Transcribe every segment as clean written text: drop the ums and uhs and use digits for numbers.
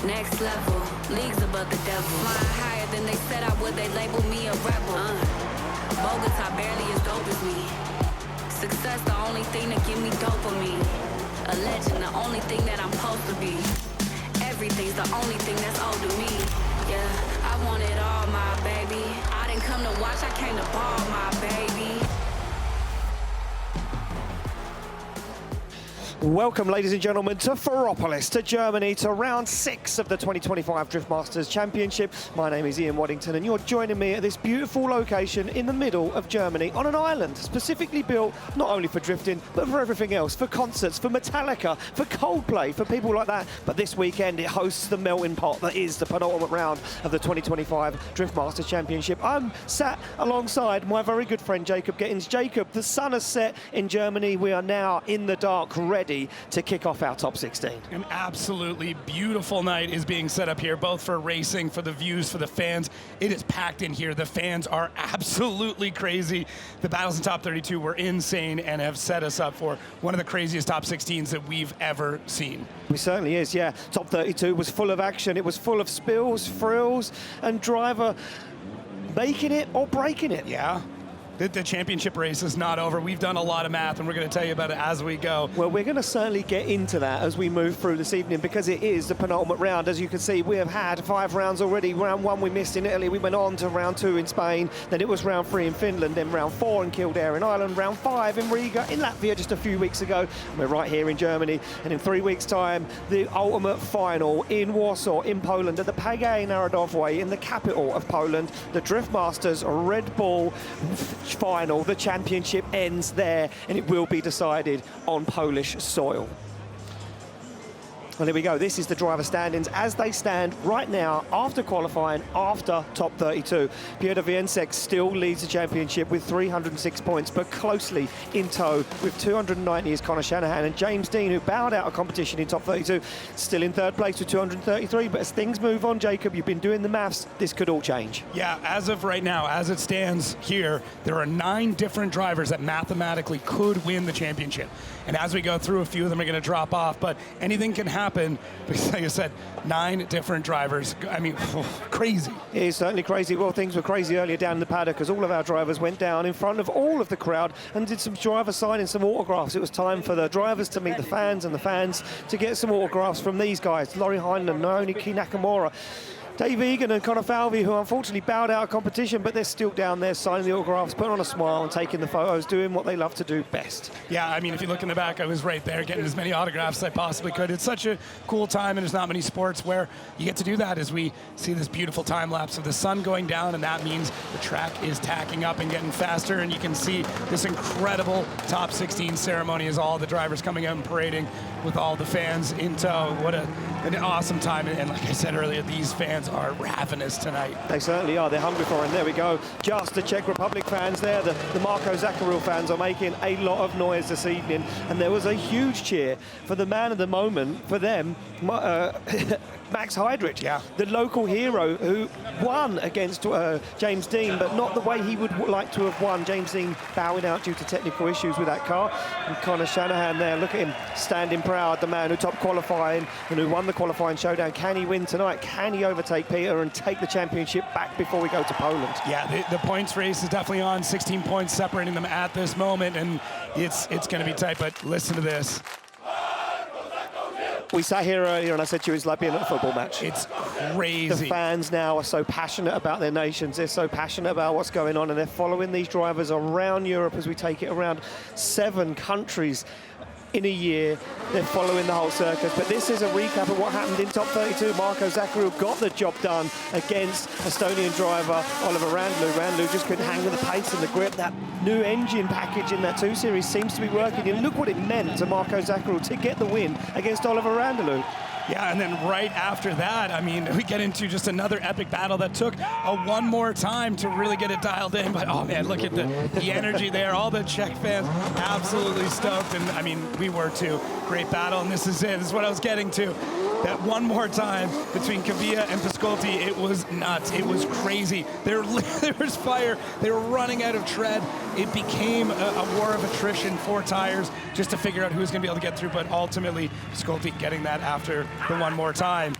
Next level, leagues above the devil. Flying higher than they said I would, they label me a rebel. Bogota barely as dope as me. Success the only thing that give me dopamine. A legend, the only thing that I'm supposed to be. Everything's the only thing that's owed to me. Yeah, I want it all, my baby. I didn't come to watch, I came to ball, my baby. Welcome, ladies and gentlemen, to Ferropolis, to Germany, to round 6 of the 2025 Drift Masters Championship. My name is Ian Waddington, and you're joining me at this beautiful location in the middle of Germany on an island specifically built not only for drifting, but for everything else, for concerts, for Metallica, for Coldplay, for people like that. But this weekend, it hosts the melting pot that is the penultimate round of the 2025 Drift Masters Championship. I'm sat alongside my very good friend, Jacob Gittins. Jacob, the sun has set in Germany. We are now in the dark, ready to kick off our top 16. An absolutely beautiful night is being set up here, both for racing, for the views, for the fans. It is packed in here. The fans are absolutely crazy. The battles in top 32 were insane and have set us up for one of the craziest top 16s that we've ever seen. It certainly is, yeah. Top 32 was full of action. It was full of spills, frills, and driver making it or breaking it. Yeah. The championship race is not over. We've done a lot of math, and we're going to tell you about it as we go. Well, we're going to certainly get into that as we move through this evening, because it is the penultimate round. As you can see, we have had 5 rounds already. Round 1 we missed in Italy. We went on to round 2 in Spain. Then it was round 3 in Finland. Then round 4 in Kildare in Ireland. Round 5 in Riga in Latvia just a few weeks ago. And we're right here in Germany. And in 3 weeks' time, the ultimate final in Warsaw in Poland at the Pagay Narodowe in the capital of Poland. The Drift Masters Red Bull final. The championship ends there, and it will be decided on Polish soil. Well, there we go. This is the driver standings as they stand right now after qualifying, after top 32. Piotr Wiecek still leads the championship with 306 points, but closely in tow with 290 is Connor Shanahan, and James Dean, who bowed out of competition in top 32, still in 3rd place with 233. But as things move on, Jacob, you've been doing the maths, this could all change. Yeah, as of right now, as it stands here, there are 9 different drivers that mathematically could win the championship. And as we go through, a few of them are going to drop off, but anything can happen because, like I said, 9 different drivers. I mean, crazy. It is certainly crazy. Well, things were crazy earlier down in the paddock because all of our drivers went down in front of all of the crowd and did some driver signing, some autographs. It was time for the drivers to meet the fans and the fans to get some autographs from these guys. Lauri Heinonen, Naoki Nakamura, Dave Egan and Conor Falvey, who unfortunately bowed out of competition, but they're still down there signing the autographs, putting on a smile and taking the photos, doing what they love to do best. Yeah, I mean, if you look in the back, I was right there getting as many autographs as I possibly could. It's such a cool time, and there's not many sports where you get to do that as we see this beautiful time lapse of the sun going down, and that means the track is tacking up and getting faster, and you can see this incredible top 16 ceremony as all the drivers coming out and parading with all the fans in tow. What an awesome time, and like I said earlier, these fans are ravenous tonight. They certainly are. They're hungry for it. And there we go. Just the Czech Republic fans there. The Marco Zachary fans are making a lot of noise this evening. And there was a huge cheer for the man of the moment for them, Max Heidrich, yeah, the local hero who won against James Dean, but not the way he would like to have won. James Dean bowing out due to technical issues with that car. And Connor Shanahan there, look at him, standing proud, the man who top qualifying and who won the qualifying showdown. Can he win tonight? Can he overtake Peter and take the championship back before we go to Poland? Yeah, the points race is definitely on. 16 points separating them at this moment, and it's going to be tight, but listen to this. We sat here earlier and I said to you, it's like being at a football match. It's crazy. The fans now are so passionate about their nations. They're so passionate about what's going on, and they're following these drivers around Europe as we take it around 7 countries in a year. They're following the whole circus. But this is a recap of what happened in top 32. Marco Zachary got the job done against Estonian driver Oliver Randlu. Randlu just couldn't hang with the pace and the grip. That new engine package in that 2 Series seems to be working. And look what it meant to Marco Zachary to get the win against Oliver Randlu. Yeah, and then right after that, I mean, we get into just another epic battle that took one more time to really get it dialed in. But, oh, man, look at the energy there. All the Czech fans absolutely stoked. And, I mean, we were too. Great battle, and this is it. This is what I was getting to. That one more time between Kavia and Piskolty, it was nuts. It was crazy. There was fire. They were running out of tread. It became a war of attrition, 4 tires, just to figure out who was going to be able to get through. But ultimately, Piskolty getting that after the one more time.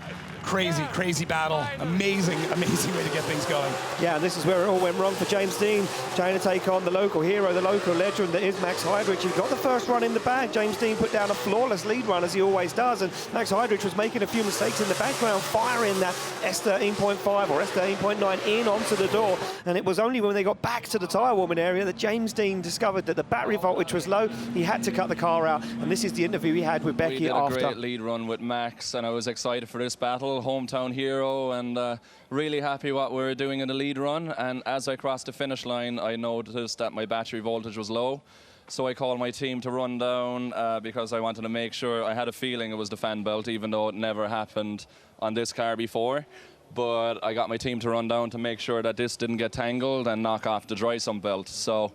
crazy battle. Amazing way to get things going. Yeah, and this is where it all went wrong for James Dean, trying to take on the local hero, the local legend that is Max Heidrich. He got the first run in the bag. James Dean put down a flawless lead run, as he always does, and Max Heidrich was making a few mistakes in the background, firing that S13.5 or S13.9 in onto the door, and it was only when they got back to the tyre warming area that James Dean discovered that the battery voltage was low. He had to cut the car out, and this is the interview he had with Becky after. We did a great lead run with Max, and I was excited for this battle, hometown hero, and really happy what we were doing in the lead run. And as I crossed the finish line, I noticed that my battery voltage was low. So I called my team to run down because I wanted to make sure. I had a feeling it was the fan belt, even though it never happened on this car before. But I got my team to run down to make sure that this didn't get tangled and knock off the dry sump belt. So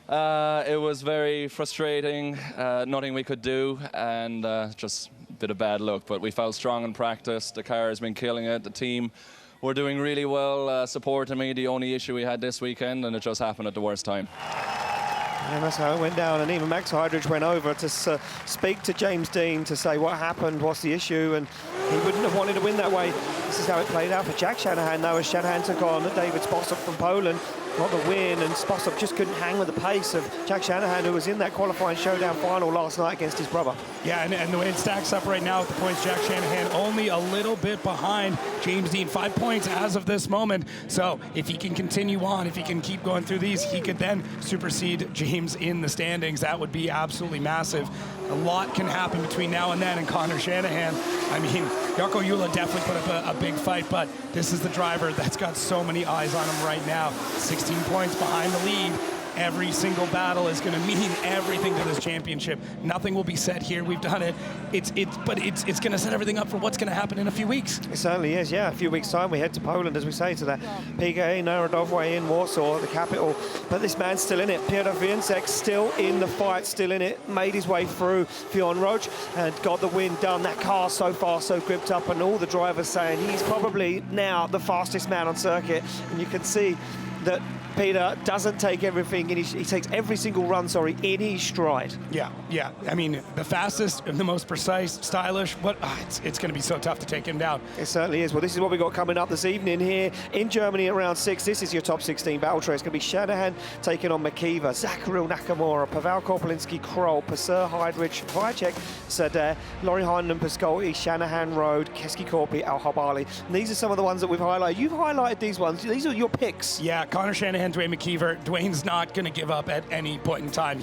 it was very frustrating, nothing we could do, and just a bit of bad luck. But we felt strong in practice. The car has been killing it. The team were doing really well, supporting me. The only issue we had this weekend, and it just happened at the worst time. And that's how it went down, and even Max Heidrich went over to speak to James Dean to say what happened, what's the issue, and he wouldn't have wanted to win that way. This is how it played out for Jack Shanahan, though, as Shanahan took on David Spossop from Poland. Got the win, and Spossop just couldn't hang with the pace of Jack Shanahan, who was in that qualifying showdown final last night against his brother. Yeah, and the way it stacks up right now with the points, Jack Shanahan only a little bit behind James Dean, 5 points as of this moment. So if he can continue on, if he can keep going through these, he could then supersede James in the standings. That would be absolutely massive. A lot can happen between now and then, and Conor Shanahan, I mean, Jarkko Jula definitely put up a big fight, but this is the driver that's got so many eyes on him right now. 16 points behind the lead. Every single battle is going to mean everything to this championship. Nothing will be set here. We've done it. It's going to set everything up for what's going to happen in a few weeks. It certainly is, yeah. A few weeks' time, we head to Poland, as we say, to that PGA Narodowy in Warsaw, the capital. But this man's still in it. Piotr Wiecek still in the fight, still in it. Made his way through Fionn Roach and got the win done. That car so far so gripped up, and all the drivers saying he's probably now the fastest man on circuit. And you can see that Peter doesn't take everything, and he takes every single run, in his stride. Yeah. I mean, the fastest, the most precise, stylish, but it's going to be so tough to take him down. It certainly is. Well, this is what we got coming up this evening here in Germany at round 6. This is your top 16 battle tray. It's going to be Shanahan taking on Makiva, Zachary Nakamura, Pavel Corpolinsky, Krol, Pesur, Heidrich, Wiecek, Sadeh, Lauri Heinonen, Piskolty, Shanahan, Rohde, Keski-Korpi, Alharbali. And these are some of the ones that we've highlighted. You've highlighted these ones. These are your picks. Yeah, Conor Shanahan, Dwayne McKeever. Dwayne's not going to give up at any point in time.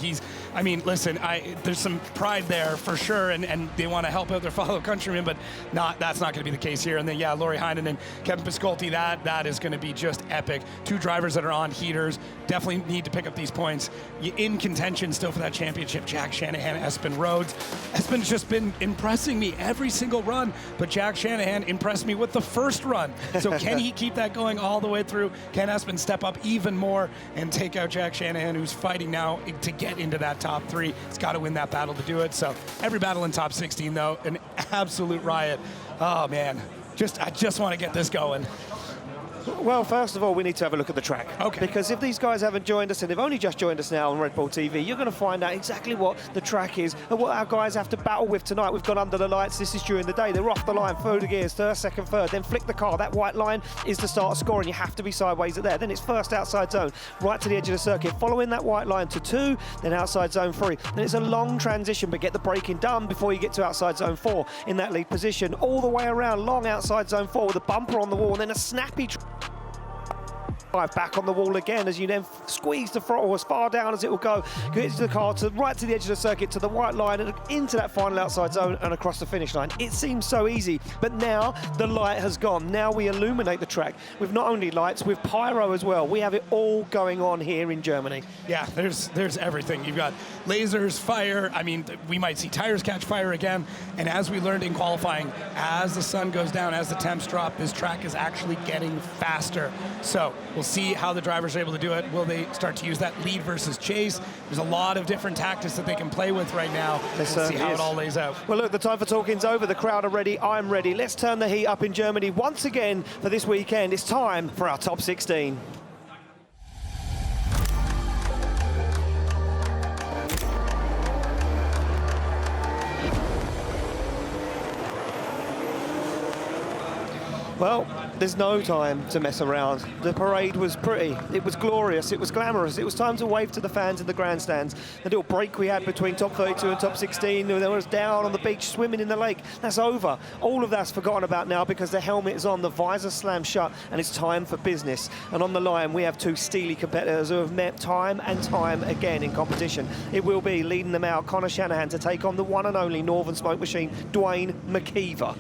Listen, there's some pride there for sure, and they want to help out their fellow countrymen, but that's not going to be the case here. And then, yeah, Lauri Heinonen and Kevin Piskolty, that is going to be just epic. Two drivers that are on heaters, definitely need to pick up these points. In contention still for that championship, Jack Shanahan, Espen Rhodes. Espen's just been impressing me every single run, but Jack Shanahan impressed me with the first run. So can he keep that going all the way through? Can Espen step up even more and take out Jack Shanahan, who's fighting now to get into that top 3? He's got to win that battle to do it. So every battle in top 16, though, an absolute riot. Oh, man. I just want to get this going. Well, first of all, we need to have a look at the track. Okay. Because if these guys haven't joined us, and they've only just joined us now on Red Bull TV, you're going to find out exactly what the track is and what our guys have to battle with tonight. We've gone under the lights. This is during the day. They're off the line, through the gears, first, second, third. Then flick the car. That white line is the start of scoring. You have to be sideways at there. Then it's first outside zone, right to the edge of the circuit. Following that white line to 2, then outside zone 3. Then it's a long transition, but get the braking done before you get to outside zone 4 in that lead position. All the way around, long outside zone 4 with a bumper on the wall, and then a snappy back on the wall again as you then squeeze the throttle as far down as it will go. Get into the car, right to the edge of the circuit, to the white line, and into that final outside zone and across the finish line. It seems so easy, but now the light has gone. Now we illuminate the track with not only lights, with pyro as well. We have it all going on here in Germany. Yeah, there's everything. You've got lasers, fire. I mean, we might see tires catch fire again. And as we learned in qualifying, as the sun goes down, as the temps drop, this track is actually getting faster. So we'll see how the drivers are able to do it. Will they start to use that lead versus chase? There's a lot of different tactics that they can play with right now. We'll see how it all lays out. Well, look, the time for talking's over. The crowd are ready. I'm ready. Let's turn the heat up in Germany once again for this weekend. It's time for our top 16. Well, there's no time to mess around. The parade was pretty, it was glorious, it was glamorous. It was time to wave to the fans in the grandstands. The little break we had between top 32 and top 16, there was down on the beach swimming in the lake. That's over. All of that's forgotten about now because the helmet is on, the visor slammed shut, and it's time for business. And on the line, we have two steely competitors who have met time and time again in competition. It will be leading them out, Connor Shanahan, to take on the one and only Northern Smoke Machine, Dwayne McKeever.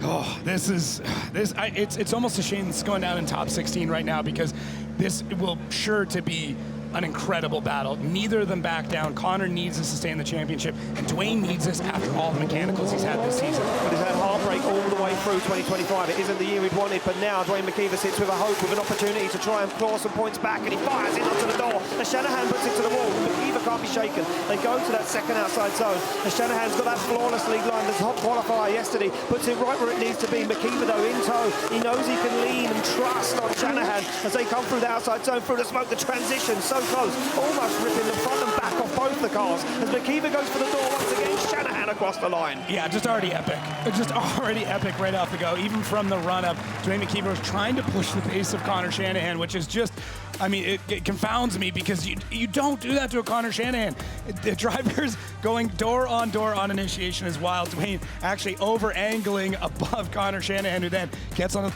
Oh, it's almost a shame it's going down in top 16 right now, because this will sure to be an incredible battle. Neither of them back down. Connor needs to sustain the championship, and Dwayne needs this after all the mechanicals he's had this season. But he's had heartbreak all the way through 2025. It isn't the year we'd wanted, but now Dwayne McKeever sits with a hope, with an opportunity to try and claw some points back, and he fires it onto the door. And Shanahan puts it to the wall. McKeever can't be shaken. They go to that second outside zone. And Shanahan's got that flawless lead line. The top qualifier yesterday puts it right where it needs to be. McKeever, though, in tow. He knows he can lean and trust on Shanahan as they come through the outside zone, through the smoke, the transition, so close, almost ripping the front and back off both the cars. As McKeever goes for the door once again, Shanahan across the line. Yeah, just already epic. Just already epic right off the go. Even from the run-up, Dwayne McKeever was trying to push the pace of Connor Shanahan, which is just, I mean, it confounds me, because you don't do that to a Connor Shanahan. The driver's going door on initiation is wild. Dwayne actually over-angling above Connor Shanahan, who then gets on the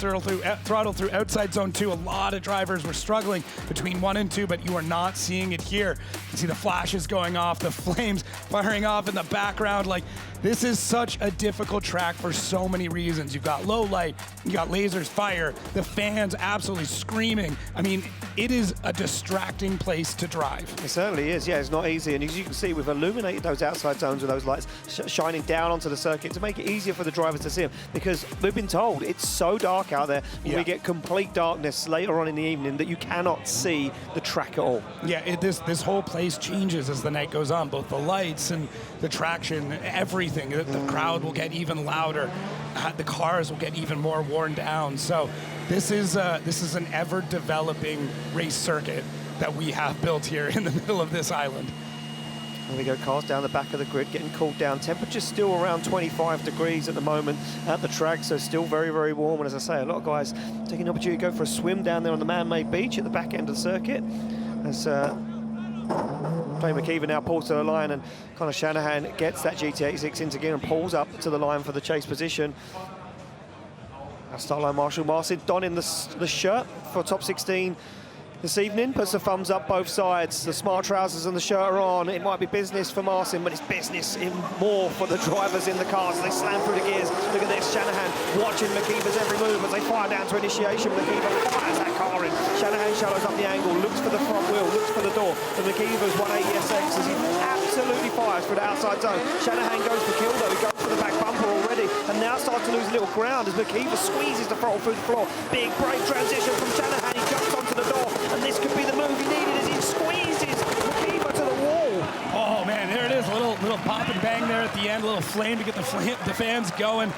throttle through outside zone 2. A lot of drivers were struggling between 1 and 2, but you are not seeing it here. You can see the flashes going off, the flames firing off in the background. Like, this is such a difficult track for so many reasons. You've got low light, you got lasers, fire, the fans absolutely screaming. I mean, it is a distracting place to drive. It certainly is, yeah, it's not easy. And as you can see, we've illuminated those outside zones with those lights shining down onto the circuit to make it easier for the drivers to see them, because we've been told it's so dark out there. We get complete darkness later on in the evening that you cannot see the track at all. Yeah, this whole place changes as the night goes on, both the lights and the traction, everything. The crowd will get even louder. The cars will get even more worn down. So this is an ever-developing race circuit that we have built here in the middle of this island. There we go, cars down the back of the grid getting cooled down. Temperature's still around 25 degrees at the moment at the track, so still very, very warm. And as I say, a lot of guys taking the opportunity to go for a swim down there on the man-made beach at the back end of the circuit. As Dwayne McKeever now pulls to the line, and Connor Shanahan gets that GT86 into gear and pulls up to the line for the chase position. Start line marshal Marcin donning the shirt for top 16 this evening, puts the thumbs up both sides. The smart trousers and the shirt are on. It might be business for Marcin, but it's business in more for the drivers in the cars. They slam through the gears. Look at this, Shanahan watching McKeever's every move as they fire down to initiation. McKeever fires that car in. Shanahan shallows up the angle, looks for the front wheel, looks for the door. And McKeever's 180SX as he absolutely fires through the outside zone. Shanahan goes for kill though. He goes for the back bumper already, and now starts to lose a little ground as McKeever squeezes the throttle through the floor. Big brake transition from Shanahan. He jumps onto the door, and this could be the move he needed as he squeezes McKeever to the wall. Oh man, there it is, a little pop and bang there at the end, a little flame to get the fans going.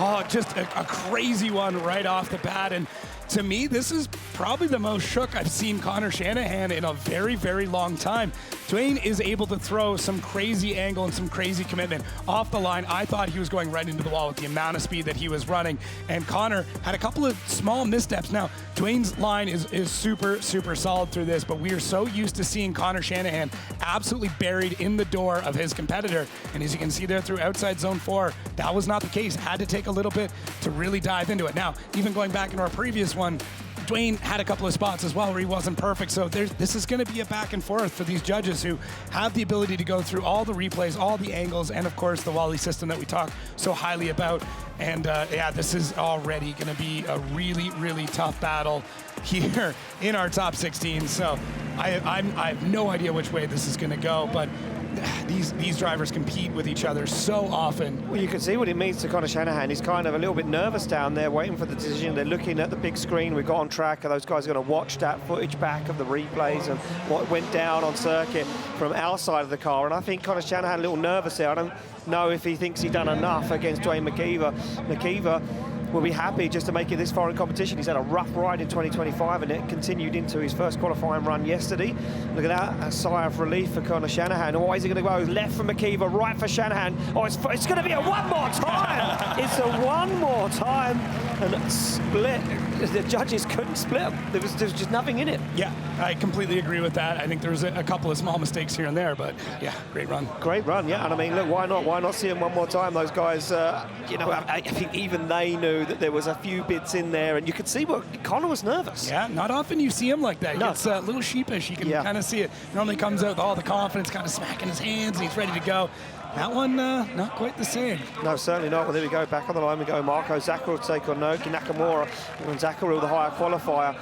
Oh, just a crazy one right off the bat. And to me, this is probably the most shook I've seen Connor Shanahan in a very, very long time. Dwayne is able to throw some crazy angle and some crazy commitment off the line. I thought he was going right into the wall with the amount of speed that he was running. And Connor had a couple of small missteps. Now, Dwayne's line is super, super solid through this, but we are so used to seeing Connor Shanahan absolutely buried in the door of his competitor. And as you can see there through outside zone 4, that was not the case. Had to take a little bit to really dive into it. Now, even going back into our previous one, Dwayne had a couple of spots as well where he wasn't perfect, so this is going to be a back and forth for these judges who have the ability to go through all the replays, all the angles, and of course the Wally system that we talk so highly about. And yeah, this is already going to be a really, really tough battle here in our top 16. So I have no idea which way this is going to go, but these drivers compete with each other so often. Well, you can see what it means to Connor Shanahan. He's kind of a little bit nervous down there, waiting for the decision. They're looking at the big screen. We've got on track. Are those guys going to watch that footage back of the replays and what went down on circuit from our side of the car? And I think Connor Shanahan a little nervous there. I don't know if he thinks he's done enough against Dwayne McKeever. McKeever will be happy just to make it this far in competition. He's had a rough ride in 2025, and it continued into his first qualifying run yesterday. Look at that, a sigh of relief for Connor Shanahan. Oh, is he going to go left for McKeever, right for Shanahan? Oh, it's going to be a one more time. It's a one more time. and split. The judges couldn't split them. There was just nothing in it. Yeah, I completely agree with that. I think there was a couple of small mistakes here and there, but yeah, great run. Great run, yeah. And I mean, look, why not? Why not see them one more time? Those guys, you know, I think even they knew that there was a few bits in there, and you could see what Conor was nervous. Yeah, not often you see him like that. No. It's a little sheepish. You can kind of see it. Normally comes out with all the confidence, kind of smacking his hands, and he's ready to go. That one, not quite the same. No, certainly not. Well, there we go. Back on the line we go. Marco Zachary to take on Naoki Nakamura. And Zachary, the higher qualifier.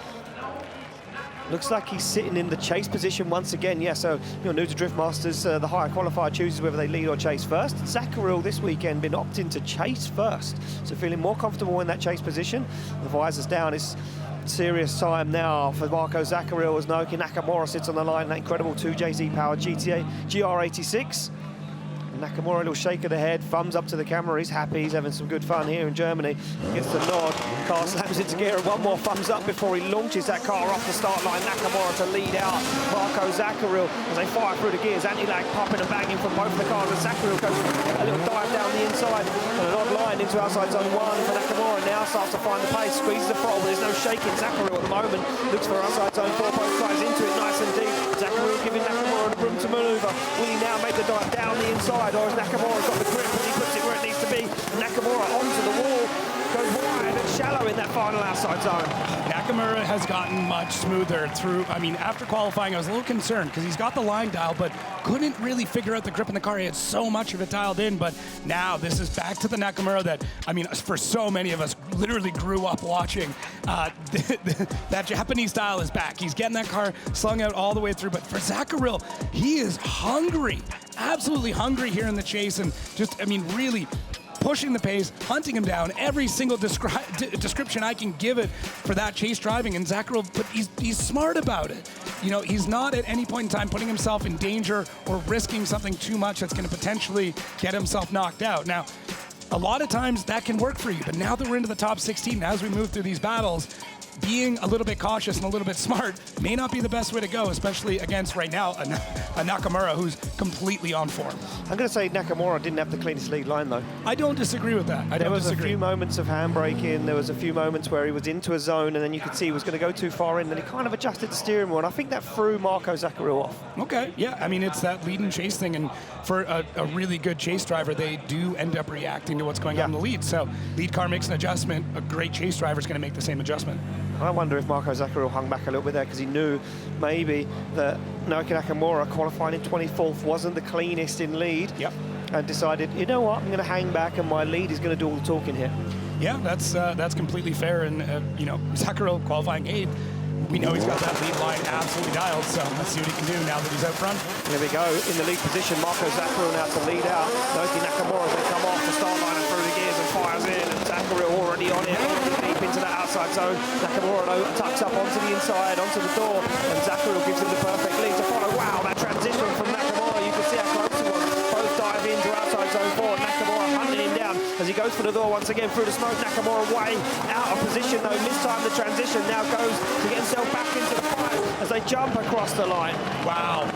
Looks like he's sitting in the chase position once again. Yeah, so you're new to Drift Masters. The higher qualifier chooses whether they lead or chase first. Zachary this weekend been opting to chase first. So feeling more comfortable in that chase position. The visor's down. It's serious time now for Marco Zachary as Naoki Nakamura sits on the line. That incredible 2JZ powered GTA GR86. Nakamura, a little shake of the head, thumbs up to the camera. He's happy. He's having some good fun here in Germany. Gets the nod. Car slams into gear and one more thumbs up before he launches that car off the start line. Nakamura to lead out Marco Zachary as they fire through the gears. Anti-lag popping and banging from both the cars. And Zachary goes a little dive down the inside and an odd line into outside zone 1 for Nakamura. Now starts to find the pace. Squeezes the throttle, but there's no shaking. Zachary at the moment looks for outside zone 4. Both guys into it nice and deep. Zachary giving Nakamura room to manoeuvre. Will he now make the dive down the inside? Or has Nakamura got the grip and he puts it where it needs to be? Nakamura onto the wall, goes wide and shallow in that final outside zone. Nakamura has gotten much smoother through. I mean, after qualifying, I was a little concerned because he's got the line dial, but couldn't really figure out the grip in the car. He had so much of it dialed in, but now this is back to the Nakamura that, I mean, for so many of us, literally grew up watching. That Japanese style is back. He's getting that car slung out all the way through, but for Zachary, he is hungry, absolutely hungry here in the chase, and just, I mean, really pushing the pace, hunting him down. Every single description I can give it for that chase driving, and Zachary, but he's smart about it. You know, he's not at any point in time putting himself in danger or risking something too much that's going to potentially get himself knocked out. Now, a lot of times that can work for you, but now that we're into the top 16, as we move through these battles, being a little bit cautious and a little bit smart may not be the best way to go, especially against right now a Nakamura who's completely on form. I'm going to say Nakamura didn't have the cleanest lead line though. I don't disagree with that. There was a few moments of handbraking. There was a few moments where he was into a zone and then you could see he was going to go too far in, and he kind of adjusted the steering wheel, and I think that threw Marco Zachary off. Okay, yeah, I mean, it's that lead and chase thing, and for a really good chase driver, they do end up reacting to what's going on in the lead. So lead car makes an adjustment, a great chase driver is going to make the same adjustment. I wonder if Marco Zachary hung back a little bit there because he knew maybe that Naoki Nakamura qualifying in 24th wasn't the cleanest in lead. Yep. And decided, you know what, I'm going to hang back and my lead is going to do all the talking here. Yeah, that's completely fair. And, you know, Zachary qualifying 8th, we know he's got that lead line absolutely dialed, so let's see what he can do now that he's out front. Here we go, in the lead position, Marco Zachary now to lead out. Naoki Nakamura as they come off the start line and through the gears and fires in, and Zachary already on it, already deep into that outside zone. Nakamura tucks up onto the inside, onto the door, and Zachary gives him the perfect lead to follow. Wow, that transition from Nakamura, you can see how close he was. Both dive into outside zone 4, Nakamura hunting him down as he goes for the door once again through the smoke. Nakamura way out of position though, mistimed the transition, now goes to get himself back into the fight as they jump across the line. Wow,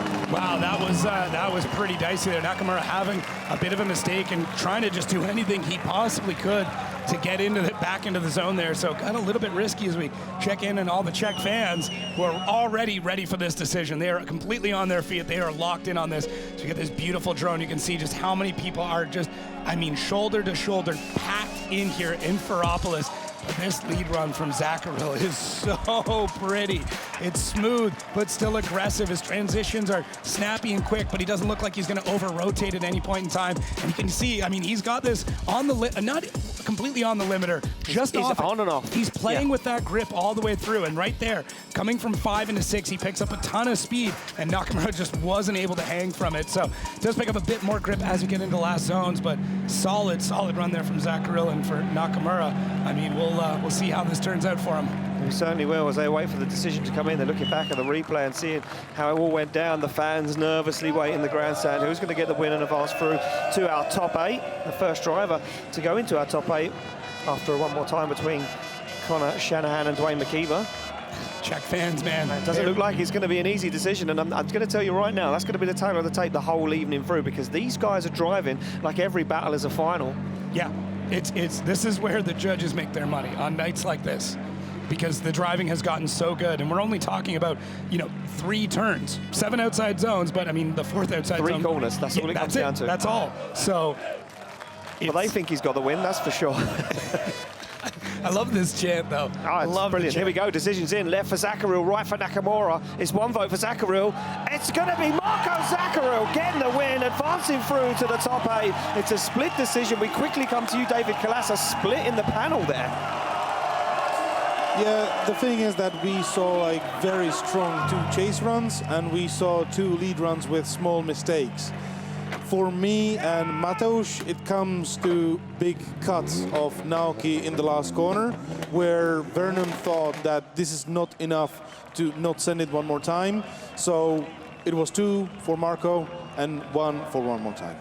that was pretty dicey there. Nakamura having a bit of a mistake and trying to just do anything he possibly could to get back into the zone there. So got a little bit risky as we check in, and all the Czech fans who are already ready for this decision. They are completely on their feet. They are locked in on this. So you get this beautiful drone. You can see just how many people are just, I mean, shoulder to shoulder packed in here in Ferropolis. But this lead run from Zachary is so pretty. It's smooth, but still aggressive. His transitions are snappy and quick, but he doesn't look like he's going to over-rotate at any point in time. And you can see, I mean, he's got this on the not completely on the limiter, just he's off. On and off. He's playing with that grip all the way through, and right there, coming from 5 into 6, he picks up a ton of speed, and Nakamura just wasn't able to hang from it. So it does pick up a bit more grip as we get into last zones, but solid run there from Zachary, and for Nakamura, I mean, we'll see how this turns out for him. We certainly will. As they wait for the decision to come in, they're looking back at the replay and seeing how it all went down. The fans nervously wait in the grandstand. Who's going to get the win and advance through to our top 8? The first driver to go into our top 8 after one more time between Connor Shanahan and Dwayne McKeever. Czech fans, man. It doesn't look like it's going to be an easy decision, and I'm going to tell you right now, that's going to be the tail of the tape the whole evening through, because these guys are driving like every battle is a final. Yeah. This is where the judges make their money on nights like this, because the driving has gotten so good, and we're only talking about 3 turns, 7 outside zones, but I mean the 4th outside zone. 3 corners. That's all it comes down to. That's all. So. Well, they think he's got the win. That's for sure. I love this chant, though. Oh, it's brilliant. Here we go. Decisions in. Left for Zachary, right for Nakamura. It's 1 vote for Zachary. It's going to be Marco Zachary getting the win, advancing through to the top 8. It's a split decision. We quickly come to you, David Kalas, a split in the panel there. Yeah, the thing is that we saw like very strong 2 chase runs, and we saw 2 lead runs with small mistakes. For me and Mateusz, it comes to big cuts of Naoki in the last corner, where Vernon thought that this is not enough to not send it one more time. So it was 2 for Marco and 1 for one more time.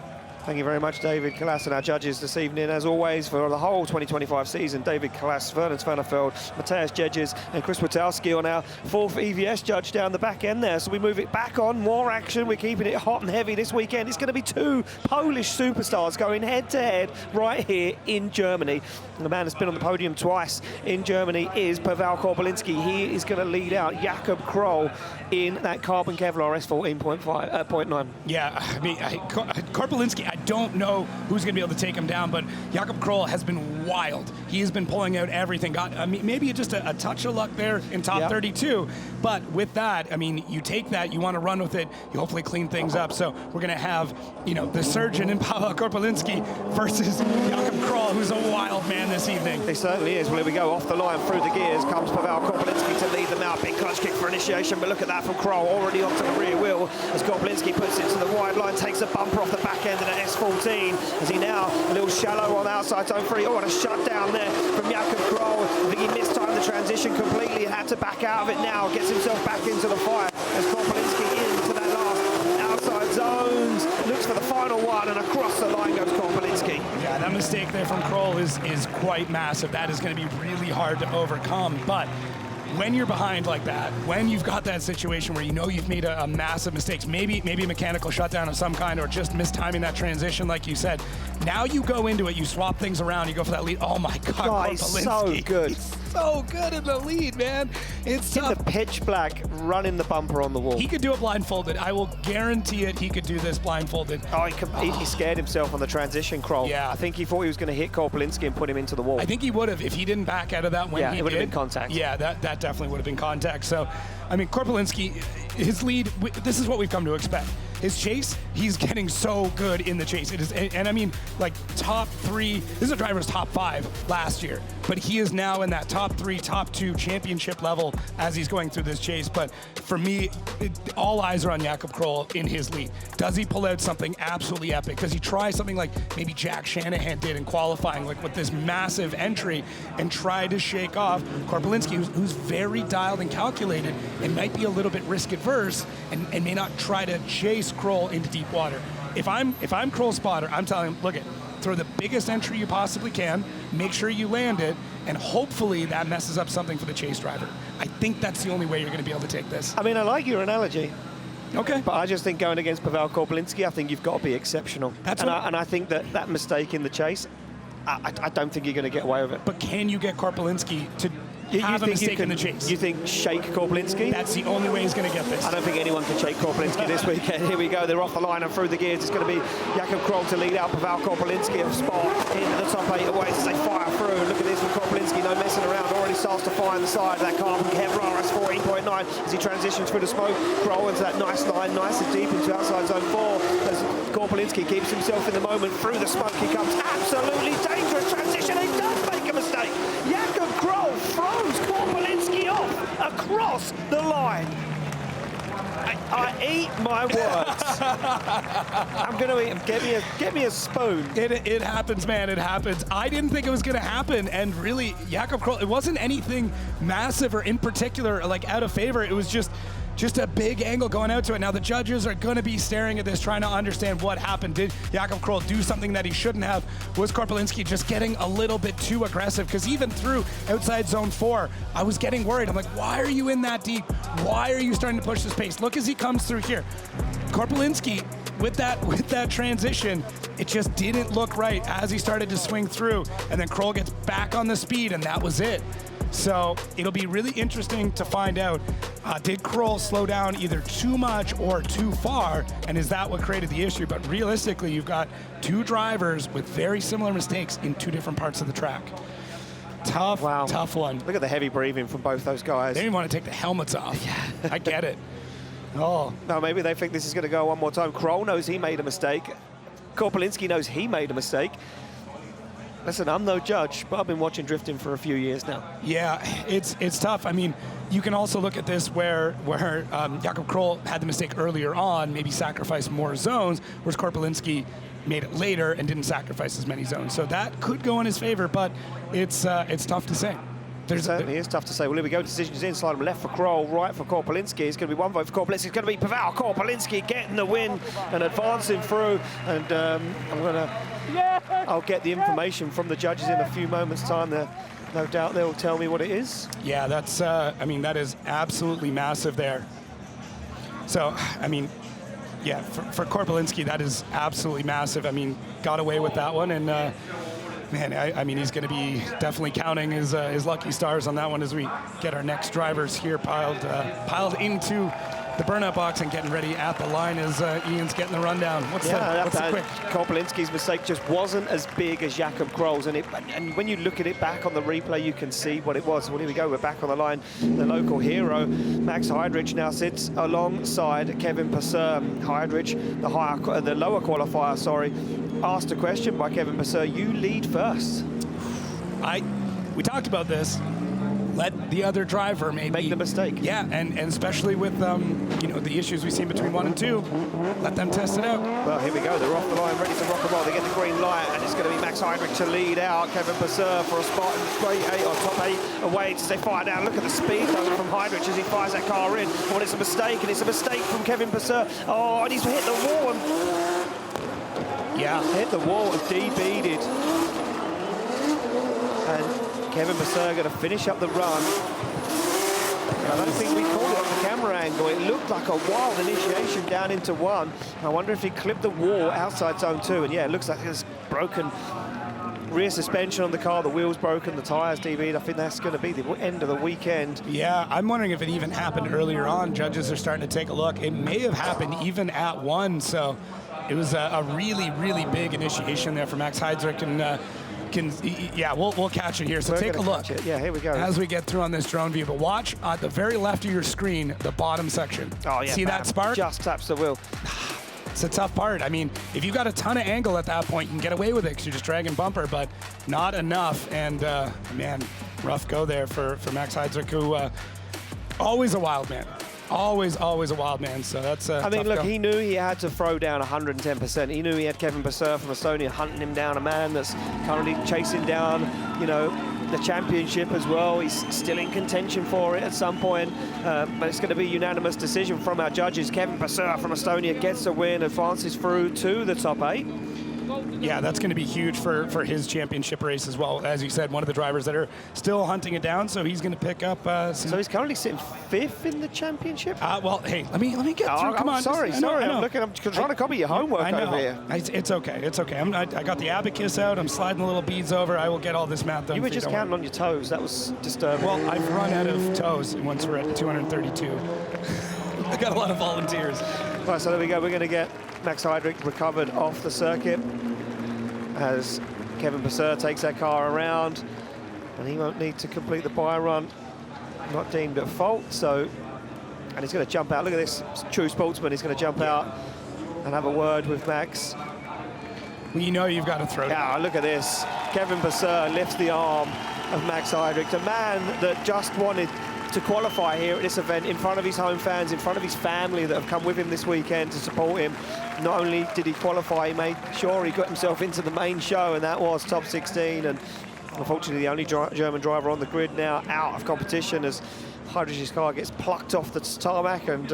Thank you very much, David Kalas, and our judges this evening, as always, for the whole 2025 season. David Kalas, Vernon Svanefeld, Mateusz Jedges, and Chris Witowski on our 4th EVS judge down the back end there. So we move it back on, more action. We're keeping it hot and heavy this weekend. It's going to be 2 Polish superstars going head-to-head right here in Germany. And the man that's been on the podium twice in Germany is Paweł Corpolinsky. He is going to lead out Jakub Krol in that carbon Kevlar S14.9. Yeah, I mean, Corpolinsky, I don't know who's going to be able to take him down, but Jakub Krol has been wild. He has been pulling out everything. Maybe just a touch of luck there in top 32, but with that, I mean, you take that, you want to run with it, you hopefully clean things up. So we're going to have, the surgeon in Paweł Corpolinsky versus Jakub Krol, who's a wild man this evening. He certainly is. Well, here we go. Off the line, through the gears, comes Paweł Corpolinsky to lead them out. Big clutch kick for initiation, but look at that from Krol, already onto the rear wheel as Corpolinsky puts it to the wide line, takes a bumper off the back end of the S14. As he now a little shallow on outside zone 3. Oh, and a shutdown there from Jakub Krol. I think he mistimed the transition completely and had to back out of it now. Gets himself back into the fire as Corpolinsky into that last outside zones. Looks for the final one, and across the line goes Corpolinsky. Yeah, that mistake there from Krol is quite massive. That is going to be really hard to overcome, but when you're behind like that, when you've got that situation where you've made a massive mistake, maybe a mechanical shutdown of some kind, or just mistiming that transition, like you said, now you go into it, you swap things around, you go for that lead. Oh my God, he's so good. He's so good in the lead, man. It's tough. In the pitch black, running the bumper on the wall. He could do it blindfolded. I will guarantee it. He could do this blindfolded. Oh, he scared himself on the transition, Krol. Yeah. I think he thought he was going to hit Corpolinsky and put him into the wall. I think he would have if he didn't back out of that when he did. Yeah, it would have been contact. Yeah, that definitely would have been contact. So, I mean, Corpolinsky, his lead, this is what we've come to expect. His chase, he's getting so good in the chase. It is, and I mean, like top 3, this is a driver's top 5 last year, but he is now in that top 3, top 2 championship level as he's going through this chase. But for me, all eyes are on Jakub Krol in his lead. Does he pull out something absolutely epic? Does he try something like maybe Jack Shanahan did in qualifying, like with this massive entry, and try to shake off Corpolinsky, who's very dialed and calculated and might be a little bit risk adverse and may not try to chase Krol into deep water. If I'm Krol spotter, I'm telling him, look, throw the biggest entry you possibly can, make sure you land it, and hopefully that messes up something for the chase driver. I think that's the only way you're going to be able to take this. I mean, I like your analogy. Okay. But I just think going against Paweł Corpolinsky, I think you've got to be exceptional. And I think that mistake in the chase, I don't think you're going to get away with it. But can you get Corpolinsky to have a mistake in the chase? You think shake Corpolinsky? That's the only way he's going to get this. I don't think anyone can shake Corpolinsky this weekend. Here we go. They're off the line and through the gears. It's going to be Jakub Krol to lead out Paweł Corpolinsky of spot into the top 8 away as they fire through. Look at this with Corpolinsky, no messing around. Already starts to fire on the side of that carbon Kevlar S14.9 as he transitions through the smoke. Krol into that nice line, nice and deep into outside zone 4 as Corpolinsky keeps himself in the moment. Through the smoke he comes. Absolutely dangerous transition. He does make a mistake. Jakub Krol throws Corpolinsky off across the line. I eat my words. I'm going to eat them. Get me a spoon. It happens, man. It happens. I didn't think it was going to happen. And really, Jakub Krol, it wasn't anything massive or in particular like out of favor. It was just a big angle going out to it. Now the judges are going to be staring at this, trying to understand what happened. Did Jakub Krol do something that he shouldn't have? Was Corpolinsky just getting a little bit too aggressive? Because even through outside zone 4, I was getting worried. I'm like, why are you in that deep? Why are you starting to push this pace? Look as he comes through here. Corpolinsky, with that transition, it just didn't look right as he started to swing through, and then Krol gets back on the speed, and that was it. So it'll be really interesting to find out, did Krol slow down either too much or too far, and is that what created the issue? But realistically, you've got two drivers with very similar mistakes in two different parts of the track. Tough, tough one. Look at the heavy breathing from both those guys. They didn't want to take the helmets off. Yeah. I get it. Oh. No, maybe they think this is going to go one more time. Krol knows he made a mistake. Corpolinsky knows he made a mistake. Listen, I'm no judge, but I've been watching drifting for a few years now. Yeah, it's tough. I mean, you can also look at this where Jakob Krol had the mistake earlier on, maybe sacrificed more zones, whereas Corpolinsky made it later and didn't sacrifice as many zones. So that could go in his favor, but it's tough to say. It certainly is tough to say. Well, here we go. Decisions inside. Left for Krol, right for Corpolinsky. It's going to be one vote for Corpolinsky. It's going to be Pavel Corpolinsky getting the win and advancing through. And I'll get the information from the judges in a few moments' time. No doubt they'll tell me what it is. Yeah, that's, I mean, that is absolutely massive there. So, I mean, yeah, for Corpolinsky, that is absolutely massive. I mean, got away with that one, and man, I mean, he's going to be definitely counting his lucky stars on that one as we get our next drivers here piled into the burnout box and getting ready at the line as Ian's getting the rundown. What's the quick? Corpolinsky's mistake just wasn't as big as Jakob Krol's, and when you look at it back on the replay, you can see what it was. Well, here we go. We're back on the line. The local hero, Max Heidrich, now sits alongside Kevin Pesur. Heidrich, the lower qualifier, sorry, asked a question by Kevin Pesur. You lead first. We talked about this. Let the other driver maybe make the mistake. Yeah, and especially with you know, the issues we've seen between 1 and 2, let them test it out. Well, here we go. They're off the line, ready to rock and roll. They get the green light, and it's going to be Max Heidrich to lead out. Kevin Pesur for a spot in straight 8 or top 8 away as they fire down. Look at the speed though from Heidrich as he fires that car in. Well, it's a mistake, and it's a mistake from Kevin Pesur. Oh, and he's hit the wall. Yeah, hit the wall and DB'd it. And Kevin Pesur going to finish up the run. I don't think we called it on the camera angle. It looked like a wild initiation down into 1. I wonder if he clipped the wall outside zone 2. And yeah, it looks like it's broken rear suspension on the car. The wheel's broken, the tyres DB'd. I think that's going to be the end of the weekend. Yeah, I'm wondering if it even happened earlier on. Judges are starting to take a look. It may have happened even at 1. So it was a really, really big initiation there for Max Heidrich. And we'll catch it here. So take a look. Yeah, here we go. As we get through on this drone view, but watch at the very left of your screen, the bottom section. Oh yeah, see bam. that spark? Just taps the wheel. It's a tough part. I mean, if you've got a ton of angle at that point, you can get away with it because you're just dragging bumper, but not enough. And man, rough go there for Max Heidrich, who always a wild man. Always a wild man, so that's a I mean, look, go. he knew he had to throw down 110%. He knew he had Kevin Pesur from Estonia hunting him down, a man that's currently chasing down, you know, the championship as well. He's still in contention for it at some point, but it's going to be a unanimous decision from our judges. Kevin Pesur from Estonia gets a win, advances through to the top 8. Yeah, that's going to be huge for his championship race as well. As you said, one of the drivers that are still hunting it down, so he's going to pick up. So he's currently sitting 5th in the championship. Well, hey, let me get through. Come on, sorry. I'm trying to copy your homework over here. It's okay. It's okay. I got the abacus out. I'm sliding the little beads over. I will get all this math done. You were just counting on your toes. That was disturbing. Well, I've run out of toes once we're at 232. I got a lot of volunteers. Right, so there we go. We're going to get Max Heidrich recovered off the circuit as Kevin Pesur takes that car around, and he won't need to complete the buy run. Not deemed at fault, so, and he's going to jump out. Look at this true sportsman. He's going to jump out and have a word with Max. Well, you know you've got to throw. Yeah, look at this. Kevin Pesur lifts the arm of Max Heidrich, a man that just wanted to qualify here at this event in front of his home fans, in front of his family that have come with him this weekend to support him. Not only did he qualify, he made sure he got himself into the main show, and that was top 16. And unfortunately, the only German driver on the grid now out of competition as Heidrich's car gets plucked off the tarmac and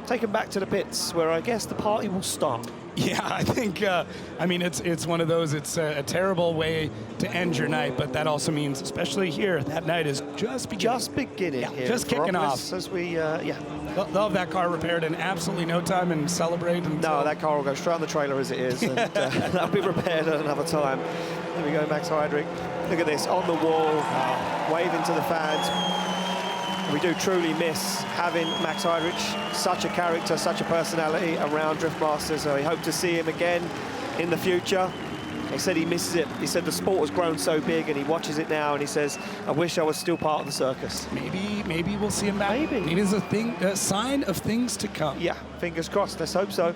taken back to the pits, where I guess the party will start. Yeah, I think, I mean, it's one of those, it's a terrible way to end your night, but that also means, especially here, that night is just beginning. Just beginning Yeah, here. just kicking off. As we, yeah. They'll have that car repaired in absolutely no time and celebrate until... No, that car will go straight on the trailer as it is, and that'll be repaired at another time. Here we go, Max Heidrich. Look at this, on the wall, waving to the fans. We do truly miss having Max Heidrich, such a character, such a personality around Drift Masters. So we hope to see him again in the future. He said he misses it. He said the sport has grown so big and he watches it now and he says, I wish I was still part of the circus. Maybe we'll see him back. Maybe. It is a sign of things to come. Yeah, fingers crossed, let's hope so.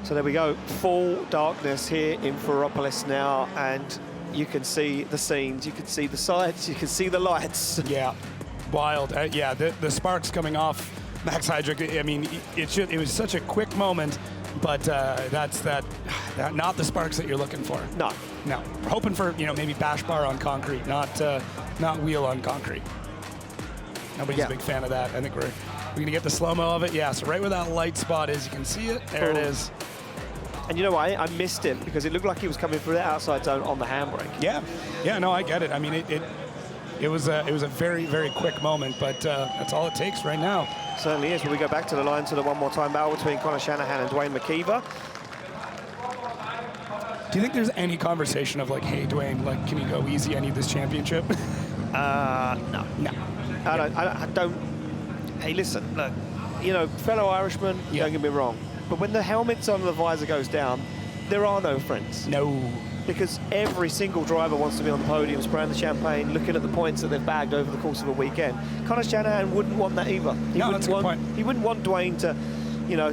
So there we go, full darkness here in Ferropolis now, and you can see the scenes, you can see the sights, you can see the lights. Yeah, wild. Yeah, the sparks coming off Max Heidrich. I mean, it was such a quick moment, but that's not the sparks that you're looking for. No. We're hoping for, maybe bash bar on concrete, not wheel on concrete. Nobody's a big fan of that. I think we're gonna get the slow-mo of it. Yeah, so right where that light spot is, you can see it. There it is. And you know what? I missed him because it looked like he was coming through the outside zone on the handbrake. Yeah, no, I get it. I mean, it was a very, very quick moment, but that's all it takes right now. Certainly is. When we go back to the line to the one more time battle between Conor Shanahan and Dwayne McKeever. Do you think there's any conversation of like, hey, Dwayne, like, can you go easy? I need this championship. No. I don't. Hey, listen, look, fellow Irishman, don't get me wrong, but when the helmet's on and the visor goes down, there are no friends. No. Because every single driver wants to be on the podium, spraying the champagne, looking at the points that they've bagged over the course of a weekend. Conor Shanahan wouldn't want that either. That's a good point. He wouldn't want Dwayne to,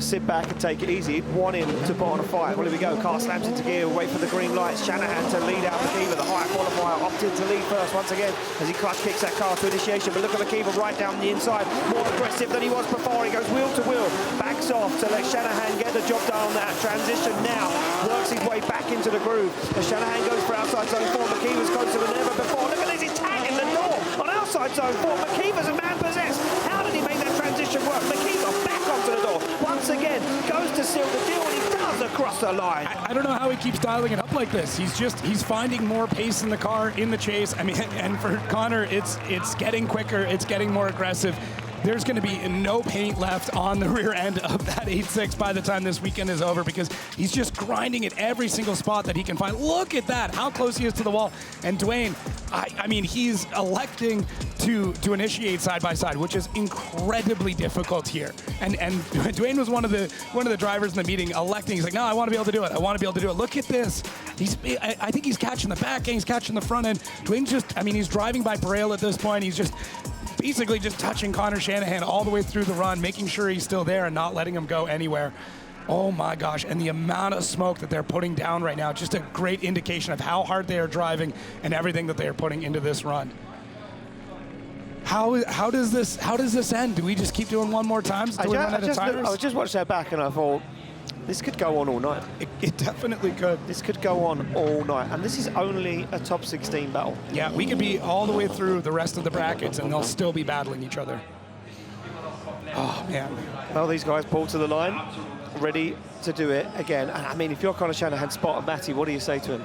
sit back and take it easy. He'd want him to put on a fight. Well, here we go. Car slams into gear. We'll wait for the green lights. Shanahan to lead out McKeever. The higher qualifier opted to lead first once again as he clutch kicks that car to initiation. But look at McKeever right down the inside. More aggressive than he was before. He goes wheel to wheel. Backs off to let Shanahan get the job done on that transition now. Works his way back into the groove. As Shanahan goes for outside zone 4. McKeever's closer than ever before. Look at this. He's tagging the door on outside zone 4. McKeever's a man possessed. How did he make that transition work? McKeever back onto the door. Once again, goes to seal the deal, and he does across the line. I don't know how he keeps dialing it up like this. He's finding more pace in the car, in the chase. I mean, and for Conor, it's getting quicker, it's getting more aggressive. There's going to be no paint left on the rear end of that 8.6 by the time this weekend is over because he's just grinding at every single spot that he can find. Look at that, how close he is to the wall. And Dwayne, I mean, he's electing to initiate side by side, which is incredibly difficult here. And Dwayne was one of the drivers in the meeting electing. He's like, no, I want to be able to do it. I want to be able to do it. Look at this. I think he's catching the back end. He's catching the front end. Dwayne's he's driving by Braille at this point. He's just basically just touching Conor Shanahan all the way through the run, making sure he's still there and not letting him go anywhere. Oh my gosh, and the amount of smoke that they're putting down right now, just a great indication of how hard they are driving and everything that they are putting into this run. How does this end? Do we just keep doing one more time? I was just watching that back and I thought, this could go on all night. It definitely could. This could go on all night. And this is only a top 16 battle. Yeah, we could be all the way through the rest of the brackets and they'll still be battling each other. Oh, man. Well, these guys pull to the line, ready to do it again. And I mean, if you're Conor Shanahan, Spot and Matty, what do you say to him?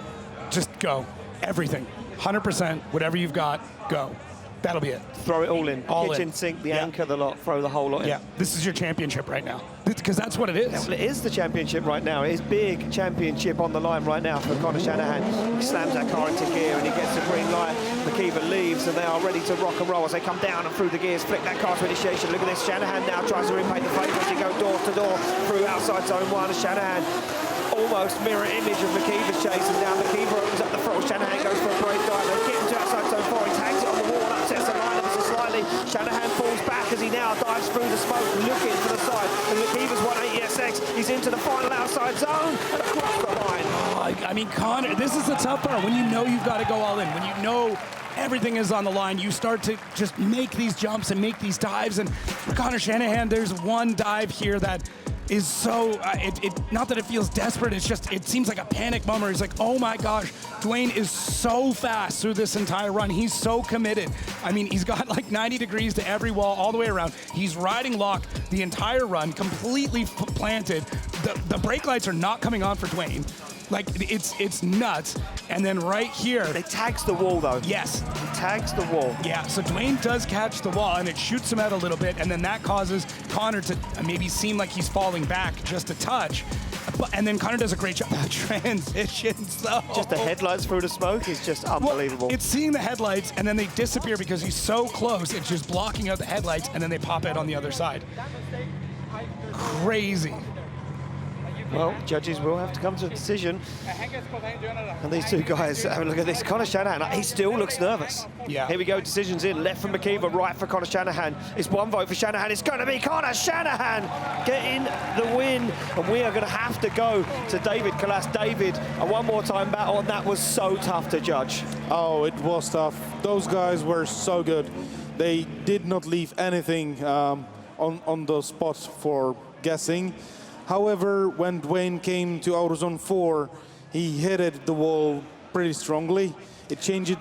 Just go. Everything. 100%. Whatever you've got, go. That'll be it. Throw it all in. All Kitchen in. sink, the anchor, the lot, throw the whole lot in. Yeah, this is your championship right now. Because that's what it is. Well, it is the championship right now. It is big championship on the line right now for Conor Shanahan. He slams that car into gear and he gets the green light. McKeever leaves and they are ready to rock and roll as they come down and through the gears, flick that car to initiation. Look at this. Shanahan now tries to repay the favour as he goes door to door through outside zone 1. Shanahan almost mirror image of McKeever's chasing down. McKeever opens up the throttle. Shanahan goes for a brave dive. They get into outside zone 4. He tags it on the wall and upsets the line ever so slightly. Shanahan falls back as he now dives through the smoke, looking for the side. And McKeever's 180SX. He's into the final outside zone and across the line. I mean, Conor, this is the tough part. When you know you've got to go all in, when you know everything is on the line, you start to just make these jumps and make these dives. And for Conor Shanahan, there's one dive here that is so, not that it feels desperate, it's just, it seems like a panic moment. He's like, oh my gosh, Dwayne is so fast through this entire run. He's so committed. I mean, he's got like 90 degrees to every wall all the way around. He's riding lock the entire run, completely planted. The brake lights are not coming on for Dwayne. Like, it's nuts. And then right here. They tags the wall, though. Yes. He tags the wall. Yeah, so Dwayne does catch the wall, and it shoots him out a little bit, and then that causes Connor to maybe seem like he's falling back just a touch. And then Connor does a great job. That transition, so. Just the headlights through the smoke is just unbelievable. Well, it's seeing the headlights, and then they disappear because he's so close. It's just blocking out the headlights, and then they pop out on the other side. Crazy. Well, judges will have to come to a decision. And these two guys, have a look at this. Connor Shanahan, he still looks nervous. Yeah. Here we go, decisions in. Left for McKeever, right for Connor Shanahan. It's one vote for Shanahan. It's going to be Connor Shanahan getting the win. And we are going to have to go to David Kalas. David, a one more time battle, and that was so tough to judge. Oh, it was tough. Those guys were so good. They did not leave anything on the spot for guessing. However, when Dwayne came to AutoZone 4, he hit the wall pretty strongly. It changed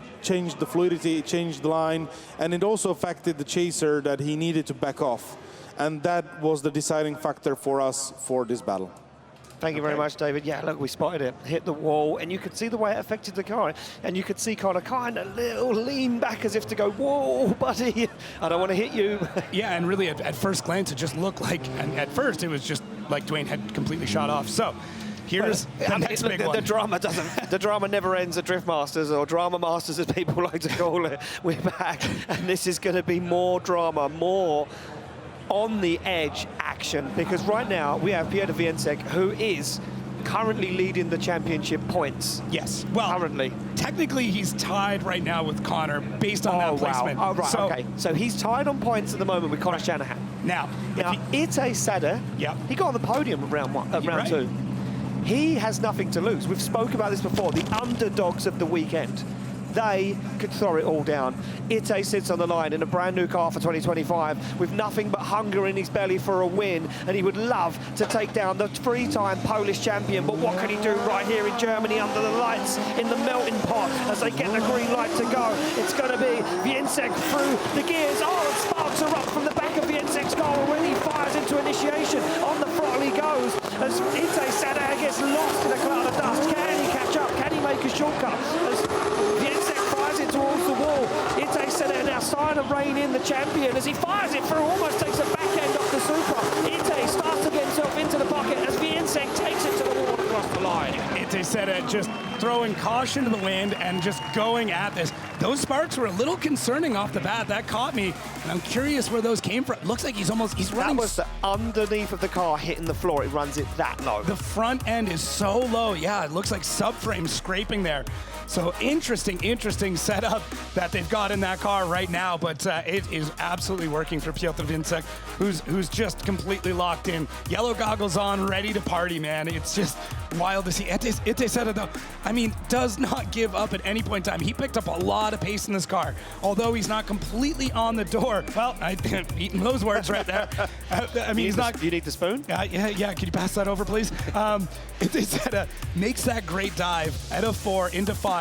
the fluidity, it changed the line, and it also affected the chaser that he needed to back off. And that was the deciding factor for us for this battle. Thank you very much, David. Yeah, look, we spotted it, hit the wall, and you could see the way it affected the car. And you could see Connor kind of little lean back as if to go, whoa, buddy, I don't want to hit you. Yeah, and really at first glance, it just looked like, and at first it was just like Dwayne had completely shot off. So here's the next big one. The drama never ends at Drift Masters, or Drama Masters as people like to call it. We're back, and this is going to be more drama, more on the edge action, because right now we have Piotr Wiecek, who is currently leading the championship points. Yes, well, currently. Technically, he's tied right now with Connor based on that placement. Oh, right, okay. So he's tied on points at the moment with Connor Shanahan. Now Sadeh, he got on the podium at round two. He has nothing to lose. We've spoken about this before, the underdogs of the weekend. They could throw it all down. Ite sits on the line in a brand new car for 2025 with nothing but hunger in his belly for a win, and he would love to take down the three-time Polish champion. But what can he do right here in Germany under the lights in the melting pot as they get the green light to go? It's going to be Wiecek through the gears. Oh, and sparks are up from the back of Wiecek's car already. Fires into initiation. On the throttle he goes as Ite Sadeh gets lost in a cloud of dust. Can he catch up? Can he make a shortcut? As Wiecek fires it towards the wall. Ite Sadeh now starting to rein in the champion as he fires it through, almost takes a back end off the Supra. Ite starts to get himself into the pocket as Wiecek takes it to the wall across the line. Ite Sadeh just throwing caution to the wind and just going at this. Those sparks were a little concerning off the bat. That caught me, and I'm curious where those came from. Looks like he's running. That was the underneath of the car hitting the floor. It runs it that low. The front end is so low. Yeah, it looks like subframe scraping there. So interesting setup that they've got in that car right now, but it is absolutely working for Piotr Wiecek, who's just completely locked in. Yellow goggles on, ready to party, man. It's just wild to see. Ite Sadeh, though, I mean, does not give up at any point in time. He picked up a lot of pace in this car, although he's not completely on the door. Well, I eaten those words right there. I mean, he's not. You need the spoon? Yeah. Can you pass that over, please? Ite Sadeh makes that great dive out of 4 into 5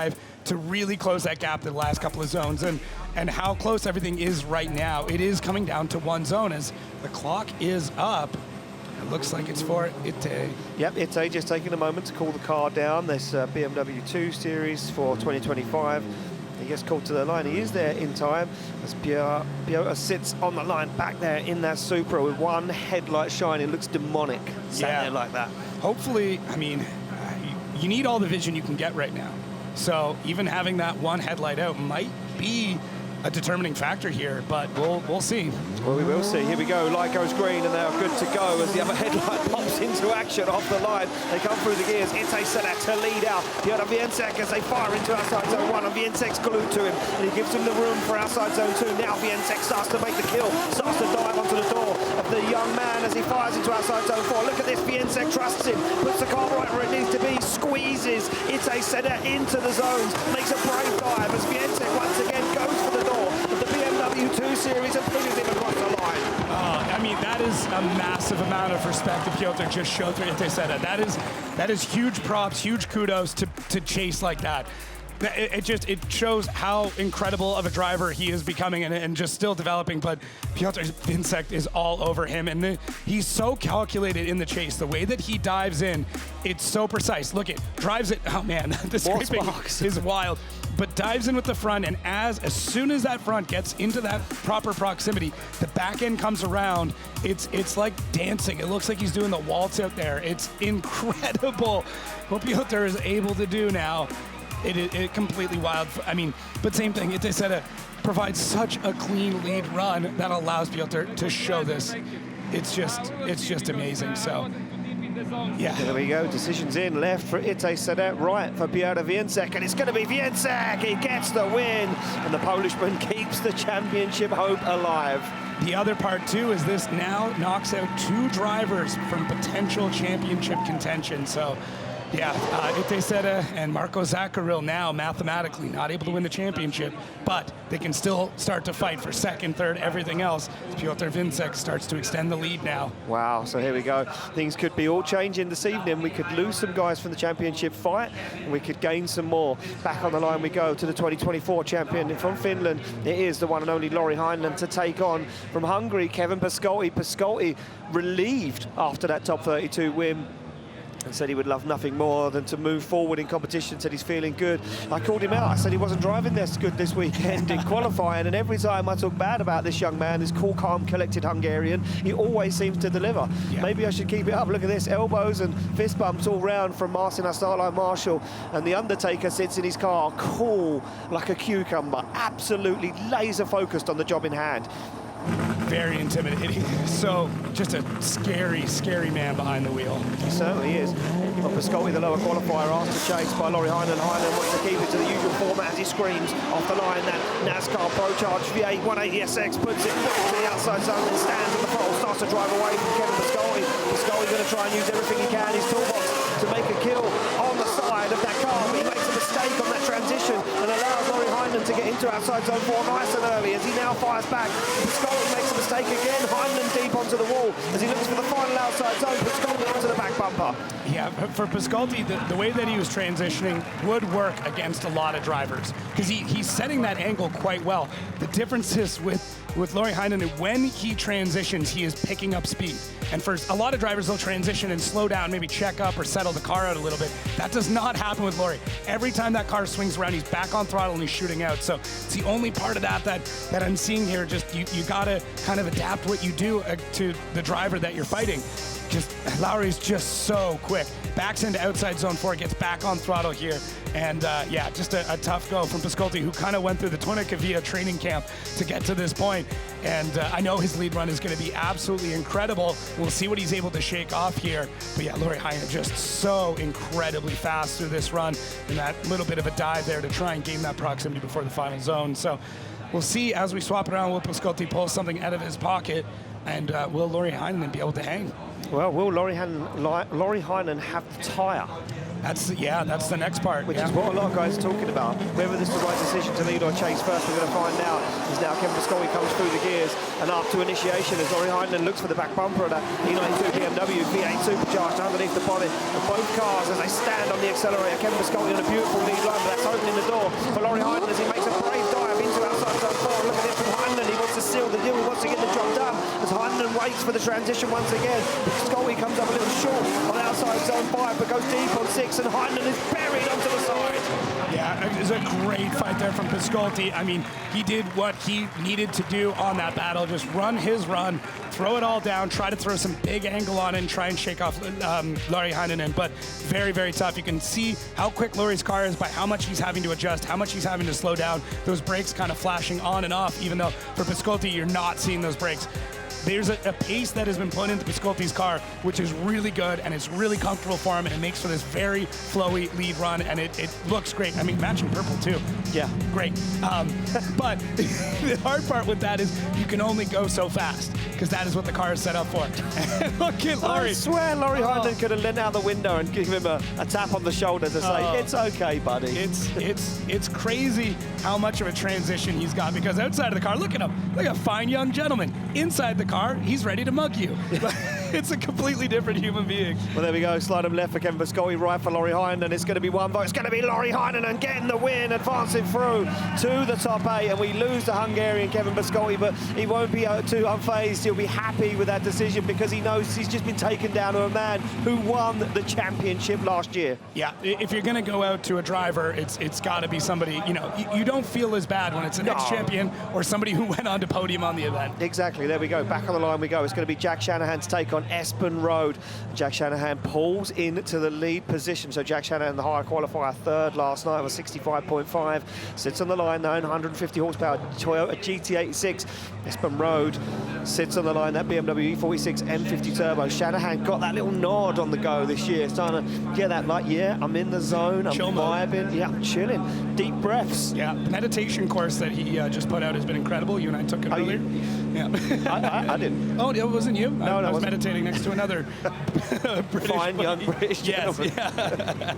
to really close that gap to the last couple of zones, and how close everything is right now. It is coming down to one zone as the clock is up. It looks like it's for Ite. Yep, Ite just taking a moment to cool the car down. This BMW 2 Series for 2025. He gets called to the line. He is there in time as Piotr sits on the line back there in that Supra with one headlight shining. Looks demonic sat there like that. Hopefully, I mean, you need all the vision you can get right now. So even having that one headlight out might be a determining factor here, but we'll see. Well, we will see. Here we go. Light goes green, and they are good to go as the other headlight pops into action off the line. They come through the gears. Ite Sadeh to lead out. Piotr Wiecek as they fire into outside zone 1, and Wiecek's glued to him, and he gives him the room for outside zone 2. Now Wiecek starts to make the kill, starts to dive onto the door of the young man as he fires into outside zone 4. Look at this. Wiecek trusts him, puts the car right where it needs to be, squeezes Ite Sadeh into the zones, makes a brave dive as Wiecek once again goes for the door of the BMW 2 Series and pushes him across the line. I mean, that is a massive amount of respect that Piotr just showed through Sadeh. That is huge props, huge kudos to chase like that. It shows how incredible of a driver he is becoming and just still developing, but Piotr Wiecek is all over him, and he's so calculated in the chase. The way that he dives in, it's so precise. Look, it drives it. Oh man, the scraping is wild. But dives in with the front, and as soon as that front gets into that proper proximity, the back end comes around. It's like dancing. It looks like he's doing the waltz out there. It's incredible what Piotr is able to do now. It completely wild. I mean, but same thing. Sadeh provides such a clean lead run that allows Piotr to show this. It's just amazing. So, yeah. There we go. Decisions in. Left for Sadeh, right for Piotr Wiecek, and it's going to be Wiecek. He gets the win, and the Polishman keeps the championship hope alive. The other part, too, is this now knocks out 2 drivers from potential championship contention. So, yeah, Sadeh and Marco Zachary now mathematically not able to win the championship, but they can still start to fight for second, third, everything else. Piotr Wiecek starts to extend the lead now. Wow, so here we go. Things could be all changing this evening. We could lose some guys from the championship fight, and we could gain some more. Back on the line we go to the 2024 champion from Finland. It is the one and only Lauri Heinonen to take on from Hungary, Kevin Piskolty. Piskolty relieved after that top 32 win, and said he would love nothing more than to move forward in competition, said he's feeling good. I called him out, I said he wasn't driving this good this weekend in qualifying, and every time I talk bad about this young man, this cool, calm, collected Hungarian, he always seems to deliver. Yeah. Maybe I should keep it up. Look at this, elbows and fist bumps all round from Marcin Starlight Marshall, and the Undertaker sits in his car, cool like a cucumber, absolutely laser focused on the job in hand. Very intimidating. So just a scary, scary man behind the wheel. He certainly is. Well, Piskolty, the lower qualifier, asked to chase by Lauri Heinonen. Heinonen wants to keep it to the usual format as he screams off the line. That NASCAR Pro Charge V8 180SX puts it to the outside zone and stands on the pole. Starts to drive away from Kevin Piskolty. Piskolty's going to try and use everything he can in his toolbox to make a kill on the side of that car. But he makes a mistake on that transition and allows Lauri Heinonen to get into outside zone 4 nice and early as he now fires back. Piskolty makes a mistake again. Heinonen deep onto the wall as he looks for the final outside zone. Piskolty onto the back bumper. Yeah, for Piskolty, the way that he was transitioning would work against a lot of drivers because he's setting that angle quite well. The difference is with Lauri Heinonen, when he transitions, he is picking up speed. And for a lot of drivers, they'll transition and slow down, maybe check up or settle the car out a little bit. That does not happen with Lauri. Every time that car swings around, he's back on throttle and he's shooting out. So it's the only part of that I'm seeing here. Just you gotta kind of adapt what you do to the driver that you're fighting. Just Lauri's just so quick. Backs into outside zone 4, gets back on throttle here. And yeah, just a tough go from Piskolty, who kind of went through the Tuonikavia training camp to get to this point. And I know his lead run is going to be absolutely incredible. We'll see what he's able to shake off here. But yeah, Lauri Heinonen just so incredibly fast through this run, and that little bit of a dive there to try and gain that proximity before the final zone. So we'll see as we swap around, will Piskolty pull something out of his pocket, and will Lauri Heinonen be able to hang? Well, will Lauri Heinonen have the tyre? That's the next part. Which is what a lot of guys are talking about. Whether this is the right decision to lead or chase first, we're going to find out. As now Kevin Piskolty comes through the gears and up to initiation as Lauri Heinonen looks for the back bumper of that E92 BMW V8 supercharged underneath the bonnet of both cars as they stand on the accelerator. Kevin Piskolty on a beautiful lead run, but that's opening the door for Lauri Heinonen as he makes a brave dive into outside zone 4. Look at this from Heinonen. He wants to seal the deal. He wants to get the job done as Heinonen waits for the transition once again. Piskolty comes up a little short on outside zone 5 but goes deep on 6, and Heinonen is buried onto the side. Yeah, it was a great fight there from Piskolty. I mean, he did what he needed to do on that battle. Just run his run, throw it all down, try to throw some big angle on it and try and shake off Lauri Heinonen. But very, very tough. You can see how quick Lauri's car is by how much he's having to adjust, how much he's having to slow down. Those brakes kind of flashing on and off, even though for Piskolty, you're not seeing those brakes. There's a pace that has been put into Piskolty's car, which is really good, and it's really comfortable for him, and it makes for this very flowy lead run, and it looks great. I mean, matching purple, too. Yeah. Great. But the hard part with that is you can only go so fast, because that is what the car is set up for. And look at Lauri. I swear Lauri Heinonen could have leant out the window and give him a tap on the shoulder to say, it's okay, buddy. It's crazy how much of a transition he's got, because outside of the car, look at him. Like a fine young gentleman. Inside the car, car, he's ready to mug you. It's a completely different human being. Well, there we go. Slide them left for Kevin Piskolty, right for Lauri Heinonen. It's going to be one vote. It's going to be Lauri Heinonen getting the win, advancing through to the top 8. And we lose the Hungarian Kevin Piskolty, but he won't be too unfazed. He'll be happy with that decision because he knows he's just been taken down to a man who won the championship last year. Yeah, if you're going to go out to a driver, it's got to be somebody, you know, you don't feel as bad when it's an ex-champion or somebody who went on to podium on the event. Exactly. There we go. Back on the line we go. It's going to be Jack Shanahan to take on Espen Rohde. Jack Shanahan pulls into the lead position. So Jack Shanahan, the higher qualifier, third last night, was 65.5. Sits on the line now, 150 horsepower Toyota GT86. Espen Rohde sits on the line, that BMW E46 M50 Turbo. Shanahan got that little nod on the go this year, starting to get that, like, yeah, I'm in the zone, I'm vibing, yeah, I'm chilling. Deep breaths. Yeah, the meditation course that he just put out has been incredible. You and I took it earlier. Yeah. I didn't. Oh, it wasn't you? No, I was meditating next to another British fine young British gentleman. Yes, yeah.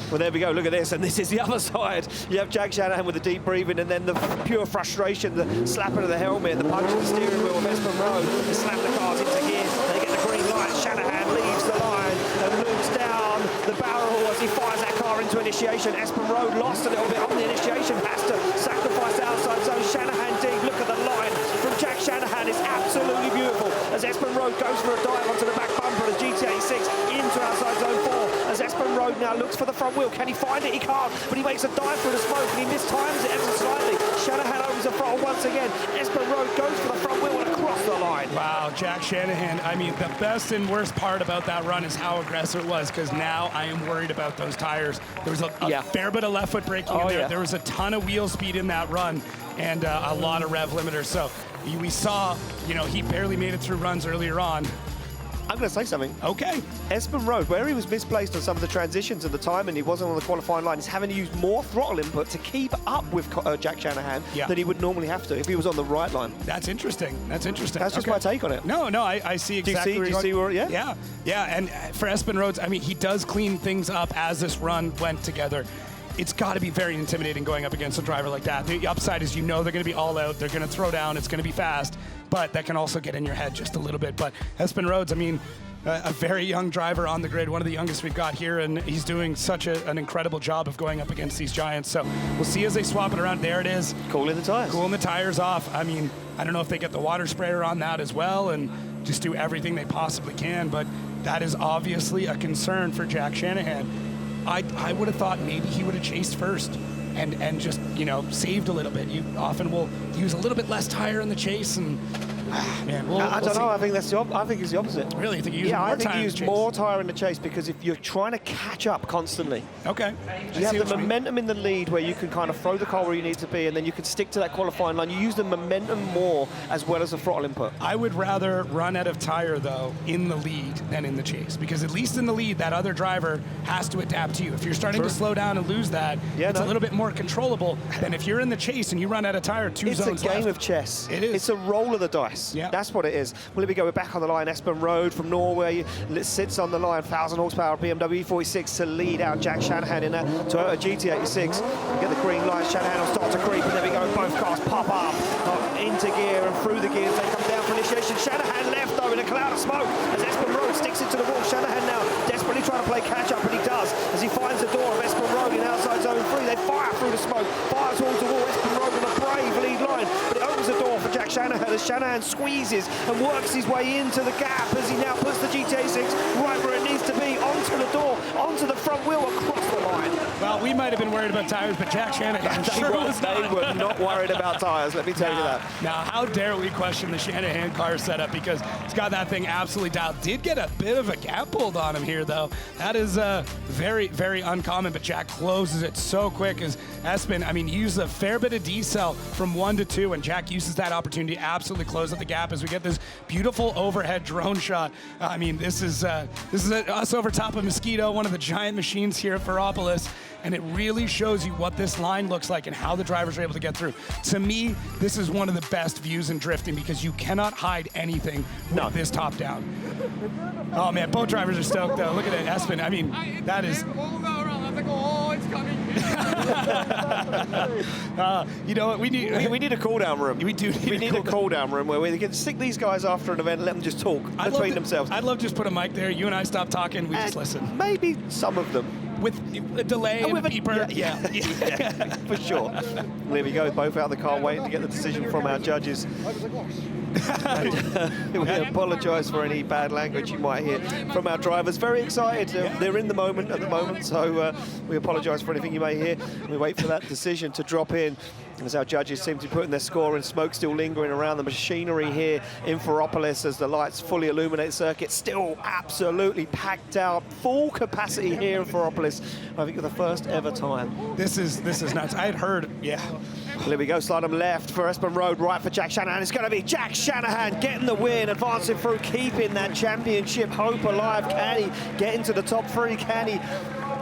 Well, there we go. Look at this, and this is the other side. You have Jack Shanahan with the deep breathing, and then the pure frustration, the slapping of the helmet, the punch of the steering wheel of Espen Rohde. They slap the cars into gear. They get the green light. Shanahan leaves the line and looks down the barrel as he fires that car into initiation. Espen Rohde lost a little bit on the initiation, has to sacrifice the outside zone. Shanahan deep. Look at the line from Jack Shanahan. It's absolutely beautiful as Espen Rohde goes for a dive onto the back bumper of the GT86 into outside zone 4. As Espen Rohde now looks for the front wheel. Can he find it? He can't, but he makes a dive through the smoke and he mistimes it ever so slightly. Shanahan opens the throttle once again. Espen Rohde goes for the front wheel and across the line. Wow, Jack Shanahan. I mean, the best and worst part about that run is how aggressive it was, because now I am worried about those tires. There was a fair bit of left foot braking in there. Yeah. There was a ton of wheel speed in that run and a lot of rev limiters. So we saw, you know, he barely made it through runs earlier on. I'm going to say something. Okay. Espen Rohde, where he was misplaced on some of the transitions at the time and he wasn't on the qualifying line, is having to use more throttle input to keep up with Jack Shanahan than he would normally have to if he was on the right line. That's interesting. That's interesting. That's just my take on it. No, I see exactly Do you see where, Yeah, and for Espen Rohde, I mean, he does clean things up as this run went together. It's got to be very intimidating going up against a driver like that. The upside is, you know, they're going to be all out, they're going to throw down, it's going to be fast, but that can also get in your head just a little bit. But Espen Rohde, I mean, a very young driver on the grid, one of the youngest we've got here, and he's doing such an incredible job of going up against these giants. So we'll see as they swap it around. There it is. Cooling the tires. Cooling the tires off. I mean, I don't know if they get the water sprayer on that as well and just do everything they possibly can, but that is obviously a concern for Jack Shanahan. I would have thought maybe he would have chased first and just, you know, saved a little bit. You often will use a little bit less tire in the chase, and man, I don't know. I think it's the opposite. Really? You think you use more I think tire you in use the chase? more tire in the chase because if you're trying to catch up constantly, Okay. you have the momentum in the lead where you can kind of throw the car where you need to be, and then you can stick to that qualifying line. You use the momentum more as well as the throttle input. I would rather run out of tire, though, in the lead than in the chase, because at least in the lead, that other driver has to adapt to you. If you're starting to slow down and lose that, it's a little bit more controllable than if you're in the chase and you run out of tire two zones left. It's a game of chess. It is. It's a roll of the dice. Yeah. That's what it is. Well, here we go. We're back on the line. Espen Rohde from Norway sits on the line. 1,000 horsepower BMW E46 to lead out Jack Shanahan in that Toyota GT86. Get the green light. Shanahan will start to creep, and there we go. Both cars pop up into gear and through the gears. They come down for initiation. Shanahan left, though, in a cloud of smoke as Espen Rohde sticks it to the wall. Shanahan now desperately trying to play catch-up, and he does as he finds the door of Espen Rohde in outside zone 3. They fire through the smoke, fire towards the wall. Espen Rohde on a brave lead line, but it opens the door for Jack Shanahan as Shanahan squeezes and works his way into the gap as he now puts the GT86 right where it needs to be, onto the door, onto the front wheel, across the line. Well, we might have been worried about tires, but Jack Shanahan They were not worried about tires, let me tell you that. Now, how dare we question the Shanahan car setup, because it's got that thing absolutely dialed. Did get a bit of a gap pulled on him here, though. That is very, very uncommon, but Jack closes it so quick as Espen, I mean, used a fair bit of decel from 1 to 2, and Jack uses that opportunity to absolutely close at the gap as we get this beautiful overhead drone shot. I mean, this is us over top of Mosquito, one of the giant machines here at Ferropolis, and it really shows you what this line looks like and how the drivers are able to get through. To me, this is one of the best views in drifting because you cannot hide anything with this top down. Oh man, both drivers are stoked though. Look at it, Espen. I mean, that is was like, oh, it's coming. You know what? We need a cool-down room. We do. We need a cool-down room where we can stick these guys after an event and let them just talk between themselves. I'd love to just put a mic there. You and I stop talking. We just listen. Maybe some of them. With a delay and a beeper. Yeah. For sure. There we go, both out of the car waiting to get the decision from our judges. We apologise for any bad language you might hear from our drivers. Very excited. They're in the moment at the moment, so we apologise for anything you may hear. We wait for that decision to drop in as our judges seem to be putting their score, and smoke still lingering around the machinery here in Ferropolis as the lights fully illuminate the circuit. Still absolutely packed out, full capacity here in Ferropolis. I think for the first ever time. This is nuts. I had heard, Well, here we go, slalom left for Espen Road, right for Jack Shanahan. It's going to be Jack Shanahan getting the win, advancing through, keeping that championship hope alive. Can he get into the top 3? Can he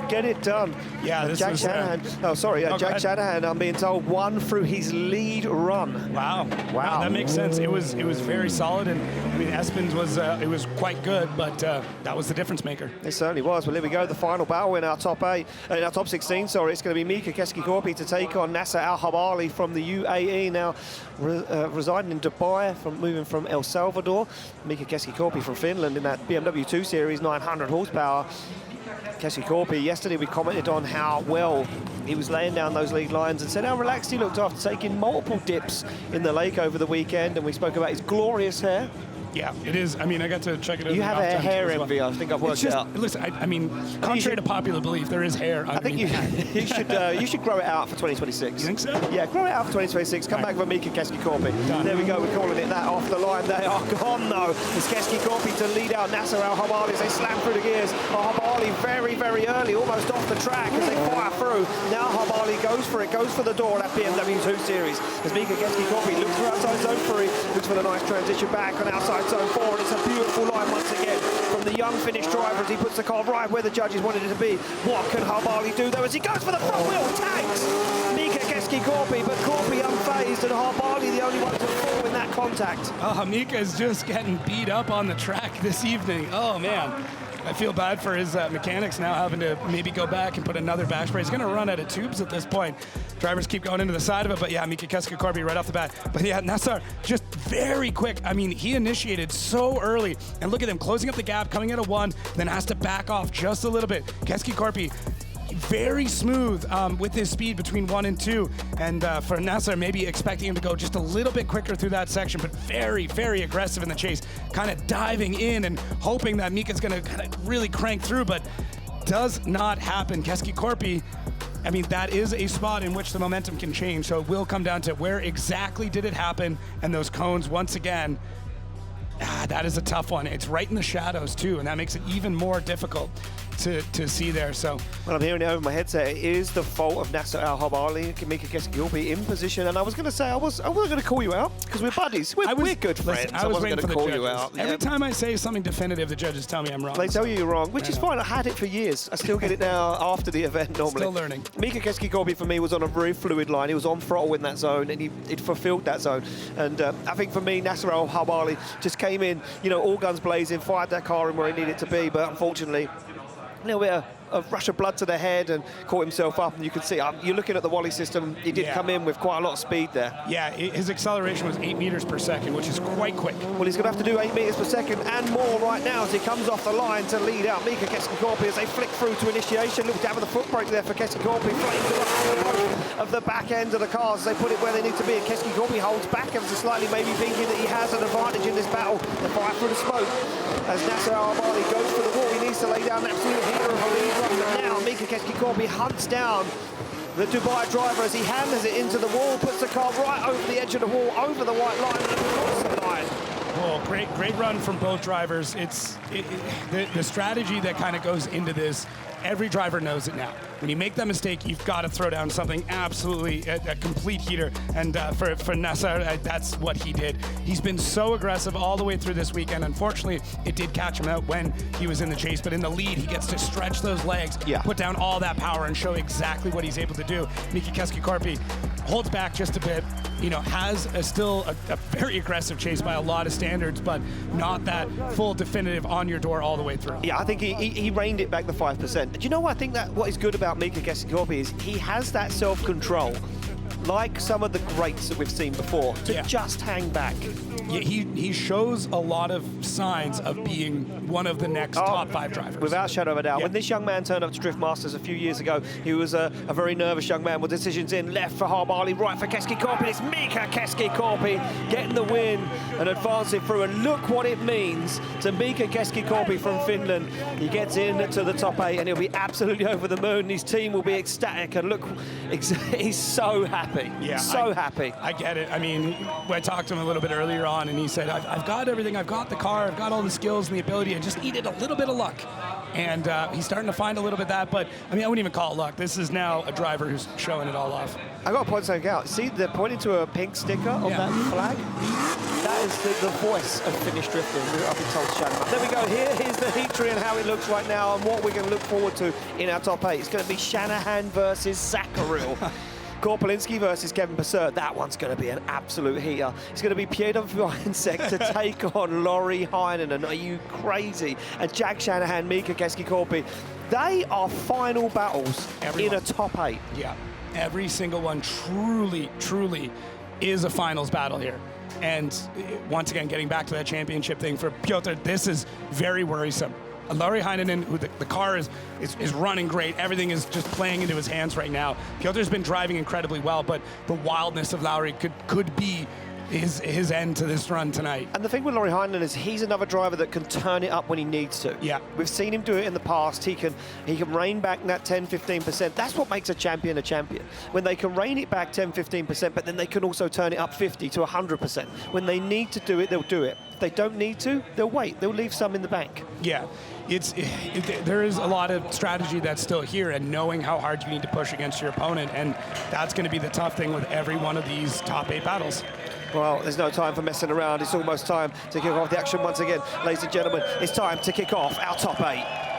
get it done? Yeah, this Jack is, Shanahan. Jack Shanahan, I'm being told, won through his lead run. Wow, that makes sense. It was very solid, and I mean Espen's was it was quite good, but that was the difference maker. It certainly was. Well, here we go, the final battle in our top 16. Sorry, it's going to be Mika Keski-Korpi to take on Nasser Alharbali from the UAE. Now residing in Dubai, moving from El Salvador. Mika Keski-Korpi from Finland in that BMW 2 Series, 900 horsepower. Keski-Korpi, yesterday we commented on how well he was laying down those lead lines and said how relaxed he looked after taking multiple dips in the lake over the weekend, and we spoke about his glorious hair. Yeah, it is. I mean, I got to check it out. You have a hair envy, I think I've worked it out. Listen, I mean, contrary to popular belief, there is hair. I think you should grow it out for 2026. You think so? Yeah, grow it out for 2026. Come back for Mika Keski-Korpi. There we go, we're calling it that off the line. They are gone, though. It's Keski-Korpi to lead out Nasser Alharbali as they slam through the gears. Alharbali very, very early, almost off the track as they fire through. Now Alharbali goes for it, goes for the door of that BMW 2 Series. As Mika Keski-Korpi looks for outside zone 3, looks for the nice transition back on outside zone 4, and it's a beautiful line once again from the young Finnish driver as he puts the car right where the judges wanted it to be. What can Alharbali do though as he goes for the front wheel, tags Mika Keski-Korpi, but Korpi unfazed and Alharbali the only one to fall in that contact. Oh, Mika is just getting beat up on the track this evening. Oh man. I feel bad for his mechanics now having to maybe go back and put another back spray. He's going to run out of tubes at this point. Drivers keep going into the side of it, but yeah, Mika Keski-Korpi right off the bat. But yeah, Nasser just very quick. I mean, he initiated so early, and look at him closing up the gap, coming out of 1, then has to back off just a little bit. Keski-Korpi very smooth with his speed between 1 and 2, and for Nasser, maybe expecting him to go just a little bit quicker through that section, but very, very aggressive in the chase, kind of diving in and hoping that Mika's going to kind of really crank through, but does not happen. Keski-Korpi, I mean, that is a spot in which the momentum can change, so it will come down to where exactly did it happen, and those cones, once again, that is a tough one. It's right in the shadows too, and that makes it even more difficult to see there. So well, I'm hearing it over my headset. It is the fault of Nasser Alharbali, Mika Keski-Korpi in position, and I was going to say I wasn't going to call you out because we're buddies. We're good friends. I was wasn't going to call you out. Every time I say something definitive, the judges tell me I'm wrong. They tell you you're wrong, which is fine. I had it for years. I still get it now after the event normally. Still learning. Mika Keski-Korpi for me was on a very fluid line. He was on throttle in that zone, and he fulfilled that zone. And I think for me, Nasser Alharbali just came in, all guns blazing, fired that car in where he needed to be, but unfortunately, a little bit of rush of blood to the head and caught himself up, and you can see, you're looking at the Wally system, he did come in with quite a lot of speed there. Yeah, his acceleration was 8 meters per second, which is quite quick. Well, he's going to have to do 8 meters per second and more right now as he comes off the line to lead out Mika Keski-Korpi as they flick through to initiation. Look down with the foot brake there for Keski-Korpi, flames it up of the back end of the cars as they put it where they need to be, and Keski-Korpi holds back ever so slightly, maybe thinking that he has an advantage in this battle. They fire through the smoke as Nasser Alharbali goes for the wall. He needs to lay down an absolute heater of a lead run, but now Mika Keski-Korpi hunts down the Dubai driver as he hammers it into the wall, puts the car right over the edge of the wall, over the white line, and across the line. Well, great run from both drivers. It's the strategy that kind of goes into this. Every driver knows it now. When you make that mistake, you've got to throw down something absolutely a complete heater. And for Nasser, that's what he did. He's been so aggressive all the way through this weekend. Unfortunately, it did catch him out when he was in the chase. But in the lead, he gets to stretch those legs, put down all that power, and show exactly what he's able to do. Mika Keski-Korpi holds back just a bit. you know, has still a very aggressive chase by a lot of standards, but not that full definitive on your door all the way through. Yeah, I think he reined it back the 5%. Do you know what I think that what is good about Mika Keski-Korpi is he has that self-control, like some of the greats that we've seen before, to just hang back. Yeah, he shows a lot of signs of being one of the next top 5 drivers. Without shadow of a doubt. When this young man turned up to Drift Masters a few years ago, he was a very nervous young man with decisions in, left for Alharbali, right for Keski-Korpi. It's Mika Keski-Korpi getting the win and advancing through. And look what it means to Mika Keski-Korpi from Finland. He gets into the top 8 and he'll be absolutely over the moon. His team will be ecstatic. And look, he's so happy. Yeah, so happy. I get it. I mean, I talked to him a little bit earlier on, and he said, I've got everything. I've got the car. I've got all the skills and the ability. I just needed a little bit of luck. And he's starting to find a little bit of that. But, I mean, I wouldn't even call it luck. This is now a driver who's showing it all off. I got to point something out. See, they're pointing to a pink sticker on that flag. That is the voice of Finnish drifting. I've been told to shout him up. There we go. Here's the heat and how it looks right now and what we're going to look forward to in our top 8. It's going to be Shanahan versus Zachary. Corpolinsky versus Kevin Pesur. That one's going to be an absolute heater. It's going to be Piotr Wiecek to take on Lauri Heinonen. Are you crazy? And Jack Shanahan, Mika Keski-Korpi. They are final battles in a top 8. Yeah, every single one truly is a finals battle here. And once again, getting back to that championship thing for Piotr, this is very worrisome. Lauri Heinonen, who the car is running great. Everything is just playing into his hands right now. Piotr's been driving incredibly well, but the wildness of Lauri could be his end to this run tonight. And the thing with Lauri Heinonen is he's another driver that can turn it up when he needs to. Yeah. We've seen him do it in the past. He can rein back that 10-15%. That's what makes a champion. When they can rein it back 10-15%, but then they can also turn it up 50 to 100%. When they need to do it, they'll do it. If they don't need to, they'll wait. They'll leave some in the bank. Yeah. There is a lot of strategy that's still here, and knowing how hard you need to push against your opponent, and that's going to be the tough thing with every one of these top 8 battles. Well, there's no time for messing around. It's almost time to kick off the action once again. Ladies and gentlemen, it's time to kick off our top 8.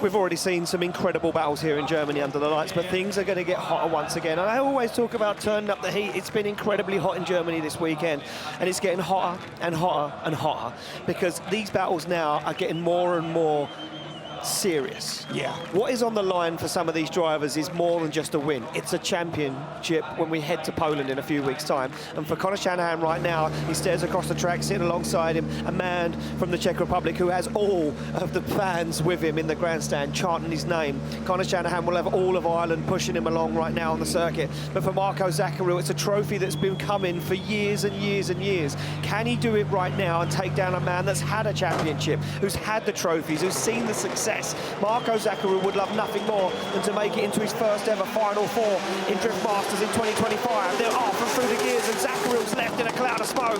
We've already seen some incredible battles here in Germany under the lights, but things are going to get hotter once again. And I always talk about turning up the heat. It's been incredibly hot in Germany this weekend, and it's getting hotter and hotter and hotter because these battles now are getting more and more serious. Yeah. What is on the line for some of these drivers is more than just a win. It's a championship when we head to Poland in a few weeks' time. And for Connor Shanahan right now, he stares across the track, sitting alongside him, a man from the Czech Republic who has all of the fans with him in the grandstand chanting his name. Connor Shanahan will have all of Ireland pushing him along right now on the circuit. But for Marco Zachary, it's a trophy that's been coming for years and years and years. Can he do it right now and take down a man that's had a championship, who's had the trophies, who's seen the success? Marco Zachary would love nothing more than to make it into his first ever Final 4 in Drift Masters in 2025. They're off and through the gears, and Zachary's left in a cloud of smoke.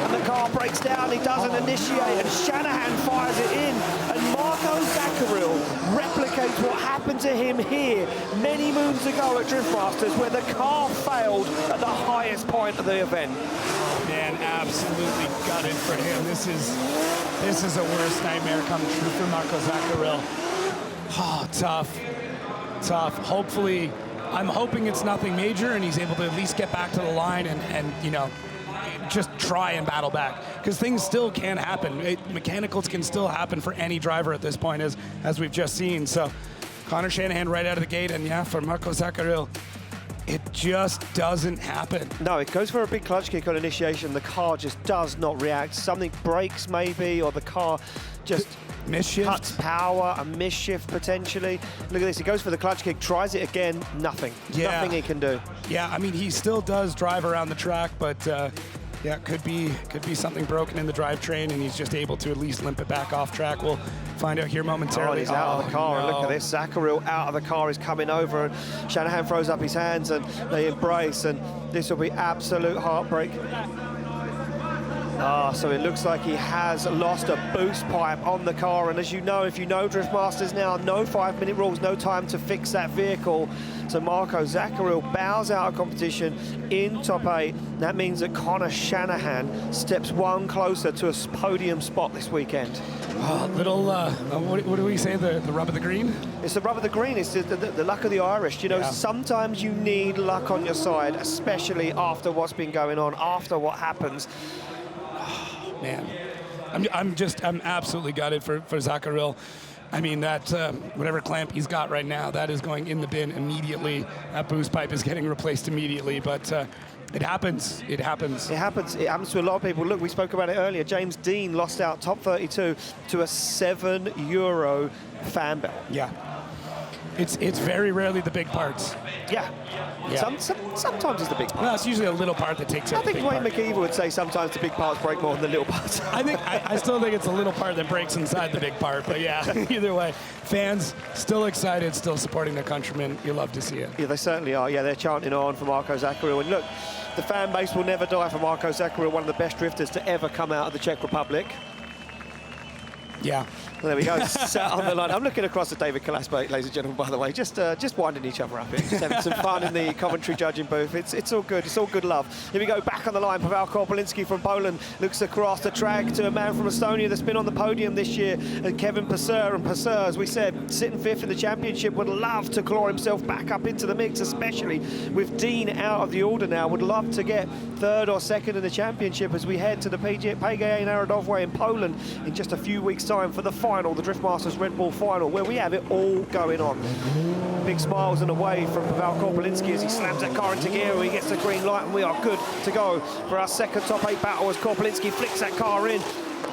And the car breaks down, he doesn't initiate, and Shanahan fires it in. And Marco Zachary replicates what happened to him here many moons ago at Drift Masters, where the car failed at the highest point of the event. Man, absolutely gutted for him. This is a worst nightmare come true for Marco Zachary. Oh, tough. Hopefully, I'm hoping it's nothing major and he's able to at least get back to the line and you know, just try and battle back, because things still can happen. Mechanicals can still happen for any driver at this point, as we've just seen. So Connor Shanahan right out of the gate, and yeah, for Marco Zachary, it just doesn't happen. No, it goes for a big clutch kick on initiation. The car just does not react. Something breaks maybe, or the car just cuts power, a misshift potentially. Look at this, he goes for the clutch kick, tries it again, nothing. Yeah. Nothing he can do. Yeah, I mean, he still does drive around the track, but yeah, could be something broken in the drivetrain, and he's just able to at least limp it back off track. We'll find out here momentarily. Oh, he's out of the car, and look at this. Zachary out of the car is coming over, and Shanahan throws up his hands, and they embrace, and this will be absolute heartbreak. So it looks like he has lost a boost pipe on the car, and as you know, if you know Drift Masters now, no 5-minute rules, no time to fix that vehicle. So Marco Zachary bows out of competition in top 8. That means that Connor Shanahan steps one closer to a podium spot this weekend. What do we say, the rub of the green? It's the rub of the green, it's the luck of the Irish. You know, sometimes you need luck on your side, especially after what's been going on, after what happens. Man, I'm absolutely gutted for Zachary. I mean, that whatever clamp he's got right now, that is going in the bin immediately. That boost pipe is getting replaced immediately, but it happens. It happens. It happens. It happens to a lot of people. Look, we spoke about it earlier. James Dean lost out top 32 to a €7 fan belt. Yeah. It's very rarely the big parts. Yeah. Sometimes it's the big parts. Well, it's usually a little part that takes out the big part. I think Wayne McKeever would say sometimes the big parts break more than the little parts. I still think it's a little part that breaks inside the big part, but yeah, either way. Fans still excited, still supporting their countrymen. You love to see it. Yeah, they certainly are. Yeah, they're chanting on for Marco Zachary. And look, the fan base will never die for Marco Zachary, one of the best drifters to ever come out of the Czech Republic. Yeah. There we go, sat on the line. I'm looking across at David Kalaspe, ladies and gentlemen, by the way, just winding each other up here, just having some fun in the commentary judging booth. It's all good, it's all good love. Here we go, back on the line, Pavel Corpolinsky from Poland looks across the track to a man from Estonia that's been on the podium this year, Kevin Pesur. And Pesur, as we said, sitting 5th in the championship, would love to claw himself back up into the mix, especially with Dean out of the order now. Would love to get 3rd or 2nd in the championship as we head to the PGA Narodowe in Poland in just a few weeks' time for the final, the Drift Masters Red Bull final, where we have it all going on. Big smiles and a wave from Pavel Corpolinsky as he slams that car into gear. He gets the green light, and we are good to go for our second top 8 battle as Corpolinsky flicks that car in.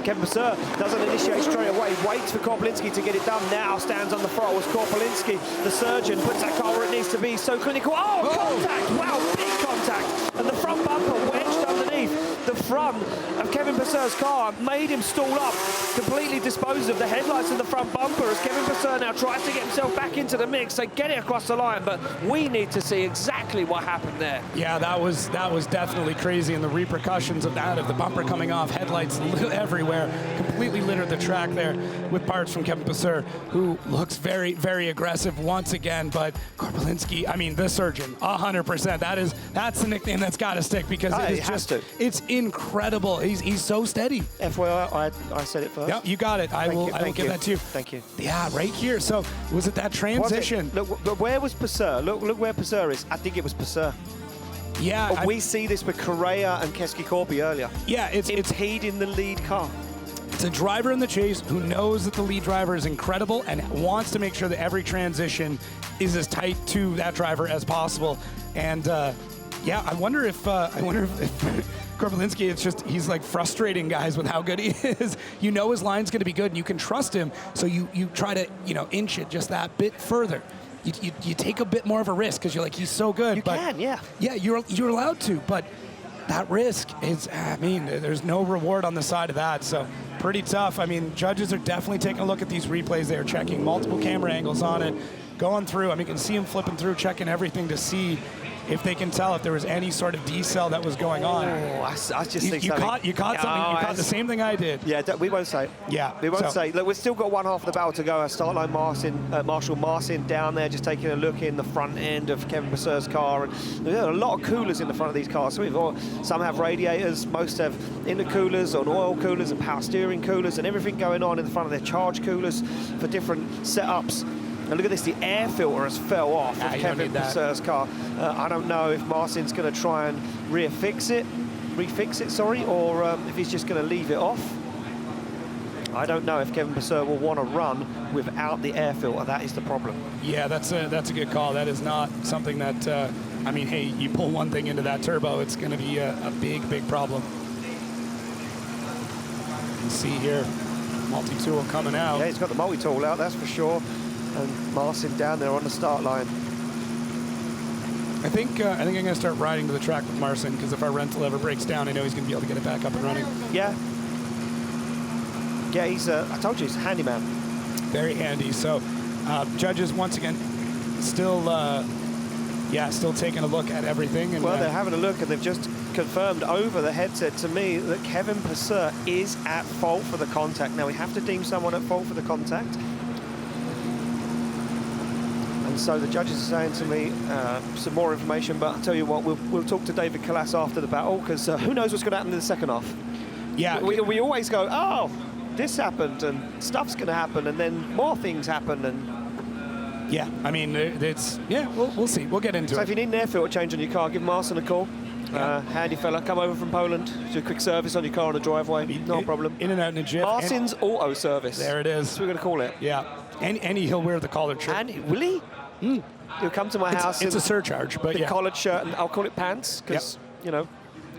Kevin Pesur doesn't initiate straight away, waits for Corpolinsky to get it done. Now stands on the throttle as Corpolinsky, the surgeon, puts that car where it needs to be. So clinical. Contact! Wow, big contact. And the front bumper wedged underneath the front of Kevin Pesur's car, made him stall up, completely disposed of the headlights in the front bumper as Kevin Pesur now tries to get himself back into the mix. They get it across the line, but we need to see exactly what happened there. Yeah, that was definitely crazy, and the repercussions of that, of the bumper coming off, headlights everywhere, completely littered the track there with parts from Kevin Pesur, who looks very, very aggressive once again. But Corpolinsky, I mean, the surgeon, 100%. That's the nickname that's got to stick, because it's incredible. He's so steady. FYI, I said it first. Yeah, you got it. I will give that to you. Thank you. Yeah, right here. So was it that transition? Look, where was Pesur? Look where Pesur is. I think it was Pesur. Yeah. We see this with Correa and Keski-Korpi earlier. Yeah, it's in the lead car. It's a driver in the chase who knows that the lead driver is incredible and wants to make sure that every transition is as tight to that driver as possible. And yeah, I wonder if Corpolinsky, he's like frustrating guys with how good he is. You know his line's going to be good, and you can trust him, so you try to inch it just that bit further. You take a bit more of a risk because you're like, he's so good. Yeah, you're allowed to, but that risk is, I mean, there's no reward on the side of that, so pretty tough. I mean, judges are definitely taking a look at these replays. They're checking multiple camera angles on it, going through. I mean, you can see him flipping through, checking everything to see if they can tell if there was any sort of decel that was going on. Oh, I just think you caught something. You caught the same thing I did. Yeah, we won't say. Yeah, we won't say. Look, we've still got one half of the battle to go. Our start line Marshall Marcin down there, just taking a look in the front end of Kevin Pesur's car. And there are a lot of coolers in the front of these cars. So some have radiators, most have intercoolers and oil coolers and power steering coolers and everything going on in the front of their charge coolers for different setups. And look at this, the air filter has fell off of Kevin Pesur's car. I don't know if Marcin's going to try and refix it, or if he's just going to leave it off. I don't know if Kevin Pesur will want to run without the air filter. That is the problem. Yeah, that's a good call. That is not something that, I mean, hey, you pull one thing into that turbo, it's going to be a big, big problem. You can see here, multi-tool coming out. Yeah, he's got the multi-tool out, that's for sure. And Marcin down there on the start line. I think I'm going to start riding to the track with Marcin, because if our rental ever breaks down, I know he's going to be able to get it back up and running. Yeah. Yeah, he's, I told you, he's a handyman. Very handy. So judges, once again, still taking a look at everything. And, well, they're having a look, and they've just confirmed over the headset to me that Kevin Pesur is at fault for the contact. Now, we have to deem someone at fault for the contact. And so the judges are saying to me some more information, but I'll tell you what, we'll talk to David Kalas after the battle, because who knows what's going to happen in the second half. Yeah. We always go, oh, this happened, and stuff's going to happen, and then more things happen, and... Yeah, I mean, we'll see. We'll get into it. So if you need an air filter change on your car, give Marcin a call. Handy fella, come over from Poland, do a quick service on your car on the driveway, no problem. In and out in a jiff. Marcin's Auto Service. There it is. That's what we're going to call it. Yeah, and he'll wear the collared shirt. And will he? He'll come to my house. It's a surcharge, but the collared shirt, and I'll call it pants, because, you know.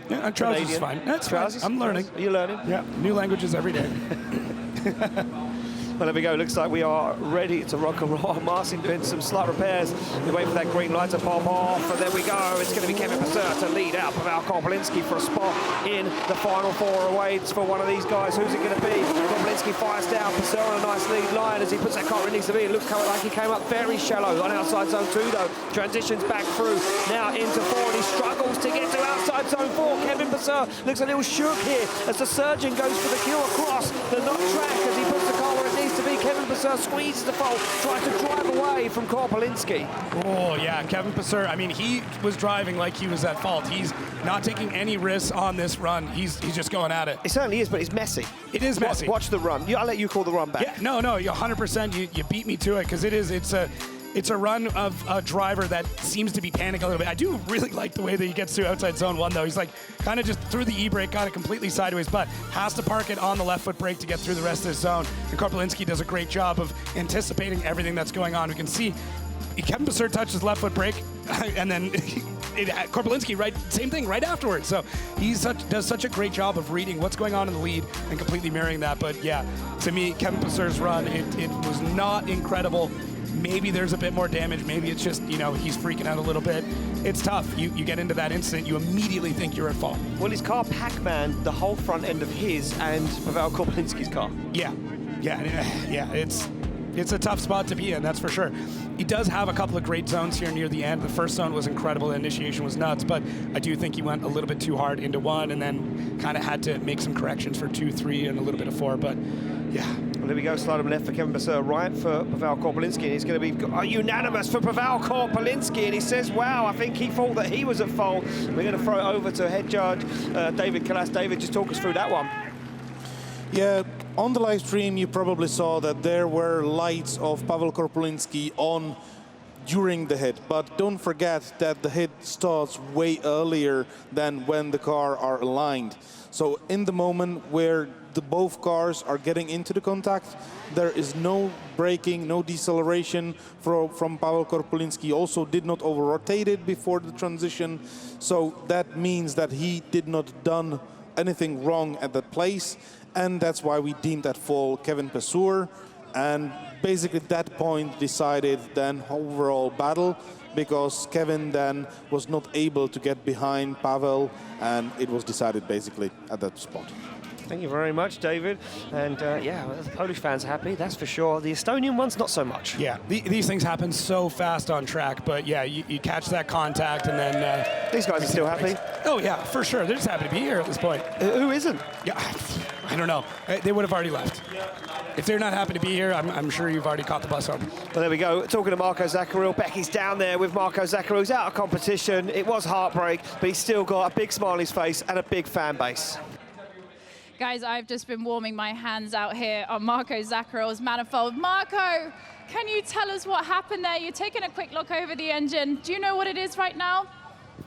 Yeah, trousers is fine. That's trousers. I'm learning. Are you learning? Yeah, new languages every day. Well, there we go. Looks like we are ready to rock and roll. Marcin doing some slight repairs. We wait for that green light to pop off, and there we go. It's going to be Kevin Pesur to lead out Pavel Corpolinsky for a spot in the final four. Awaits for one of these guys. Who's it going to be? Corpolinsky fires down. Pesur on a nice lead line as he puts that car where it needs to be. It looks like he came up very shallow on outside zone 2, though. Transitions back through now into 4, and he struggles to get to outside zone 4. Kevin Pesur looks a little shook here as the surgeon goes for the kill across the not track as he puts the car where it needs to be. Kevin Pesur squeezes the fault, trying to drive away from Corpolinsky. Oh, yeah, Kevin Pesur, I mean, he was driving like he was at fault. He's not taking any risks on this run. He's just going at it. It certainly is, but it's messy. It is messy. Watch the run. I'll let you call the run back. Yeah, no, you 100%. You beat me to it, because it's a run of a driver that seems to be panicking a little bit. I do really like the way that he gets through outside zone 1, though. He's like kind of just threw the e-brake, got it completely sideways, but has to park it on the left foot brake to get through the rest of his zone. And Corpolinsky does a great job of anticipating everything that's going on. We can see Kevin Pesur touches left foot brake, and then Corpolinsky, same thing right afterwards. So he does such a great job of reading what's going on in the lead and completely mirroring that. But yeah, to me, Kevin Pesur's run, it was not incredible. Maybe there's a bit more damage. Maybe it's just, he's freaking out a little bit. It's tough. You get into that incident, you immediately think you're at fault. Well, his car Pac-Man the whole front end of his and Pavel Korpolinsky's car. Yeah. It's a tough spot to be in, that's for sure. He does have a couple of great zones here near the end. The first zone was incredible. The initiation was nuts, but I do think he went a little bit too hard into 1 and then kind of had to make some corrections for 2, 3, and a little bit of 4, but yeah. Well, there we go, slide him left for Kevin Pesur, right for Pavel Korpolinsky, and he's going to be unanimous for Pavel Korpolinsky, and he says, wow, I think he thought that he was at fault. We're going to throw it over to head judge David Kalas. David, just talk us through that one. Yeah, on the live stream, you probably saw that there were lights of Pavel Korpolinsky on during the hit, but don't forget that the hit starts way earlier than when the cars are aligned. So in the moment where both cars are getting into the contact, there is no braking, no deceleration from Pavel Korpolinsky. Also did not over-rotate it before the transition. So that means that he did not done anything wrong at that place. And that's why we deemed that fall Kevin Pesur. And basically at that point decided then overall battle, because Kevin then was not able to get behind Pavel, and it was decided basically at that spot. Thank you very much, David. And yeah, the Polish fans are happy, that's for sure. The Estonian ones, not so much. Yeah, these things happen so fast on track, but yeah, you catch that contact and then... These guys are still happy? Oh yeah, for sure. They're just happy to be here at this point. Who isn't? Yeah, I don't know. They would have already left. If they're not happy to be here, I'm sure you've already caught the bus home. Well, there we go. Talking to Marco Zachary. Becky's down there with Marco Zachary, who's out of competition. It was heartbreak, but he's still got a big smile on his face and a big fan base. Guys, I've just been warming my hands out here on Marco Zacharyl's manifold. Marco, can you tell us what happened there? You're taking a quick look over the engine. Do you know what it is right now?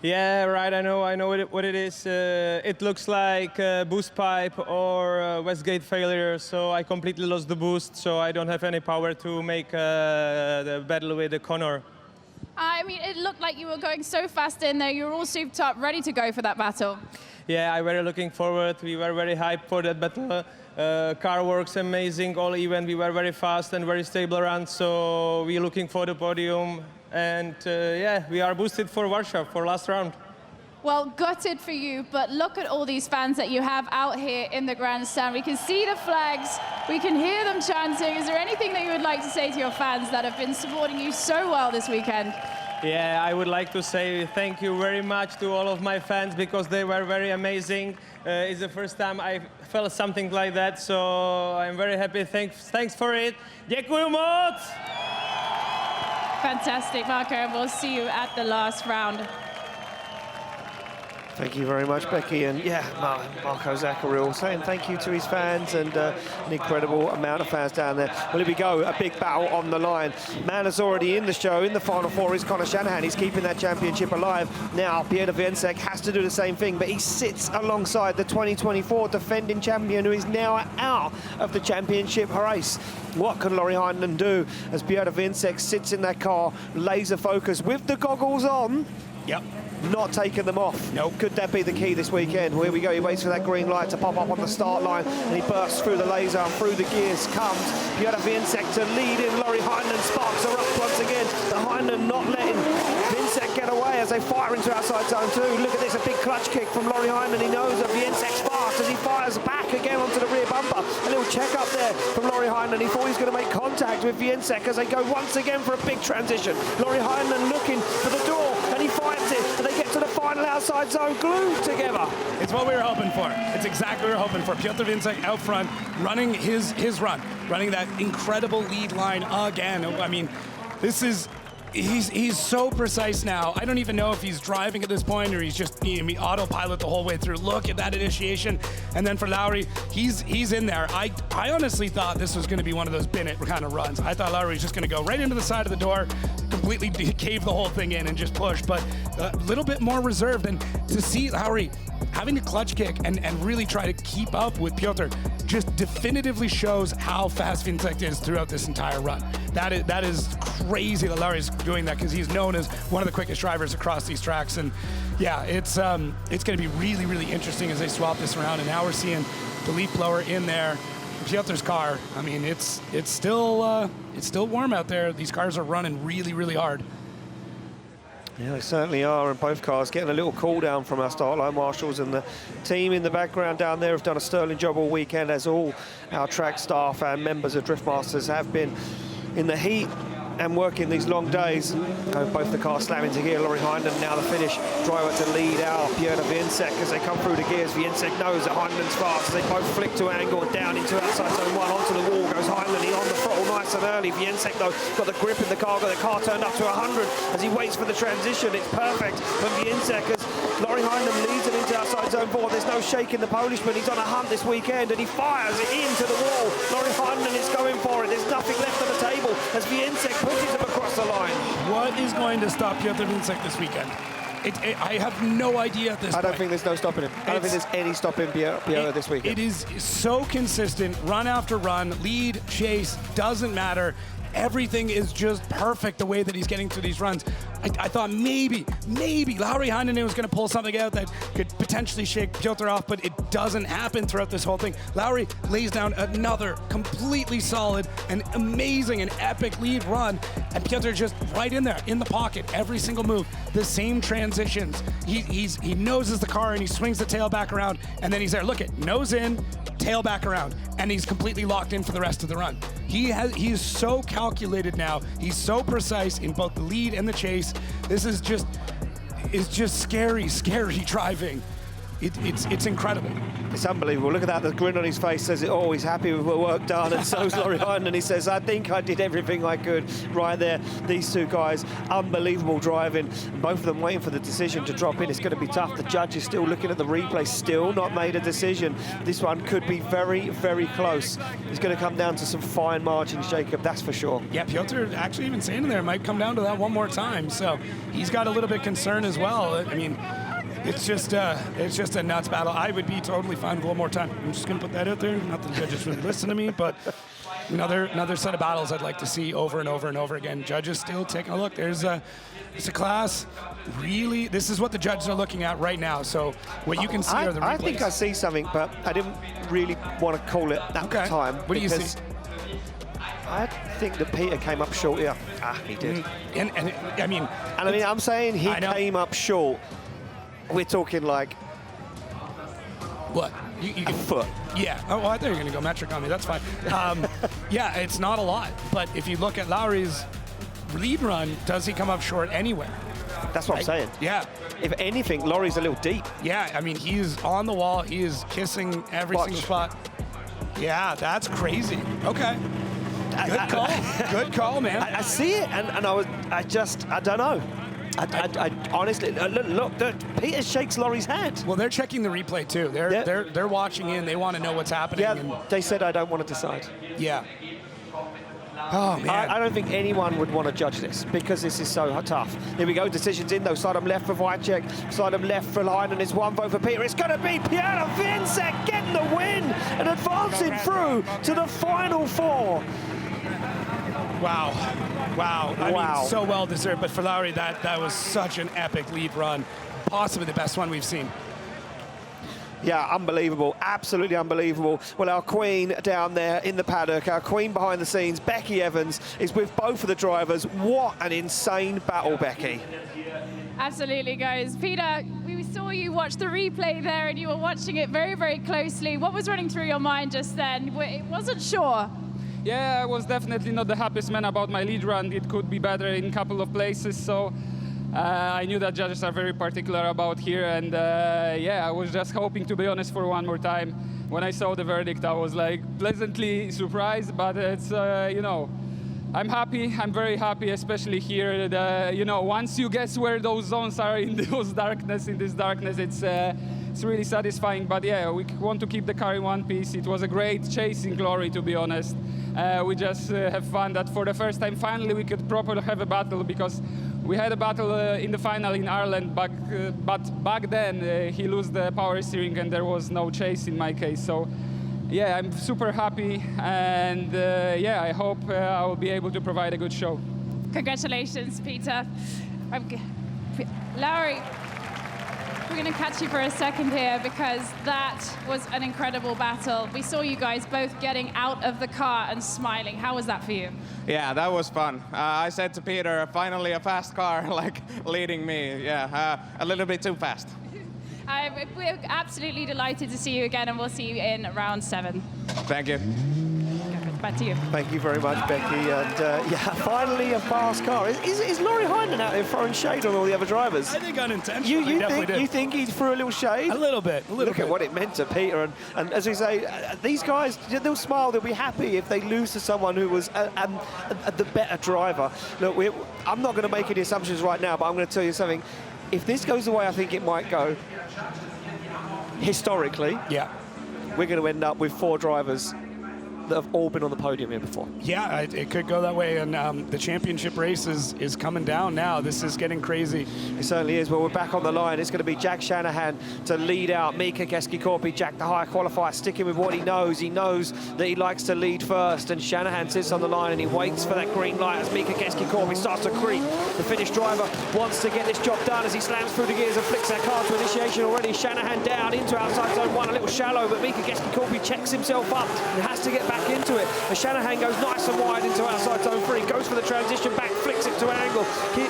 Yeah, right, I know what it is. It looks like a boost pipe or Westgate failure, so I completely lost the boost, so I don't have any power to make the battle with the Connor. I mean, it looked like you were going so fast in there. You were all souped up, ready to go for that battle. Yeah, I were looking forward. We were very hyped for that battle. Car works amazing all event. We were very fast and very stable around, so we're looking for the podium. And yeah, we are boosted for Warsaw for last round. Well, gutted for you, but look at all these fans that you have out here in the grandstand. We can see the flags, we can hear them chanting. Is there anything that you would like to say to your fans that have been supporting you so well this weekend? Yeah, I would like to say thank you very much to all of my fans because they were very amazing. It's the first time I felt something like that, so I'm very happy. Thanks for it. Děkuju moc! Fantastic, Marco, and we'll see you at the last round. Thank you very much, Becky. And yeah, Marco Zachary saying thank you to his fans, and an incredible amount of fans down there. Well, here we go, a big battle on the line. Man is already in the show. In the final four is Connor Shanahan. He's keeping that championship alive. Now, Piotr Wiecek has to do the same thing, but he sits alongside the 2024 defending champion, who is now out of the championship race. What can Lauri Heinonen do as Piotr Wiecek sits in that car, laser focused with the goggles on? Yep. Not taking them off. Nope. Could that be the key this weekend? Well, here we go. He waits for that green light to pop up on the start line, and he bursts through the laser and through the gears comes Piotr Wiecek to lead in. Lauri Heinonen sparks are up once again. The Heinonen not letting Wiecek get away as they fire into outside zone 2. Look at this, a big clutch kick from Lauri Heinonen. He knows that Wiecek's fast as he fires back again onto the rear bumper. A little check up there from Lauri Heinonen. He thought he was going to make contact with Wiecek as they go once again for a big transition. Lauri Heinonen looking for the door, and he finds it, and they get to the final outside zone glued together. It's what we were hoping for. It's exactly what we were hoping for. Piotr Wiecek out front, running his run, running that incredible lead line again. I mean, this is... He's so precise now. I don't even know if he's driving at this point or he's just autopilot the whole way through. Look at that initiation. And then for Lauri, he's in there. I honestly thought this was going to be one of those bin it kind of runs. I thought Lauri was just going to go right into the side of the door, completely cave the whole thing in and just push, but a little bit more reserved. And to see Lauri having to clutch kick and really try to keep up with Piotr just definitively shows how fast Wiecek is throughout this entire run. That is crazy that Lauri's doing that because he's known as one of the quickest drivers across these tracks. And yeah, it's going to be really, really interesting as they swap this around. And now we're seeing the leaf blower in there. Piotr's car, I mean, it's still warm out there. These cars are running really, really hard. Yeah, they certainly are, and both cars getting a little cool down from our start line marshals, and the team in the background down there have done a sterling job all weekend, as all our track staff and members of Driftmasters have been in the heat and working these long days. Both the cars slamming together. Lauri Heinonen now the finish driver to lead out Piotr Wiecek as they come through the gears. Wiecek knows that Heinenen's fast as they both flick to angle and down into outside zone 1 onto the wall goes Heinonen. He on the throttle nice and early. Wiecek though got the grip in the car, got the car turned up to 100 as he waits for the transition. It's perfect from Wiecek as Lauri Heinonen leads him into outside zone 4. There's no shaking the Polishman. He's on a hunt this weekend and he fires it into the wall. Lauri Heinonen is going for it. There's nothing left on the table as Wiecek pushes him across the line. What is going to stop Piotr Wiecek this weekend? I have no idea at this point. I don't think there's no stopping him. I don't think there's any stopping Piotr this weekend. It is so consistent, run after run, lead, chase, doesn't matter. Everything is just perfect the way that he's getting through these runs. I thought maybe Lauri Heinonen was going to pull something out that could potentially shake Piotr off, but it doesn't happen throughout this whole thing. Lauri lays down another completely solid and amazing and epic lead run, and Piotr just right in there, in the pocket, every single move, the same transitions. He noses the car and he swings the tail back around, and then he's there. Look at nose in, tail back around, and he's completely locked in for the rest of the run. He is so calculated now. He's so precise in both the lead and the chase. This is just scary driving. It's incredible. It's unbelievable. Look at that, the grin on his face says it all. He's happy with the work done, and so's Lauri Heinonen. He says, I think I did everything I could right there. These two guys, unbelievable driving. Both of them waiting for the decision to drop in. It's going to be tough. The judge is still looking at the replay, still not made a decision. This one could be very, very close. It's going to come down to some fine margins, Jacob, that's for sure. Yeah, Piotr actually even saying there, it might come down to that one more time. So he's got a little bit concerned as well. I mean, it's just a nuts battle. I would be totally fine with one more time. I'm just going to put that out there. Not that the judges really listen to me, but another set of battles I'd like to see over and over and over again. Judges still taking a look. It's a class. Really, this is what the judges are looking at right now. So what you can see are the replays. I think I see something, but I didn't really want to call it at the time. What do you see? I think that Peter came up short here. He did. And I mean, I'm saying he came up short. We're talking like what? You a foot. Yeah. Oh, well, I thought you were going to go metric on me. That's fine. Yeah, it's not a lot. But if you look at Lauri's, lead run, does he come up short anywhere? That's what I'm saying. Yeah. If anything, Lauri's a little deep. Yeah, I mean, he's on the wall. He is kissing every Watch. single spot. Yeah, that's crazy. Okay. Good call. Good call, man. I see it, and I don't know. I honestly, look, Peter shakes Lauri's hand. Well, they're checking the replay too. They're watching in. They want to know what's happening. Yeah, and they said I don't want to decide. yeah. Oh man. I don't think anyone would want to judge this because this is so tough. Here we go, decisions in though. Side him left for Wiecek, side him left for Heinonen. It's one vote for Peter. It's going to be Piotr Wiecek getting the win and advancing through to the final four. Wow. Wow. I Wow. mean, so well deserved. But for Lauri, that was such an epic lead run. Possibly the best one we've seen. Yeah, unbelievable, absolutely unbelievable. Well, our queen down there in the paddock, our queen behind the scenes, Becky Evans, is with both of the drivers. What an insane battle, Becky. Absolutely, guys. Peter, we saw you watch the replay there, and you were watching it very, very closely. What was running through your mind just then? It wasn't sure. Yeah, I was definitely not the happiest man about my lead run. It could be better in a couple of places, so I knew that judges are very particular about here, and yeah, I was just hoping, to be honest, for one more time. When I saw the verdict, I was like pleasantly surprised, but it's, you know, I'm happy, I'm very happy, especially here. You know, once you guess where those zones are in this darkness, it's really satisfying. But yeah, we want to keep the car in one piece. It was a great chasing glory, to be honest. We just have fun that for the first time, finally, we could properly have a battle, because we had a battle in the final in Ireland, but back then he lost the power steering and there was no chase in my case. So yeah, I'm super happy, and yeah, I hope I will be able to provide a good show. Congratulations, Peter. Lauri, we're going to catch you for a second here, because that was an incredible battle. We saw you guys both getting out of the car and smiling. How was that for you? Yeah, that was fun. I said to Peter, finally a fast car, like leading me. Yeah, a little bit too fast. We're absolutely delighted to see you again, and we'll see you in round 7. Thank you. Back to you. Thank you very much, Becky. And yeah, finally a fast car. Is Lauri Heinonen out there throwing shade on all the other drivers? I think unintentionally. You think he threw a little shade? A little bit. Look at what it meant to Peter. And as we say, these guys, they'll smile, they'll be happy if they lose to someone who was the better driver. Look, I'm not going to make any assumptions right now, but I'm going to tell you something. If this goes the way I think it might go, historically, Yeah. we're going to end up with 4 drivers that have all been on the podium here before. Yeah, it could go that way, and the championship race is coming down now. This is getting crazy. It certainly is. Well, we're back on the line. It's going to be Jack Shanahan to lead out Mika Keski-Korpi. Jack, the high qualifier, sticking with what he knows. He knows that he likes to lead first, and Shanahan sits on the line and he waits for that green light as Mika Keski-Korpi starts to creep. The Finnish driver wants to get this job done as he slams through the gears and flicks that car to initiation already. Shanahan down into outside zone 1, a little shallow, but Mika Keski-Korpi checks himself up and has to get back into it. As Shanahan goes nice and wide into outside zone 3, goes for the transition back, flicks it to an angle.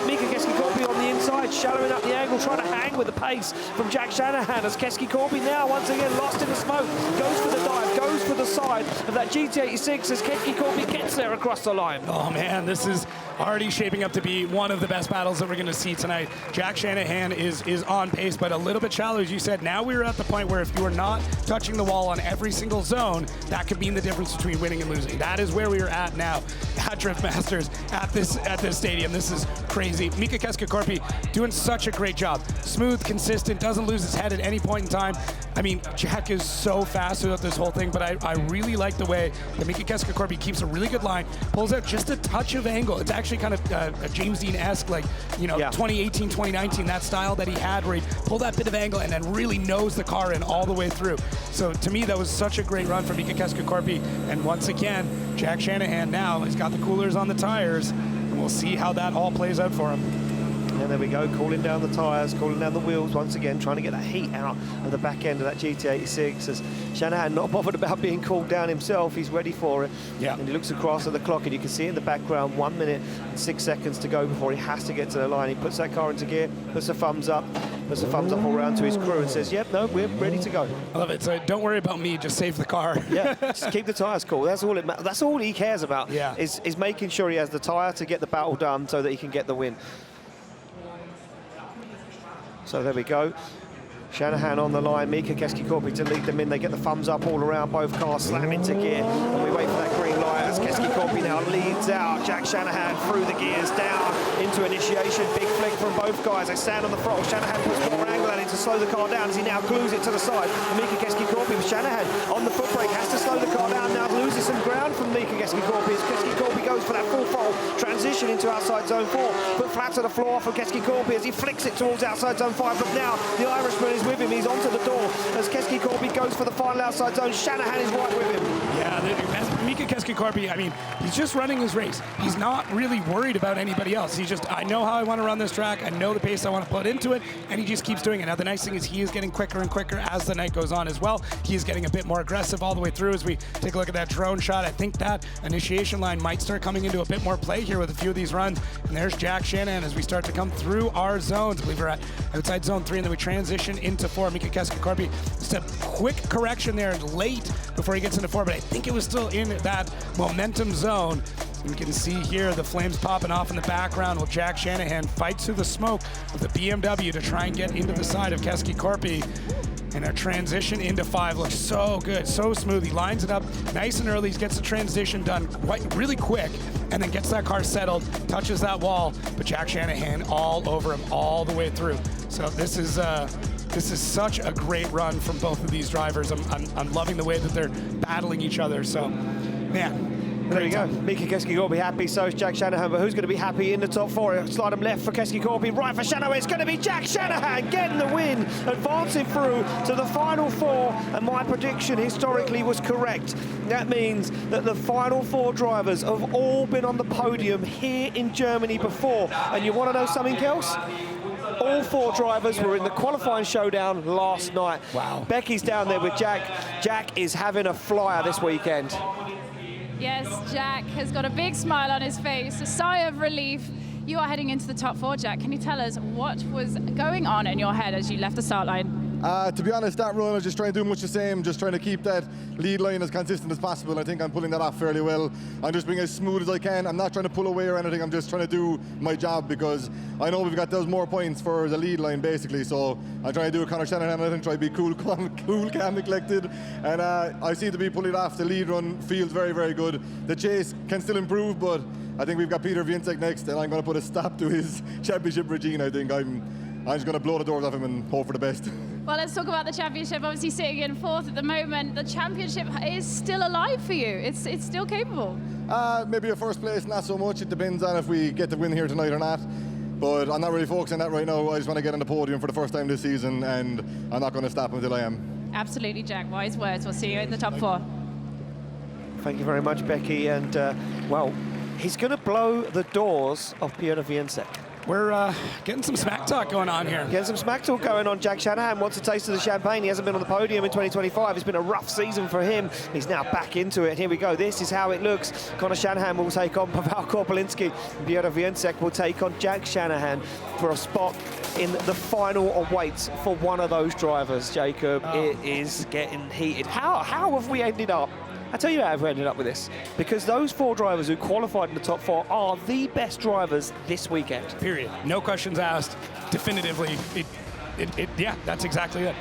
Mika Keski-Korpi on the inside, shallowing up the angle, trying to hang with the pace from Jack Shanahan as Keski-Korpi now once again lost in the smoke, goes for the dive, goes for the side of that GT86 as Keski-Korpi gets there across the line. Oh man, this is already shaping up to be one of the best battles that we're going to see tonight. Jack Shanahan is on pace, but a little bit shallow, as you said. Now we're at the point where if you are not touching the wall on every single zone, that could mean the difference between winning and losing. That is where we are at now at Drift Masters at this stadium. This is crazy. Mika Keski-Korpi doing such a great job. Smooth, consistent, doesn't lose his head at any point in time. I mean, Jack is so fast throughout this whole thing, but I really like the way that Mika Keski-Korpi keeps a really good line, pulls out just a touch of angle. It's actually kind of a James Dean-esque, like, you know, 2018, 2019, that style that he had where he pulled that bit of angle and then really nose the car in all the way through. So to me, that was such a great run for Mika Keski-Korpi. And once again, Jack Shanahan now has got the coolers on the tires, and we'll see how that all plays out for him. And there we go, cooling down the tyres, cooling down the wheels once again, trying to get that heat out of the back end of that GT86 as Shanahan not bothered about being cooled down himself. He's ready for it. Yeah. And he looks across at the clock and you can see in the background 1 minute and 6 seconds to go before he has to get to the line. He puts that car into gear, puts the thumbs up. puts the thumbs up all around to his crew and says, yep, no, we're ready to go. I love it. So don't worry about me, just save the car. Yeah, just keep the tyres cool. That's all that's all he cares about. Yeah. Is making sure he has the tyre to get the battle done so that he can get the win. So there we go. Shanahan on the line, Mika Keski-Korpi to lead them in. They get the thumbs up all around, both cars slam into gear. And we wait for that green light as Keski-Korpi now leads out. Jack Shanahan through the gears, down into initiation. Big flick from both guys. They stand on the throttle. Shanahan puts more angle at it to slow the car down as he now glues it to the side. Mika Keski-Korpi with Shanahan on the foot brake, has to slow the car down now, loses some ground from Mika Keski-Korpi as Keski-Korpi goes for that full throttle transition into outside zone 4. Put flat to the floor for Keski-Korpi as he flicks it towards outside zone 5. But now the Irishman is with him. He's onto the door as Keski-Korpi goes for the final outside zone. Shanahan is right with him. Yeah, Mika Keski-Korpi, I mean, he's just running his race. He's not really worried about anybody else. He's just, I know how I want to run this track. I know the pace I want to put into it, and he just keeps doing it. Now, the nice thing is he is getting quicker and quicker as the night goes on as well. He is getting a bit more aggressive all the way through as we take a look at that drone shot. I think that initiation line might start coming into a bit more play here with a few of these runs. And there's Jack Shanahan as we start to come through our zones. I believe we're at outside zone 3, and then we transition into 4. Mika Keski-Korpi, just a quick correction there late before he gets into 4, but I think it was still in that momentum zone. You can see here the flames popping off in the background while Jack Shanahan fights through the smoke of the BMW to try and get into the side of Keski-Korpi. And our transition into 5 looks so good, so smooth. He lines it up nice and early, gets the transition done really quick, and then gets that car settled, touches that wall, but Jack Shanahan all over him all the way through. So this is such a great run from both of these drivers. I'm loving the way that they're battling each other. So, man. There you go. Mika Keski-Korpi happy, so is Jack Shanahan, but who's going to be happy in the top 4? Slide him left for Keski-Korpi, right for Shanahan. It's going to be Jack Shanahan getting the win, advancing through to the final 4, and my prediction historically was correct. That means that the final 4 drivers have all been on the podium here in Germany before. And you want to know something else? All 4 drivers were in the qualifying showdown last night. Wow. Becky's down there with Jack. Jack is having a flyer this weekend. Yes, Jack has got a big smile on his face, a sigh of relief. You are heading into the top 4, Jack. Can you tell us what was going on in your head as you left the start line? To be honest, that run, I was just trying to do much the same, just trying to keep that lead line as consistent as possible. I think I'm pulling that off fairly well. I'm just being as smooth as I can. I'm not trying to pull away or anything. I'm just trying to do my job because I know we've got those more points for the lead line, basically. So I'm trying to do a Connor Shanahan. I think try to be cool, calm, and collected. And I seem to be pulling off. The lead run feels very, very good. The chase can still improve, but I think we've got Piotr Wiecek next, and I'm going to put a stop to his championship regime. I think I'm just going to blow the doors off him and hope for the best. Well, let's talk about the championship. Obviously, sitting in 4th at the moment, the championship is still alive for you. It's still capable. Maybe a first place, not so much. It depends on if we get the win here tonight or not. But I'm not really focused on that right now. I just want to get on the podium for the first time this season, and I'm not going to stop until I am. Absolutely, Jack. Wise words. We'll see you in the top 4. Thank you very much, Becky. And, well, he's going to blow the doors of Piotr Wiecek. We're getting some smack talk going on here. Getting some smack talk going on. Jack Shanahan wants a taste of the champagne. He hasn't been on the podium in 2025. It's been a rough season for him. He's now back into it. Here we go. This is how it looks. Connor Shanahan will take on Pavel Corpolinsky. Piotr Wiecek will take on Jack Shanahan for a spot in the final awaits for one of those drivers, Jacob. It is getting heated. How have we ended up? I'll tell you how we ended up with this. Because those 4 drivers who qualified in the top 4 are the best drivers this weekend. Period. No questions asked. Definitively, yeah, that's exactly it.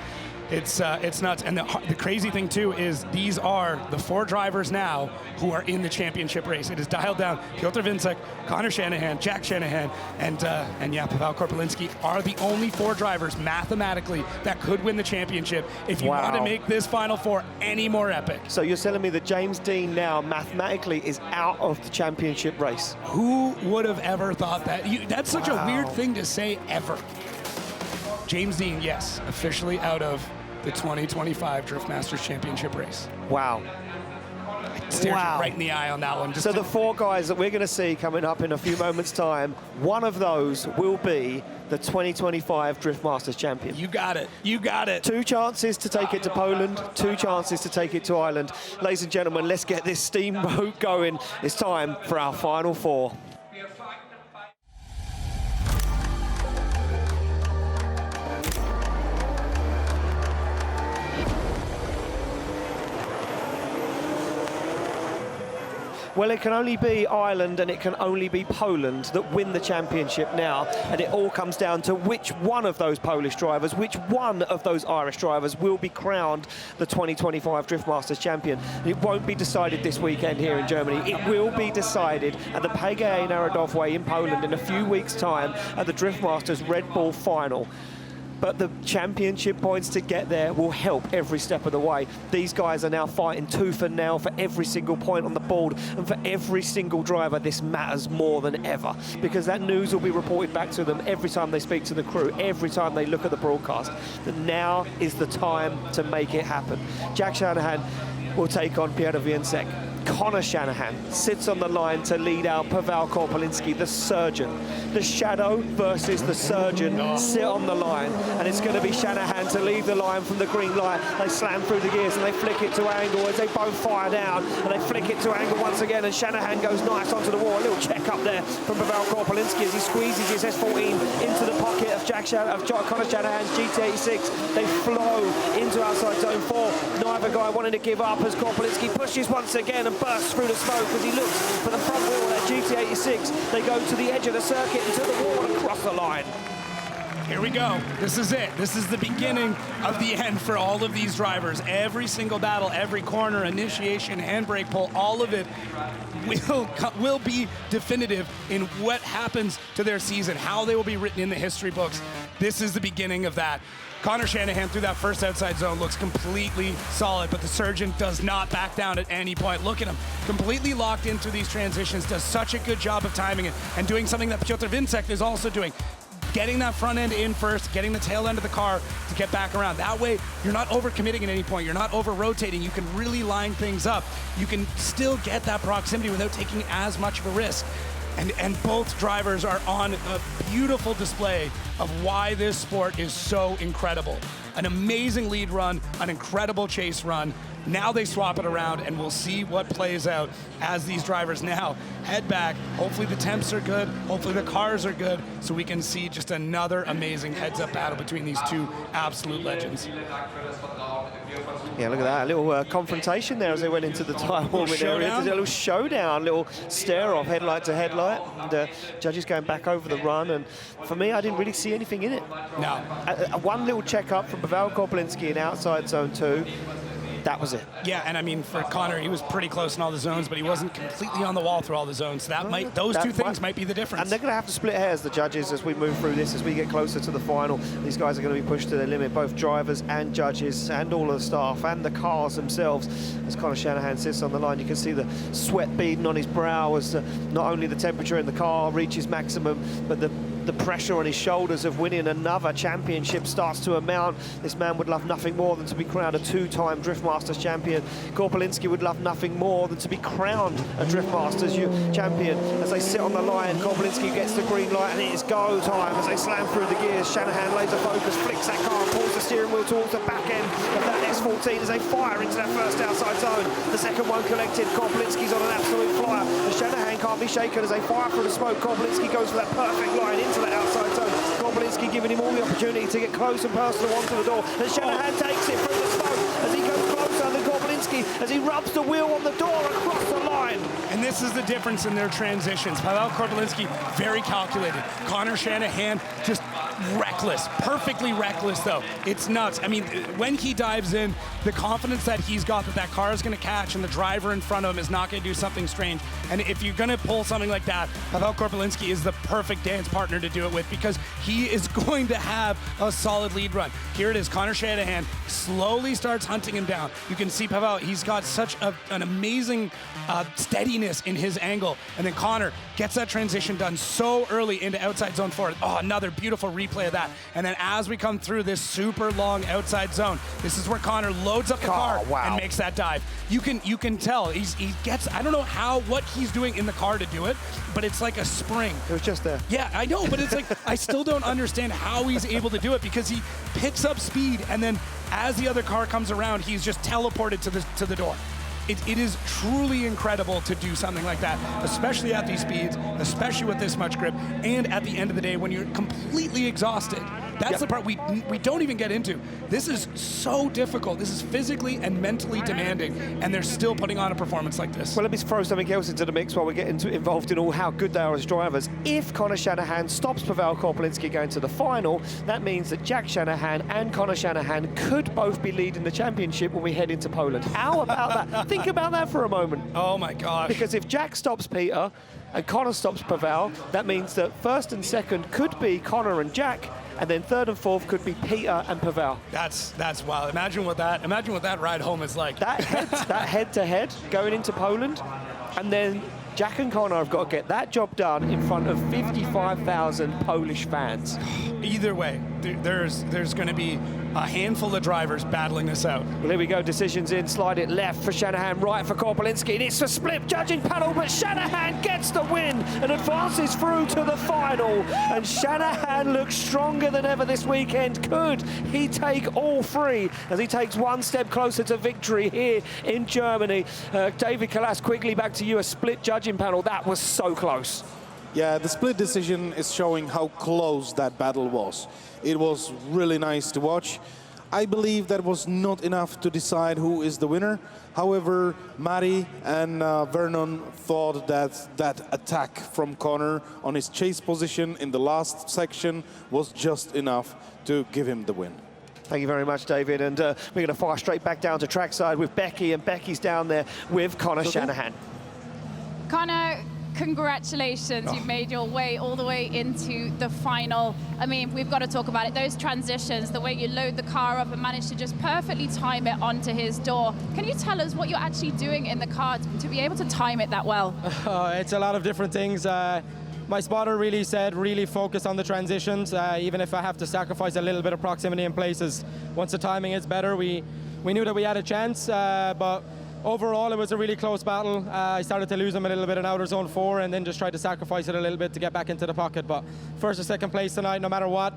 It's nuts. And the crazy thing, too, is these are the 4 drivers now who are in the championship race. It is dialed down. Piotr Wiecek, Connor Shanahan, Jack Shanahan, and yeah, Pavel Corpolinsky are the only 4 drivers mathematically that could win the championship if you want to make this Final 4 any more epic. So you're telling me that James Dean now mathematically is out of the championship race? Who would have ever thought that? That's such a weird thing to say ever. James Dean, yes, officially out of the 2025 Drift Masters Championship race. Wow. I stared you right in the eye on that one. So the 4 guys that we're going to see coming up in a few moments' time, one of those will be the 2025 Drift Masters champion. You got it. You got it. 2 chances to take it to Poland, 2 chances to take it to Ireland. Ladies and gentlemen, let's get this steamboat going. It's time for our final 4. Well, it can only be Ireland and it can only be Poland that win the championship now, and it all comes down to which one of those Polish drivers, which one of those Irish drivers will be crowned the 2025 Drift Masters champion. It won't be decided this weekend here in Germany. It will be decided at the PGA Narodowe in Poland in a few weeks' time at the Drift Masters Red Bull final. But the championship points to get there will help every step of the way. These guys are now fighting tooth and nail for every single point on the board, and for every single driver this matters more than ever, because that news will be reported back to them every time they speak to the crew, every time they look at the broadcast, that now is the time to make it happen. Jack Shanahan will take on Piotr Wiecek. Connor Shanahan sits on the line to lead out Pavel Corpolinsky, the surgeon. The shadow versus the surgeon sit on the line, and it's going to be Shanahan to leave the line from the green light. They slam through the gears and they flick it to angle as they both fire down, and they flick it to angle once again, and Shanahan goes nice onto the wall. A little check up there from Pavel Corpolinsky as he squeezes his S14 into the pocket of Connor Shanahan's GT86. They flow into outside zone 4. Neither guy wanting to give up as Corpolinsky pushes once again and bursts through the smoke as he looks for the front wheel of that GT86. They go to the edge of the circuit into the wall and across the line. Here we go. This is it. This is the beginning of the end for all of these drivers. Every single battle, every corner, initiation, handbrake pull, all of it will be definitive in what happens to their season, how they will be written in the history books. This is the beginning of that. Connor Shanahan through that first outside zone looks completely solid, but the surgeon does not back down at any point. Look at him, completely locked in through these transitions, does such a good job of timing it, and doing something that Piotr Wiecek is also doing. Getting that front end in first, getting the tail end of the car to get back around. That way, you're not over-committing at any point. You're not over-rotating. You can really line things up. You can still get that proximity without taking as much of a risk. And both drivers are on a beautiful display of why this sport is so incredible. An amazing lead run, an incredible chase run. Now they swap it around, and we'll see what plays out as these drivers now head back. Hopefully the temps are good, hopefully the cars are good, so we can see just another amazing heads-up battle between these two absolute legends. Yeah, look at that, a little confrontation there as they went into the tire warming area. A little showdown, little stare-off, headlight to headlight, and judges going back over the run, and for me, I didn't really see anything in it. No. One little check-up from Pavel Corpolinsky in outside zone 2. That was it. Yeah, and I mean, for Connor, he was pretty close in all the zones, but he wasn't completely on the wall through all the zones. So those two things might be the difference. And they're going to have to split hairs, the judges, as we move through this, as we get closer to the final. These guys are going to be pushed to their limit, both drivers and judges and all of the staff and the cars themselves. As Connor Shanahan sits on the line, you can see the sweat beading on his brow as not only the temperature in the car reaches maximum, but the pressure on his shoulders of winning another championship starts to amount. This man would love nothing more than to be crowned a two-time Drift Masters champion. Corpolinsky would love nothing more than to be crowned a Drift Masters champion. As they sit on the line, Corpolinsky gets the green light, and it is go time as they slam through the gears. Shanahan laser focus, flicks that car, and pulls the steering wheel towards the back end of that S14 as they fire into that first outside zone. The second one collected. Corpolinsky's on an absolute flyer. The Shanahan can't be shaken as they fire through the smoke. Corpolinsky goes for that perfect line into that outside zone. Corpolinsky giving him all the opportunity to get close and personal onto the door. And Shanahan takes it through the smoke as he goes closer than Corpolinsky as he rubs the wheel on the door across the line. And this is the difference in their transitions. Pavel Corpolinsky, very calculated. Connor Shanahan, just reckless, perfectly reckless though. It's nuts. I mean, when he dives in, the confidence that he's got that car is going to catch and the driver in front of him is not going to do something strange. And if you're going to pull something like that, Pavel Corpolinsky is the perfect dance partner to do it with, because he is going to have a solid lead run. Here it is, Connor Shanahan slowly starts hunting him down. You can see Pavel, he's got such an amazing steadiness in his angle. And then Connor gets that transition done so early into outside zone 4. Oh, another beautiful replay of that. And then as we come through this super long outside zone, this is where Connor loads up the car and makes that dive. You can tell he gets, I don't know what he's doing in the car to do it, but it's like a spring. It was just there. Yeah, I know, but it's like, I still don't understand how he's able to do it, because he picks up speed, and then as the other car comes around, he's just teleported to the door. It is truly incredible to do something like that, especially at these speeds, especially with this much grip, and at the end of the day when you're completely exhausted. That's the part we don't even get into. This is so difficult. This is physically and mentally demanding, and they're still putting on a performance like this. Well, let me throw something else into the mix while we get involved in all how good they are as drivers. If Connor Shanahan stops Pavel Corpolinsky going to the final, that means that Jack Shanahan and Connor Shanahan could both be leading the championship when we head into Poland. How about that? Think about that for a moment. Oh my gosh. Because if Jack stops Peter and Connor stops Pavel, that means that first and second could be Connor and Jack, and then third and fourth could be Peter and Pavel. That's wild. Imagine what that ride home is like. That head-to-head going into Poland, and then Jack and Connor have got to get that job done in front of 55,000 Polish fans. Either way, there's going to be a handful of drivers battling this out. Well, here we go. Decisions in. Slide it left for Shanahan, right for Corpolinsky. And it's a split judging panel, but Shanahan gets the win and advances through to the final. And Shanahan looks stronger than ever this weekend. Could he take all three as he takes one step closer to victory here in Germany? David Kalas, quickly back to you. A split judging panel. That was so close. Yeah, the split decision is showing how close that battle was. It was really nice to watch. I believe that was not enough to decide who is the winner. However, Mari and Vernon thought that that attack from Connor on his chase position in the last section was just enough to give him the win. Thank you very much, David. And we're going to fire straight back down to trackside with Becky, and Becky's down there with Connor Shanahan. Connor, congratulations. You've made your way all the way into the final. I mean, we've got to talk about it. Those transitions, the way you load the car up and manage to just perfectly time it onto his door. Can you tell us what you're actually doing in the car to be able to time it that well? It's a lot of different things. My spotter really said, really focus on the transitions, even if I have to sacrifice a little bit of proximity in places. Once the timing is better, we knew that we had a chance, but overall, it was a really close battle. I started to lose him a little bit in outer zone 4 and then just tried to sacrifice it a little bit to get back into the pocket. But first or second place tonight, no matter what.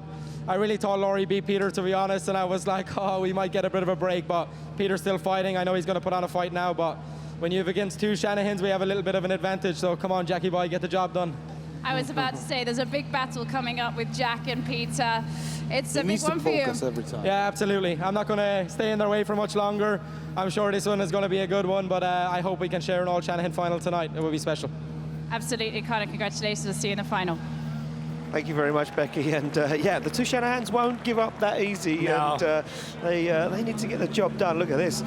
I really thought Lauri beat Peter, to be honest, and I was like, oh, we might get a bit of a break, but Peter's still fighting. I know he's going to put on a fight now, but when you have against two Shanahans, we have a little bit of an advantage. So come on, Jackie boy, get the job done. I was about to say, there's a big battle coming up with Jack and Peter. It's a big one for you. Every time. Yeah, absolutely. I'm not going to stay in their way for much longer. I'm sure this one is going to be a good one, but I hope we can share an all Shanahan final tonight. It will be special. Absolutely, Connor. Congratulations. I'll see you in the final. Thank you very much, Becky. And yeah, the two Shanahans won't give up that easy. No. And they need to get the job done. Look at this.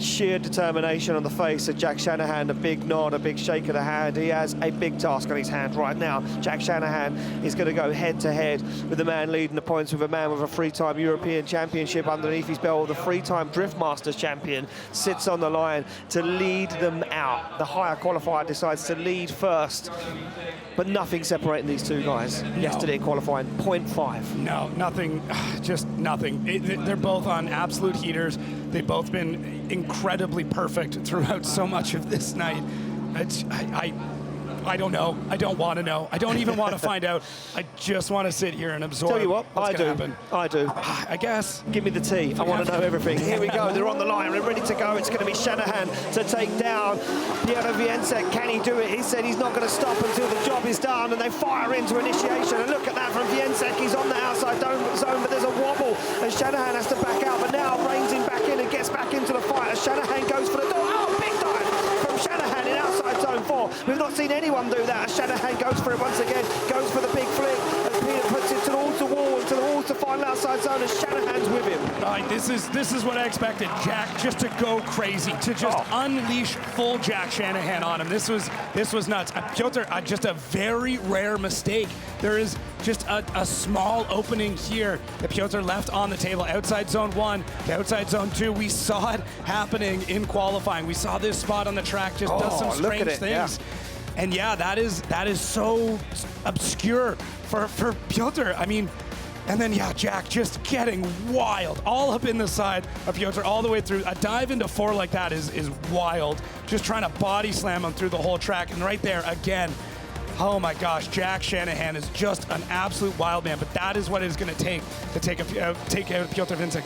Sheer determination on the face of Jack Shanahan, a big nod, a big shake of the hand. He has a big task on his hand right now. Jack Shanahan is going to go head-to-head with the man leading the points, with a man with a three-time European Championship underneath his belt. The three-time Drift Masters champion sits on the line to lead them out. The higher qualifier decides to lead first, but nothing separating these two guys. No. Yesterday in qualifying, 0.5. No, nothing, just nothing. They're both on absolute heaters. They've both been incredibly perfect throughout so much of this night. I don't know. I don't want to know. I don't even want to find out. I just want to sit here and absorb. Tell you what, I do. Happen. I do. I guess. Give me the tea. I want to know everything. Here we go. They're on the line. They're ready to go. It's going to be Shanahan to take down Piotr Wiecek. Can he do it? He said he's not going to stop until the job is done, and they fire into initiation. And look at that from Wiecek. He's on the outside zone, but there's a wobble, and Shanahan has to back out. But now reins him back in and gets back into the fight as Shanahan goes for the door. Oh, big dive from Shanahan in outside zone 4. We've not seen anyone do that. Shanahan goes for it once again, goes for the big flick, and Peter puts it towards the wall, to final outside zone, and Shanahan's with him. Right, this is what I expected. Jack just to go crazy, to just unleash full Jack Shanahan on him. This was nuts. Piotr, just a very rare mistake. There is just a small opening here that Piotr left on the table. Outside zone 1 to outside zone 2. We saw it happening in qualifying. We saw this spot on the track just does some strange things. Yeah. And yeah, that is so obscure for Piotr. I mean, and then yeah, Jack just getting wild, all up in the side of Piotr, all the way through. A dive into 4 like that is wild. Just trying to body slam him through the whole track, and right there again. Oh my gosh, Jack Shanahan is just an absolute wild man, but that is what it is going to take out Piotr Wiecek.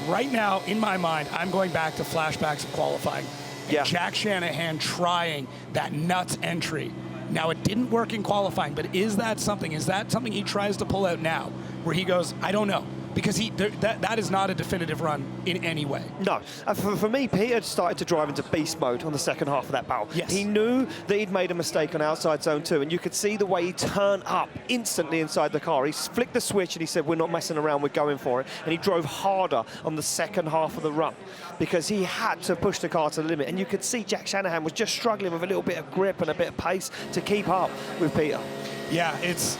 Right now, in my mind, I'm going back to flashbacks of qualifying. Yeah. Jack Shanahan trying that nuts entry Now, it didn't work in qualifying, but is that something he tries to pull out now, where he goes, I don't know? Because that is not a definitive run in any way. No. For me, Peter started to drive into beast mode on the second half of that battle. Yes. He knew that he'd made a mistake on outside zone 2, and you could see the way he turned up instantly inside the car. He flicked the switch and he said, we're not messing around, we're going for it. And he drove harder on the second half of the run because he had to push the car to the limit. And you could see Jack Shanahan was just struggling with a little bit of grip and a bit of pace to keep up with Peter. Yeah, it's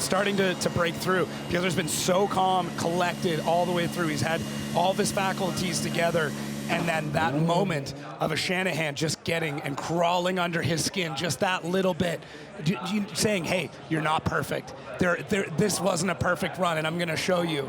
starting to break through. Piotr's been so calm, collected all the way through. He's had all of his faculties together, and then that moment of a Shanahan just getting and crawling under his skin, just that little bit, saying, hey, you're not perfect. This wasn't a perfect run, and I'm going to show you.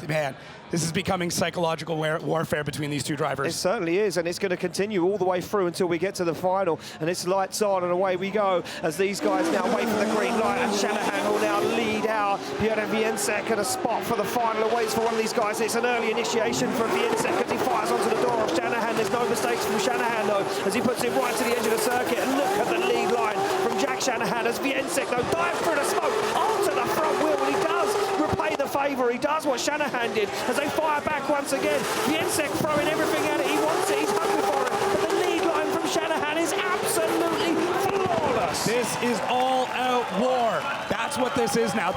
Man, this is becoming psychological warfare between these two drivers. It certainly is, and it's going to continue all the way through until we get to the final. And it's lights on and away we go as these guys now wait for the green light, and Shanahan will now lead out. Piotr Wiecek at a spot for the final. Waits for one of these guys. It's an early initiation from Wiecek as he fires onto the door of Shanahan. There's no mistakes from Shanahan though, as he puts it right to the edge of the circuit. And look at the lead line from Jack Shanahan as Wiecek though dives through the smoke onto the front wheel, and he does repay the favour. He does what Shanahan did as they fire back once again. Wiecek throwing everything at it. He wants it. He's hungry for it. But the lead line from Shanahan is absolutely flawless. This is all-out war. That's what this is now.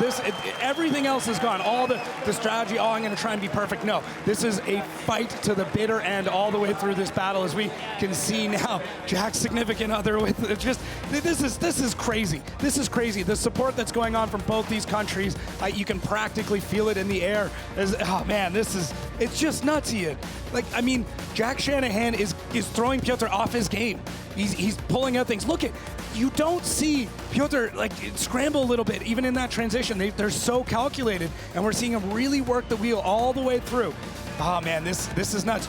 Everything else is gone. All the strategy, I'm going to try and be perfect. No, this is a fight to the bitter end all the way through this battle, as we can see now. Jack's significant other with this is crazy. This is crazy. The support that's going on from both these countries, you can practically feel it in the air. Oh man, it's just nuts here. Like, I mean, Jack Shanahan is throwing Piotr off his game. He's pulling out things. Look at, you don't see Piotr like scramble a little bit, even in that transition. They're so calculated, and we're seeing him really work the wheel all the way through. Oh man, this is nuts.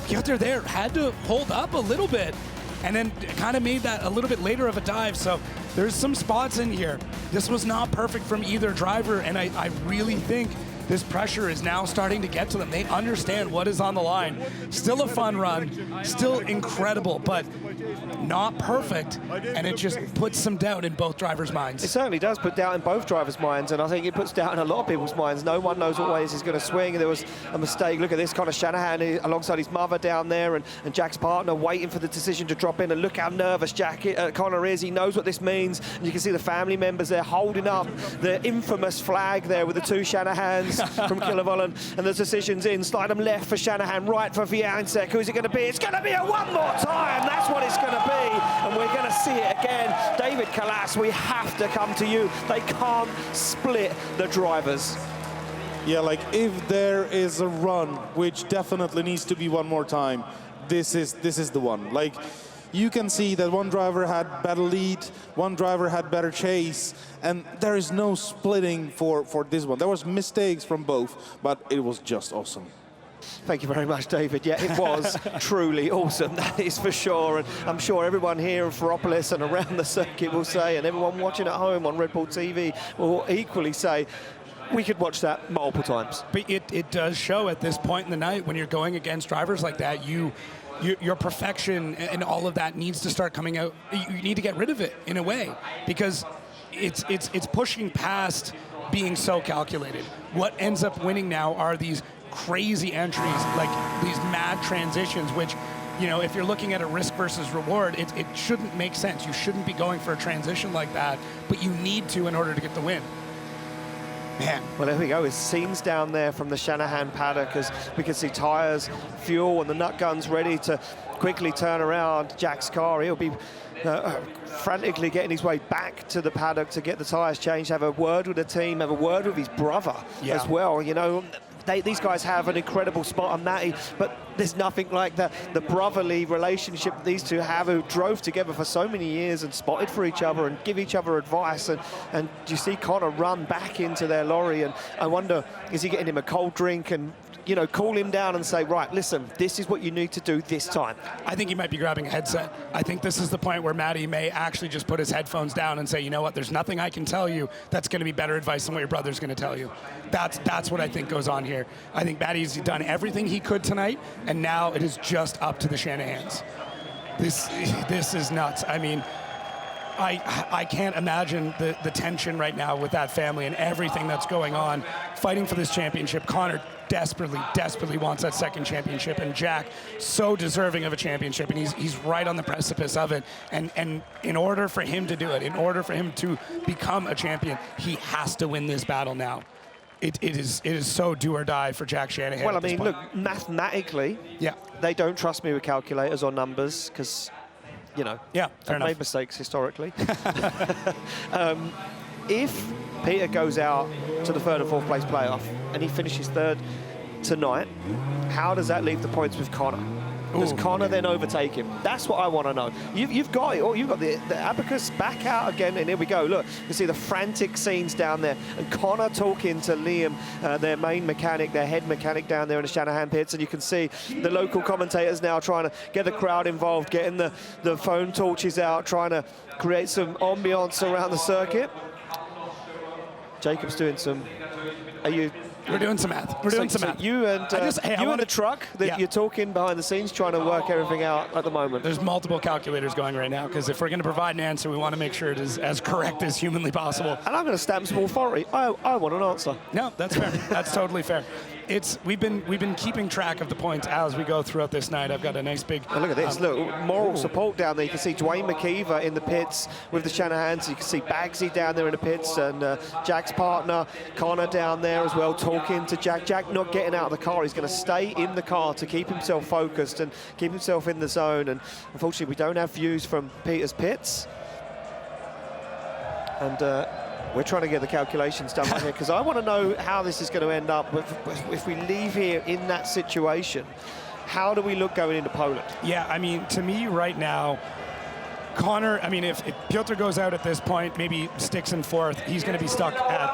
Piotr there had to hold up a little bit, and then kind of made that a little bit later of a dive. So there's some spots in here. This was not perfect from either driver, and I really think this pressure is now starting to get to them. They understand what is on the line. Still a fun run, still incredible, but not perfect, and it just puts some doubt in both drivers' minds. It certainly does put doubt in both drivers' minds, and I think it puts doubt in a lot of people's minds. No one knows what ways he's going to swing. There was a mistake. Look at this, Connor Shanahan alongside his mother down there, and Jack's partner waiting for the decision to drop in, and look how nervous Connor is. He knows what this means, and you can see the family members there holding up the infamous flag there with the two Shanahans from Kilovolen, and the decision's in. Slide them left for Shanahan, right for Wiecek. Who's it going to be? It's going to be a one more time. That's what it's going to be, and we're going to see it again. David Kalas, we have to come to you. They can't split the drivers. Yeah, like if there is a run, which definitely needs to be one more time, this is the one. Like, you can see that one driver had better lead, one driver had better chase, and there is no splitting for this one. There was mistakes from both, but it was just awesome. Thank you very much, David. Yeah, it was truly awesome, that is for sure. And I'm sure everyone here in Ferropolis and around the circuit will say, and everyone watching at home on Red Bull TV will equally say, we could watch that multiple times. But it does show at this point in the night, when you're going against drivers like that, your perfection and all of that needs to start coming out. You need to get rid of it in a way, because it's pushing past being so calculated. What ends up winning now are these crazy entries, like these mad transitions, which, you know, if you're looking at a risk versus reward, it shouldn't make sense. You shouldn't be going for a transition like that, but you need to in order to get the win. Man. Well, there we go. It's scenes down there from the Shanahan paddock as we can see tyres, fuel, and the nut guns ready to quickly turn around Jack's car. He'll be frantically getting his way back to the paddock to get the tyres changed, have a word with the team, have a word with his brother as well. You know, these guys have an incredible spot on Matty, but there's nothing like the brotherly relationship that these two have, who drove together for so many years and spotted for each other and give each other advice. And you see Connor run back into their lorry, and I wonder, is he getting him a cold drink and, you know, cool him down and say, right, listen, this is what you need to do this time? I think he might be grabbing a headset. I think this is the point where Matty may actually just put his headphones down and say, you know what, there's nothing I can tell you that's going to be better advice than what your brother's going to tell you. That's what I think goes on here. I think Matty's done everything he could tonight, and now it is just up to the Shanahans. This is nuts. I mean, I can't imagine the tension right now with that family and everything that's going on, fighting for this championship. Conor desperately wants that second championship, and Jack so deserving of a championship, and he's right on the precipice of it. And in order for him to do it, in order for him to become a champion, he has to win this battle now. It is so do or die for Jack Shanahan. Well, I mean, look, mathematically, yeah, they don't trust me with calculators or numbers because, you know, yeah, I've made mistakes historically. If Peter goes out to the third and fourth place playoff and he finishes third tonight, how does that leave the points with Conor? Does Conor then overtake him? That's what I want to know. You've got it. Oh, you've got the abacus back out again, and here we go. Look, you see the frantic scenes down there, and Conor talking to Liam, their main mechanic, their head mechanic down there in the Shanahan pits, and you can see the local commentators now trying to get the crowd involved, getting the phone torches out, trying to create some ambiance around the circuit. Jacob's doing some. We're doing some math. We're doing some math. You and the truck that you're talking behind the scenes, trying to work everything out at the moment. There's multiple calculators going right now, because if we're going to provide an answer, we want to make sure it is as correct as humanly possible. And I'm going to stamp some authority. I want an answer. No, that's fair. That's totally fair. We've been keeping track of the points as we go throughout this night. I've got a nice big. Look at this! Look, moral support down there. You can see Dwayne McKeever in the pits with the Shanahans. You can see Bagsy down there in the pits, and Jack's partner Conor down there as well, talking to Jack. Jack not getting out of the car. He's going to stay in the car to keep himself focused and keep himself in the zone. And unfortunately, we don't have views from Peter's pits. And we're trying to get the calculations done right here, because I want to know how this is going to end up. If we leave here in that situation, how do we look going into Poland? Yeah, I mean, to me right now, Conor, I mean, if Piotr goes out at this point, maybe sticks in fourth, he's going to be stuck at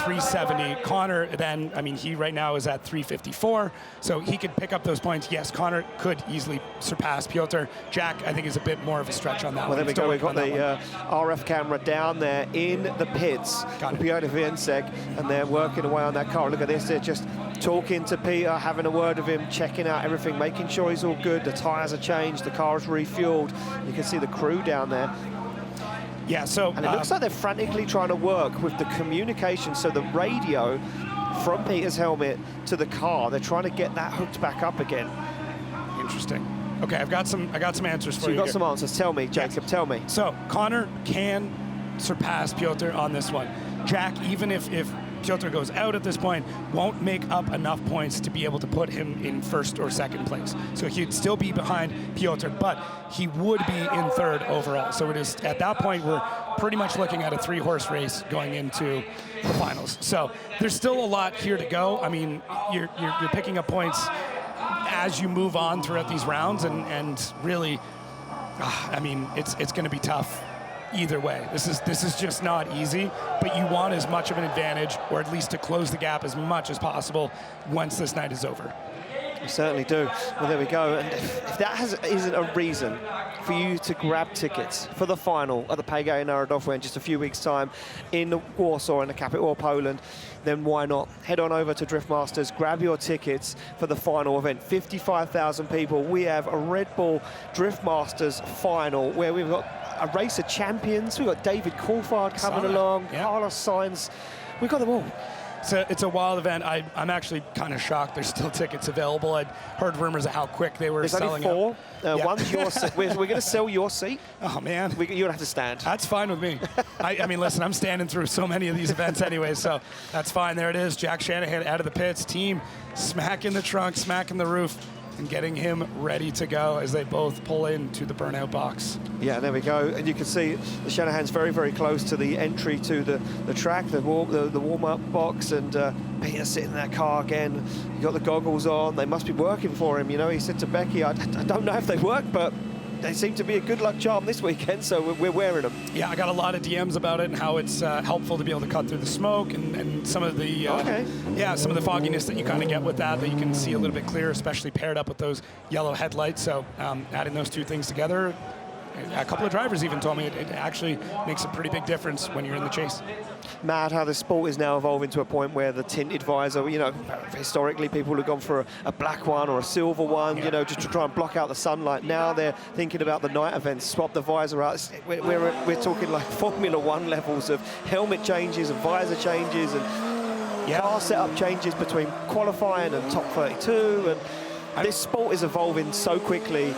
370. Conor then, I mean, he right now is at 354, so he could pick up those points. Yes, Conor could easily surpass Piotr. Jack, I think, is a bit more of a stretch on that one. Well, there we go. We've got the RF camera down there in the pits. Piotr Wiecek, and they're working away on that car. Look at this. They're just talking to Peter, having a word with him, checking out everything, making sure he's all good. The tyres are changed, the car is refueled. You can see the crew down there. Yeah, so... And it looks like they're frantically trying to work with the communication, so the radio from Peter's helmet to the car, they're trying to get that hooked back up again. Interesting. Okay, I got some answers for you. So you've got some answers. Tell me, Jacob, tell me. So, Conor can surpass Piotr on this one. Jack, even if Piotr goes out at this point, won't make up enough points to be able to put him in first or second place. So he'd still be behind Piotr, but he would be in third overall. So it is, at that point, we're pretty much looking at a 3-horse race going into the finals. So there's still a lot here to go. I mean, you're picking up points as you move on throughout these rounds, and really, I mean, it's going to be tough either way. This is just not easy, but you want as much of an advantage, or at least to close the gap as much as possible once this night is over. We certainly do. Well, there we go. And if that isn't a reason for you to grab tickets for the final at the PGA Narodowo in just a few weeks' time in Warsaw, in the capital of Poland, then why not? Head on over to Driftmasters, grab your tickets for the final event. 55,000 people. We have a Red Bull Driftmasters final where we've got a race of champions. We've got David Coulthard coming along, Carlos Sainz. We've got them all. So it's a wild event. I'm actually kind of shocked there's still tickets available. I'd heard rumors of how quick they were selling out. There's only 4. One's your seat. We're going to sell your seat. Oh, man. You're going to have to stand. That's fine with me. I mean, listen, I'm standing through so many of these events anyway, so that's fine. There it is. Jack Shanahan out of the pits. Team smacking the trunk, smacking the roof, and getting him ready to go as they both pull into the burnout box. Yeah, there we go. And you can see the Shanahan's very, very close to the entry to the track, the warm-up box, and Peter sitting in that car again. You got the goggles on. They must be working for him. You know, he said to Becky, I don't know if they work, but they seem to be a good luck charm this weekend, so we're wearing them. Yeah, I got a lot of DMs about it and how it's helpful to be able to cut through the smoke and some of the some of the fogginess that you kind of get with that you can see a little bit clearer, especially paired up with those yellow headlights. So adding those two things together, a couple of drivers even told me it actually makes a pretty big difference when you're in the chase. Mad how the sport is now evolving to a point where the tinted visor, you know, historically people have gone for a black one or a silver one, you know, just to try and block out the sunlight. Now they're thinking about the night events, swap the visor out. We're talking like Formula One levels of helmet changes and visor changes and car setup changes between qualifying and top 32. And this sport is evolving so quickly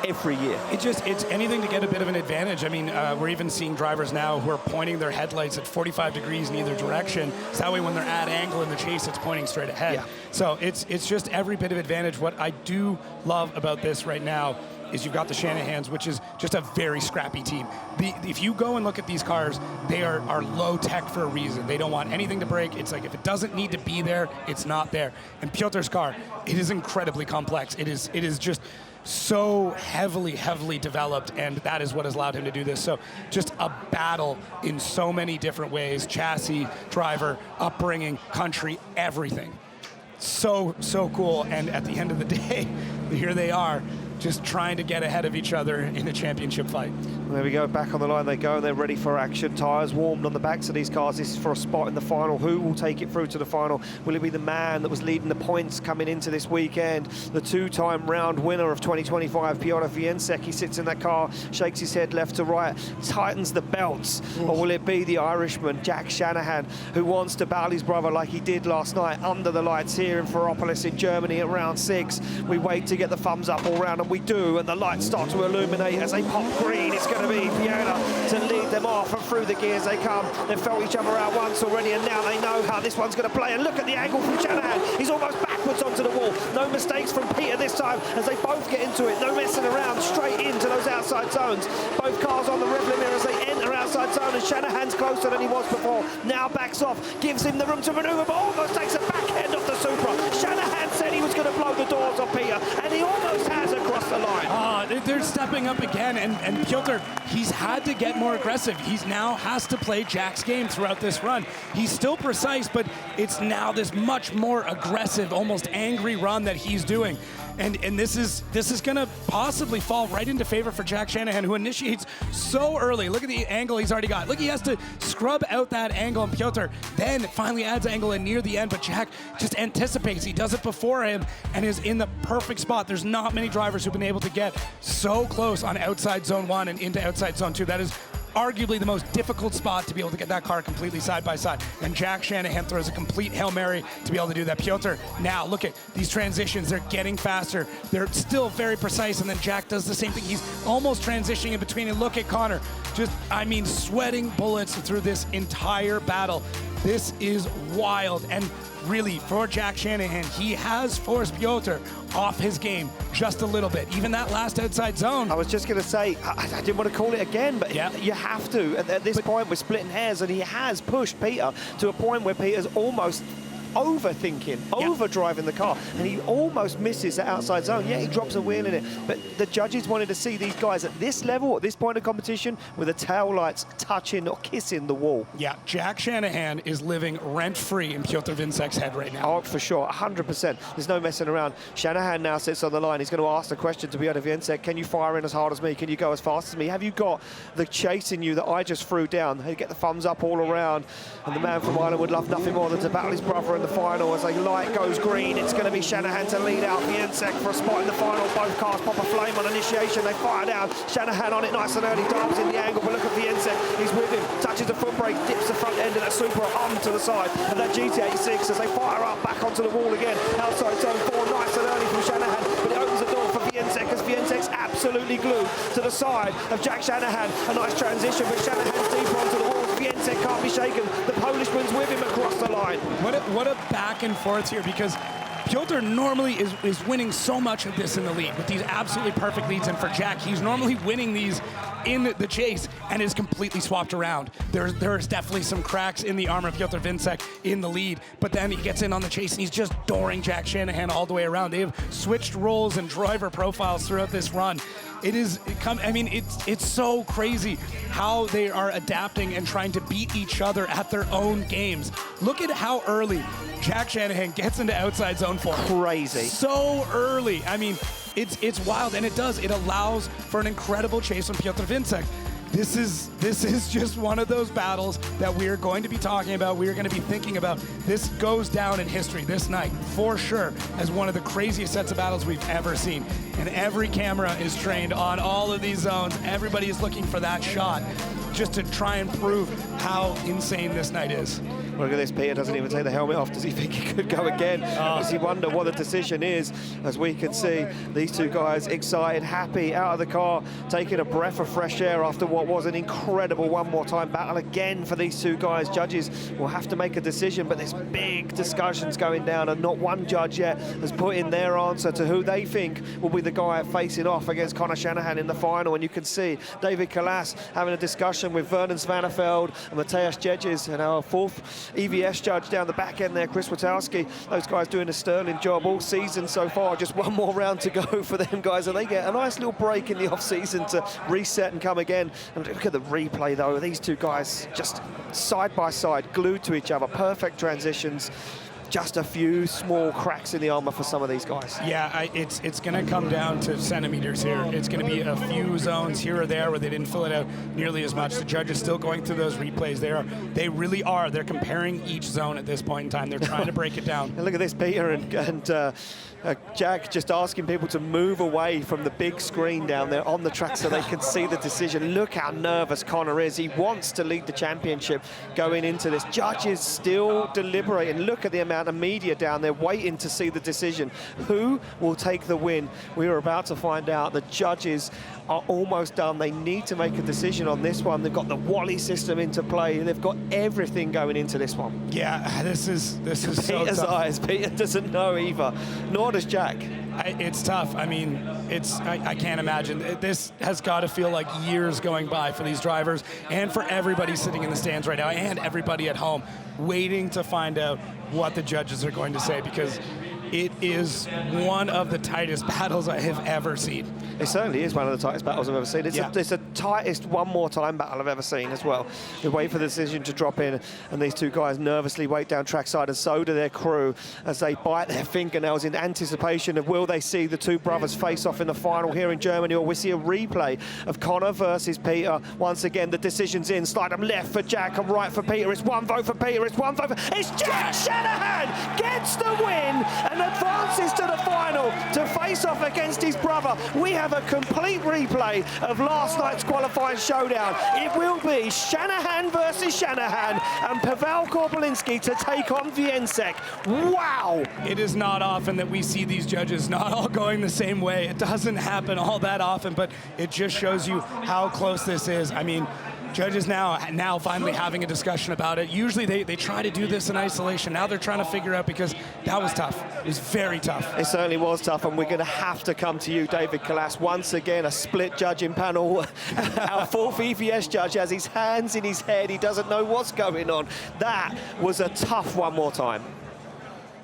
every year. It's anything to get a bit of an advantage. I mean, we're even seeing drivers now who are pointing their headlights at 45 degrees in either direction. So that way when they're at angle in the chase, it's pointing straight ahead. Yeah. So it's just every bit of advantage. What I do love about this right now is you've got the Shanahans, which is just a very scrappy team. If you go and look at these cars, they are low tech for a reason. They don't want anything to break. It's like if it doesn't need to be there, it's not there. And Piotr's car, it is incredibly complex. It is just so heavily developed, and that is what has allowed him to do this. So just a battle in so many different ways: chassis, driver, upbringing, country, everything. So cool. And at the end of the day, here they are, just trying to get ahead of each other in a championship fight. There we go, back on the line they go, and they're ready for action. Tyres warmed on the backs of these cars. This is for a spot in the final. Who will take it through to the final? Will it be the man that was leading the points coming into this weekend? The two-time round winner of 2025, Piotr Wiecek. He sits in that car, shakes his head left to right, tightens the belts. Or will it be the Irishman, Jack Shanahan, who wants to battle his brother like he did last night under the lights here in Ferropolis in Germany at round 6? We wait to get the thumbs up all round, and we do, and the lights start to illuminate as they pop green. It's going to be Piotr to lead them off, and through the gears they come. They've felt each other out once already, and now they know how this one's going to play. And look at the angle from Shanahan. He's almost backwards onto the wall. No mistakes from Peter this time as they both get into it. No messing around, straight into those outside zones. Both cars on the rev limiter as they enter outside zone, and Shanahan's closer than he was before. Now backs off, gives him the room to manoeuvre, but almost takes a back end off the Supra. Shanahan said he was going to blow the doors off Peter, and he almost has across the line. They're stepping up again, and Piotr, he's had to get more aggressive. He's now has to play Jack's game throughout this run. He's still precise, but it's now this much more aggressive, almost angry run that he's doing. And this is going to possibly fall right into favor for Jack Shanahan, who initiates so early. Look at the angle he's already got. Look, he has to scrub out that angle, and Piotr then finally adds angle in near the end, but Jack just anticipates. He does it before him and is in the perfect spot. There's not many drivers who've been able to get so close on outside zone 1 and into outside zone 2. That is arguably the most difficult spot to be able to get that car completely side by side. And Jack Shanahan throws a complete Hail Mary to be able to do that. Piotr, now look at these transitions. They're getting faster. They're still very precise. And then Jack does the same thing. He's almost transitioning in between. And look at Connor. Just, I mean, sweating bullets through this entire battle. This is wild. And really, for Jack Shanahan, he has forced Piotr off his game just a little bit. Even that last outside zone. I was just going to say, I didn't want to call it again, but you have to. At this point, we're splitting hairs, and he has pushed Peter to a point where Peter's almost overthinking, overdriving the car, and he almost misses the outside zone. Yeah, he drops a wheel in it, but the judges wanted to see these guys at this level, at this point of competition, with the tail lights touching or kissing the wall. Yeah, Jack Shanahan is living rent-free in Piotr Wiecek's head right now. Oh, for sure, 100%. There's no messing around. Shanahan now sits on the line. He's going to ask the question to Piotr Wiecek, can you fire in as hard as me? Can you go as fast as me? Have you got the chase in you that I just threw down? He'll get the thumbs up all around, and the man from Ireland would love nothing more than to battle his brother in the final. As a light goes green, it's going to be Shanahan to lead out Wiecek for a spot in the final. Both cars pop a flame on initiation. They fire down. Shanahan on it nice and early, dives in the angle, but look at Wiecek. He's with him, touches the foot brake, dips the front end of that Supra onto the side of that GT86 as they fire up back onto the wall again. Outside zone 4, nice and early from Shanahan, but it opens the door for Wiecek as Wiecek's absolutely glued to the side of Jack Shanahan. A nice transition, but Shanahan's deeper onto the wall. Wiecek can't be shaken. The Polishman's with him across the line. What a back and forth here, because Piotr normally is winning so much of this in the lead with these absolutely perfect leads, and for Jack, he's normally winning these in the chase and is completely swapped around. There's definitely some cracks in the armor of Piotr Wiecek in the lead, but then he gets in on the chase and he's just dooring Jack Shanahan all the way around. They have switched roles and driver profiles throughout this run. It's so crazy how they are adapting and trying to beat each other at their own games. Look at how early Jack Shanahan gets into outside zone 4. Crazy. So early. I mean, It's wild, and it allows for an incredible chase from Piotr Wiecek. This is just one of those battles that we are going to be talking about. We are going to be thinking about. This goes down in history this night, for sure, as one of the craziest sets of battles we've ever seen. And every camera is trained on all of these zones. Everybody is looking for that shot just to try and prove how insane this night is. Look at this, Peter doesn't even take the helmet off. Does he think he could go again? Does he wonder what the decision is? As we can see, these two guys excited, happy, out of the car, taking a breath of fresh air after what was an incredible one more time battle again for these two guys. Judges will have to make a decision, but there's big discussions going down, and not one judge yet has put in their answer to who they think will be the guy facing off against Conor Shanahan in the final. And you can see David Kalas having a discussion with Vernon Svanefeld and Mateusz Jedges, and our fourth EVS judge down the back end there, Chris Witowski. Those guys doing a sterling job all season so far. Just one more round to go for them guys, and they get a nice little break in the off-season to reset and come again. And look at the replay, though. These two guys just side by side, glued to each other. Perfect transitions. Just a few small cracks in the armor for some of these guys. Yeah, it's going to come down to centimeters here. It's going to be a few zones here or there where they didn't fill it out nearly as much. The judge is still going through those replays. They really are. They're comparing each zone at this point in time. They're trying to break it down. And look at this, Peter and Jack just asking people to move away from the big screen down there on the track so they can see the decision. Look how nervous Conor is. He wants to lead the championship going into this. Judges still deliberating. Look at the amount of media down there waiting to see the decision. Who will take the win? We are about to find out. The judges are almost done. They need to make a decision on this one. They've got the Wally system into play. They've got everything going into this one. Yeah, this is so Peter's tough. eyes. Peter doesn't know either. Nor does Jack. It's tough. I mean, I can't imagine. This has got to feel like years going by for these drivers and for everybody sitting in the stands right now and everybody at home waiting to find out what the judges are going to say, because it is one of the tightest battles I have ever seen. It certainly is one of the tightest battles I've ever seen. It's the tightest one more time battle I've ever seen as well. We wait for the decision to drop in, and these two guys nervously wait down trackside, and so do their crew as they bite their fingernails in anticipation of will they see the two brothers face off in the final here in Germany, or we see a replay of Conor versus Peter. Once again, the decision's in. Slide them left for Jack and right for Peter. It's one vote for Peter. It's one vote for... It's Jack Shanahan gets the win and advances to the final to face off against his brother. We have a complete replay of last night's qualifying showdown. It will be Shanahan versus Shanahan and Pavel Corpolinsky to take on Wiecek. Wow! It is not often that we see these judges not all going the same way. It doesn't happen all that often, but it just shows you how close this is. I mean, judges now finally having a discussion about it. Usually they try to do this in isolation. Now they're trying to figure out, because that was tough. It was very tough. It certainly was tough, and we're going to have to come to you, David Kalas. Once again, a split judging panel. Our fourth EVS judge has his hands in his head. He doesn't know what's going on. That was a tough one more time.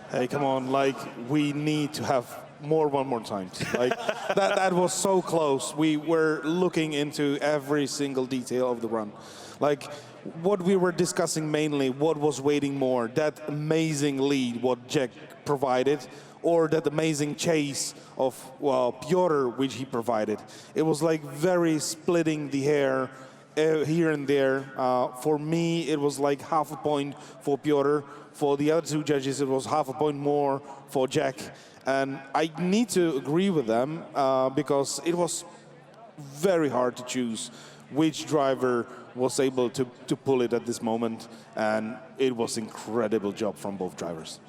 Hey, come on, like, we need to have one more time. Like, that was so close. We were looking into every single detail of the run. Like, what we were discussing mainly, what was waiting more, that amazing lead what Jack provided, or that amazing chase of Piotr which he provided. It was like very splitting the hair here and there. For me, it was like half a point for Piotr. For the other two judges, it was half a point more for Jack. And I need to agree with them because it was very hard to choose which driver was able to pull it at this moment. And it was incredible job from both drivers.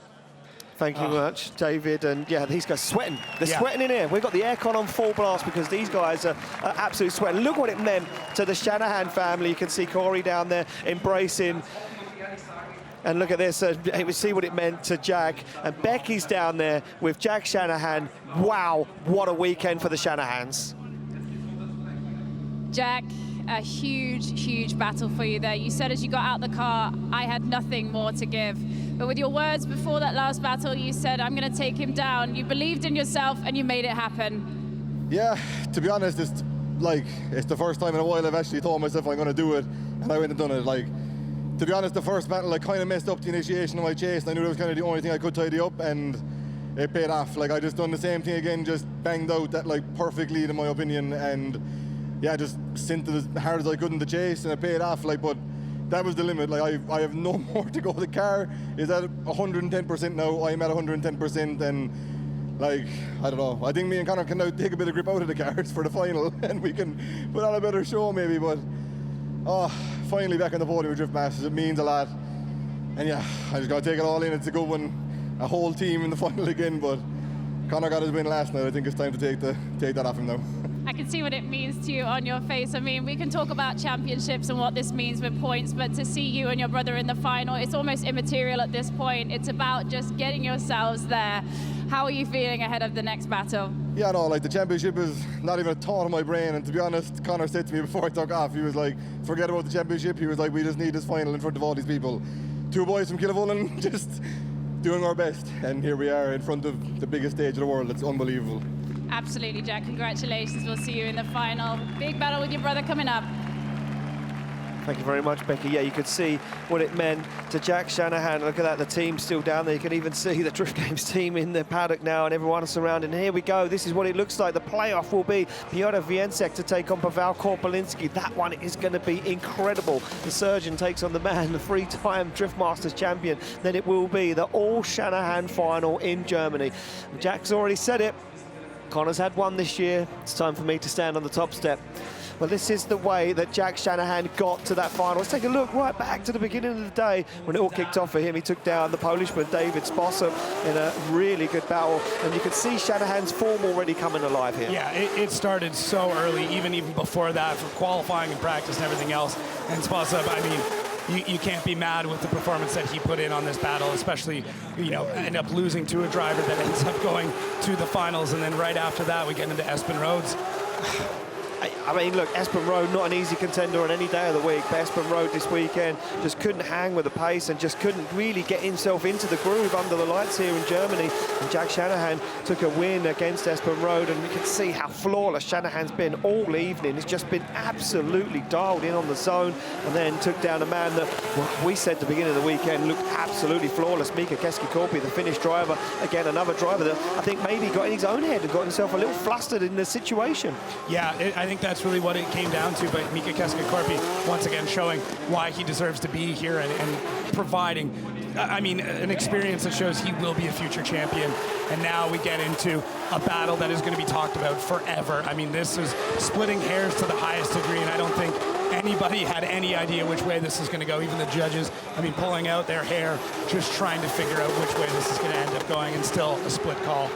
Thank you much, David. And yeah, these guys sweating. They're sweating in here. We've got the aircon on full blast because these guys are absolute sweating. Look what it meant to the Shanahan family. You can see Corey down there embracing. And look at this, we see what it meant to Jack. And Becky's down there with Jack Shanahan. Wow, what a weekend for the Shanahans. Jack, a huge, huge battle for you there. You said as you got out the car, I had nothing more to give. But with your words before that last battle, you said, I'm going to take him down. You believed in yourself and you made it happen. Yeah, to be honest, it's the first time in a while I've actually told myself I'm going to do it, and I went and done it. Like, to be honest, the first battle I kind of messed up the initiation of my chase, and I knew it was kind of the only thing I could tidy up, and it paid off. Like, I just done the same thing again, just banged out that like perfect lead in my opinion, and yeah, just sent it as hard as I could in the chase, and it paid off. Like, but that was the limit. Like, I have no more to go. The car is at 110% now. I'm at 110%, and like, I don't know. I think me and Connor can now take a bit of grip out of the cars for the final, and we can put on a better show maybe. But finally back on the podium with Drift Masters, it means a lot. And yeah, I just got to take it all in. It's a good one. A whole team in the final again, but Connor got his win last night. I think it's time to take that off him now. I can see what it means to you on your face. I mean, we can talk about championships and what this means with points, but to see you and your brother in the final, it's almost immaterial at this point. It's about just getting yourselves there. How are you feeling ahead of the next battle? Yeah, no, like the championship is not even a thought in my brain. And to be honest, Connor said to me before I took off, he was like, forget about the championship. He was like, we just need this final in front of all these people. Two boys from Kilavolan just doing our best. And here we are in front of the biggest stage of the world. It's unbelievable. Absolutely, Jack. Congratulations. We'll see you in the final. Big battle with your brother coming up. Thank you very much, Becky. Yeah, you could see what it meant to Jack Shanahan. Look at that, the team's still down there. You can even see the Drift Games team in the paddock now and everyone surrounding. Here we go. This is what it looks like. The playoff will be Piotr Wiecek to take on Pavel Corpolinsky. That one is going to be incredible. The surgeon takes on the man, the three-time Drift Masters champion. Then it will be the all-Shanahan final in Germany. Jack's already said it. Connor's had one this year. It's time for me to stand on the top step. Well, this is the way that Jack Shanahan got to that final. Let's take a look right back to the beginning of the day when it all kicked off for him. He took down the Polishman, David Spossum, in a really good battle. And you can see Shanahan's form already coming alive here. Yeah, it started so early, even before that, for qualifying and practice and everything else. And Spossum, I mean, you can't be mad with the performance that he put in on this battle, especially, you know, end up losing to a driver that ends up going to the finals. And then right after that, we get into Espen Rhodes. I mean, look, Espen Rhodes, not an easy contender on any day of the week, but Espen Rhodes this weekend just couldn't hang with the pace and just couldn't really get himself into the groove under the lights here in Germany. And Jack Shanahan took a win against Espen Rhodes, and you can see how flawless Shanahan's been all evening. He's just been absolutely dialed in on the zone, and then took down a man that, well, we said at the beginning of the weekend, looked absolutely flawless. Mika Keski-Korpi, the Finnish driver, again, another driver that I think maybe got in his own head and got himself a little flustered in the situation. Yeah, I think that's really what it came down to, but Mika Keski-Korpi once again showing why he deserves to be here and providing, I mean, an experience that shows he will be a future champion. And now we get into a battle that is going to be talked about forever. I mean, this is splitting hairs to the highest degree, and I don't think anybody had any idea which way this is going to go. Even the judges, I mean, pulling out their hair, just trying to figure out which way this is going to end up going, and still a split call.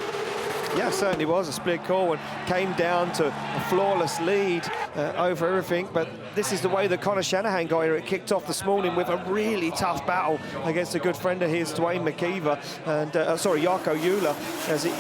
Yeah, it certainly was a split call and came down to a flawless lead over everything. But this is the way that Connor Shanahan got here. It kicked off this morning with a really tough battle against a good friend of his, Dwayne McKeever, and Jarkko Euler, as he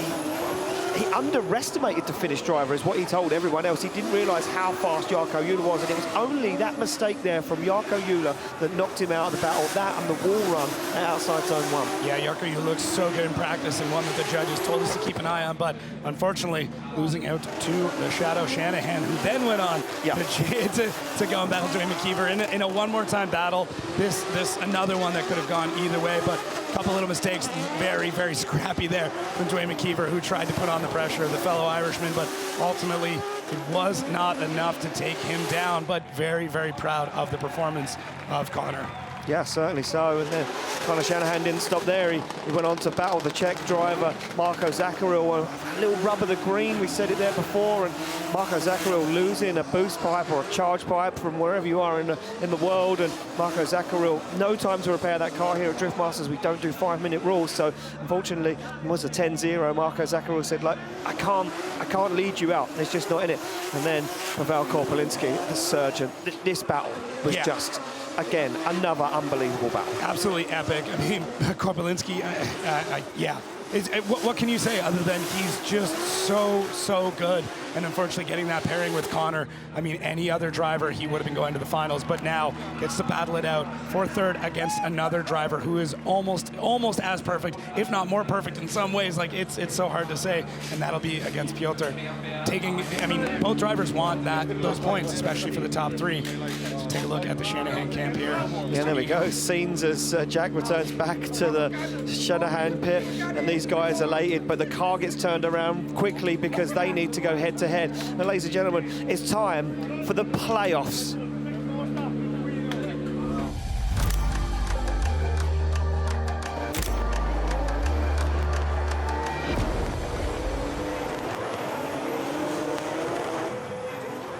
underestimated the Finnish driver, is what he told everyone else. He didn't realise how fast Jarkko Euler was, and it was only that mistake there from Jarkko Euler that knocked him out of the battle. That and the wall run outside zone 1. Yeah, Jarkko Euler looks so good in practice, and one that the judges told us to keep an eye on, but unfortunately losing out to the Shadow Shanahan, who then went on to go and battle Dwayne McKeever in a one more time battle. This another one that could have gone either way, but a couple little mistakes, very, very scrappy there from Dwayne McKeever, who tried to put on the pressure of the fellow Irishman, but ultimately it was not enough to take him down. But very, very proud of the performance of Connor. Yeah, certainly so. And then Conor Shanahan didn't stop there. He went on to battle the Czech driver, Marco Zachary. A little rub of the green, we said it there before. And Marco Zachary losing a boost pipe or a charge pipe from wherever you are in the world. And Marco Zachary, no time to repair that car here at Drift Masters. We don't do 5-minute rules. So unfortunately, it was a 10-0. Marco Zachary said, like, I can't lead you out. It's just not in it. And then Pavel Corpolinsky, the surgeon. This battle was just, again, another unbelievable battle. Absolutely epic. I mean, Corpolinsky, yeah. What can you say other than he's just so good? And unfortunately, getting that pairing with Connor, I mean, any other driver, he would have been going to the finals, but now gets to battle it out for third against another driver who is almost as perfect, if not more perfect in some ways. Like, it's so hard to say, and that'll be against Piotr. I mean, both drivers want those points, especially for the top three. So take a look at the Shanahan camp here. Yeah, there we go. Scenes as Jack returns back to the Shanahan pit, and these guys are elated, but the car gets turned around quickly because they need to go head-to-head. And ladies and gentlemen, it's time for the playoffs.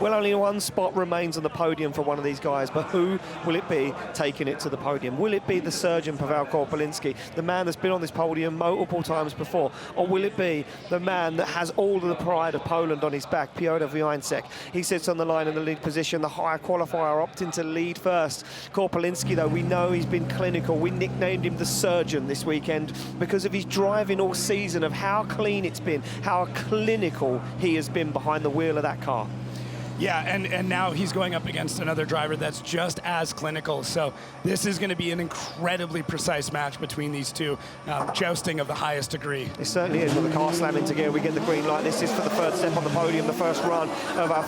Well, only one spot remains on the podium for one of these guys, but who will it be taking it to the podium? Will it be the surgeon Pavel Corpolinsky, the man that's been on this podium multiple times before, or will it be the man that has all of the pride of Poland on his back, Piotr Wiecek? He sits on the line in the lead position, the higher qualifier opting to lead first. Corpolinsky, though, we know he's been clinical. We nicknamed him the surgeon this weekend because of his driving all season, of how clean it's been, how clinical he has been behind the wheel of that car. Yeah, and now he's going up against another driver that's just as clinical. So this is going to be an incredibly precise match between these two, jousting of the highest degree. It certainly is. With the car slamming together, we get the green light. This is for the third step on the podium, the first run of our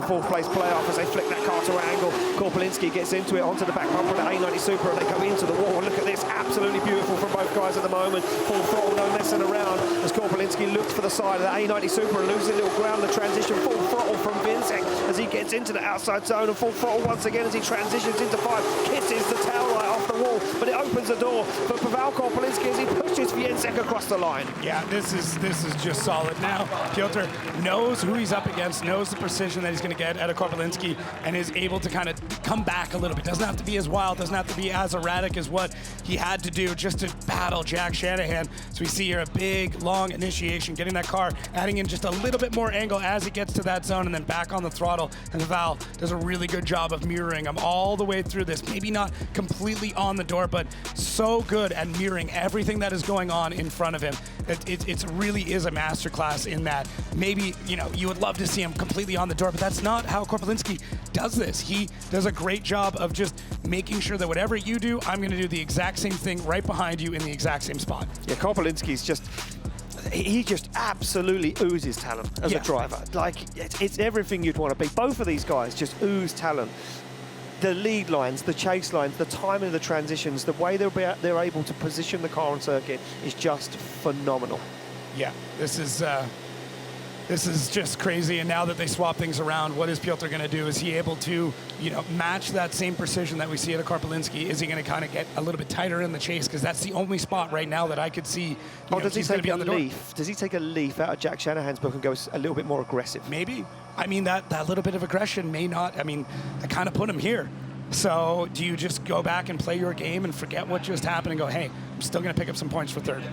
fourth place playoff as they flick that car to angle. Corpolinsky gets into it onto the back bumper of the A90 Supra, and they go into the wall. Look at this, absolutely beautiful from both guys at the moment. Full throttle, no messing around as Corpolinsky looks for the side of the A90 Supra and loses a little ground. The transition, full throttle from Wiecek as he gets into the outside zone, and full throttle once again as he transitions into 5, kisses the tail light off the wall, but it opens the door for Pavel Corpolinsky as he pushes Wiecek across the line. Yeah, this is just solid. Now Piotr knows who he's up against, knows the precision that he's going to get out of Corpolinsky, and is able to kind of come back a little bit. Doesn't have to be as wild, doesn't have to be as erratic as what he had to do just to battle Jack Shanahan. So we see here a big, long initiation, getting that car, adding in just a little bit more angle as it gets to that zone, and then back on the throttle. And Pavel does a really good job of mirroring him all the way through this. Maybe not completely on the door, but so good at mirroring everything that is going on in front of him. It really is a masterclass in that. Maybe, you would love to see him completely on the door, but that's not how Corpolinsky does this. He does a great job of just making sure that whatever you do, I'm going to do the exact same thing right behind you in the exact same spot. Yeah, Corpolinsky's he just absolutely oozes talent as a driver. Like, it's everything you'd want to be. Both of these guys just ooze talent. The lead lines, the chase lines, the timing of the transitions, the way they're able to position the car on circuit is just phenomenal. Yeah, this is just crazy. And now that they swap things around, what is Piotr going to do? Is he able to, match that same precision that we see at Corpolinsky? Is he going to kind of get a little bit tighter in the chase? Because that's the only spot right now that I could see. Does he take a leaf? Does he take a leaf out of Jack Shanahan's book and go a little bit more aggressive? Maybe. I mean, that little bit of aggression may not. I mean, I kind of put him here. So do you just go back and play your game and forget what just happened and go, hey, I'm still going to pick up some points for third?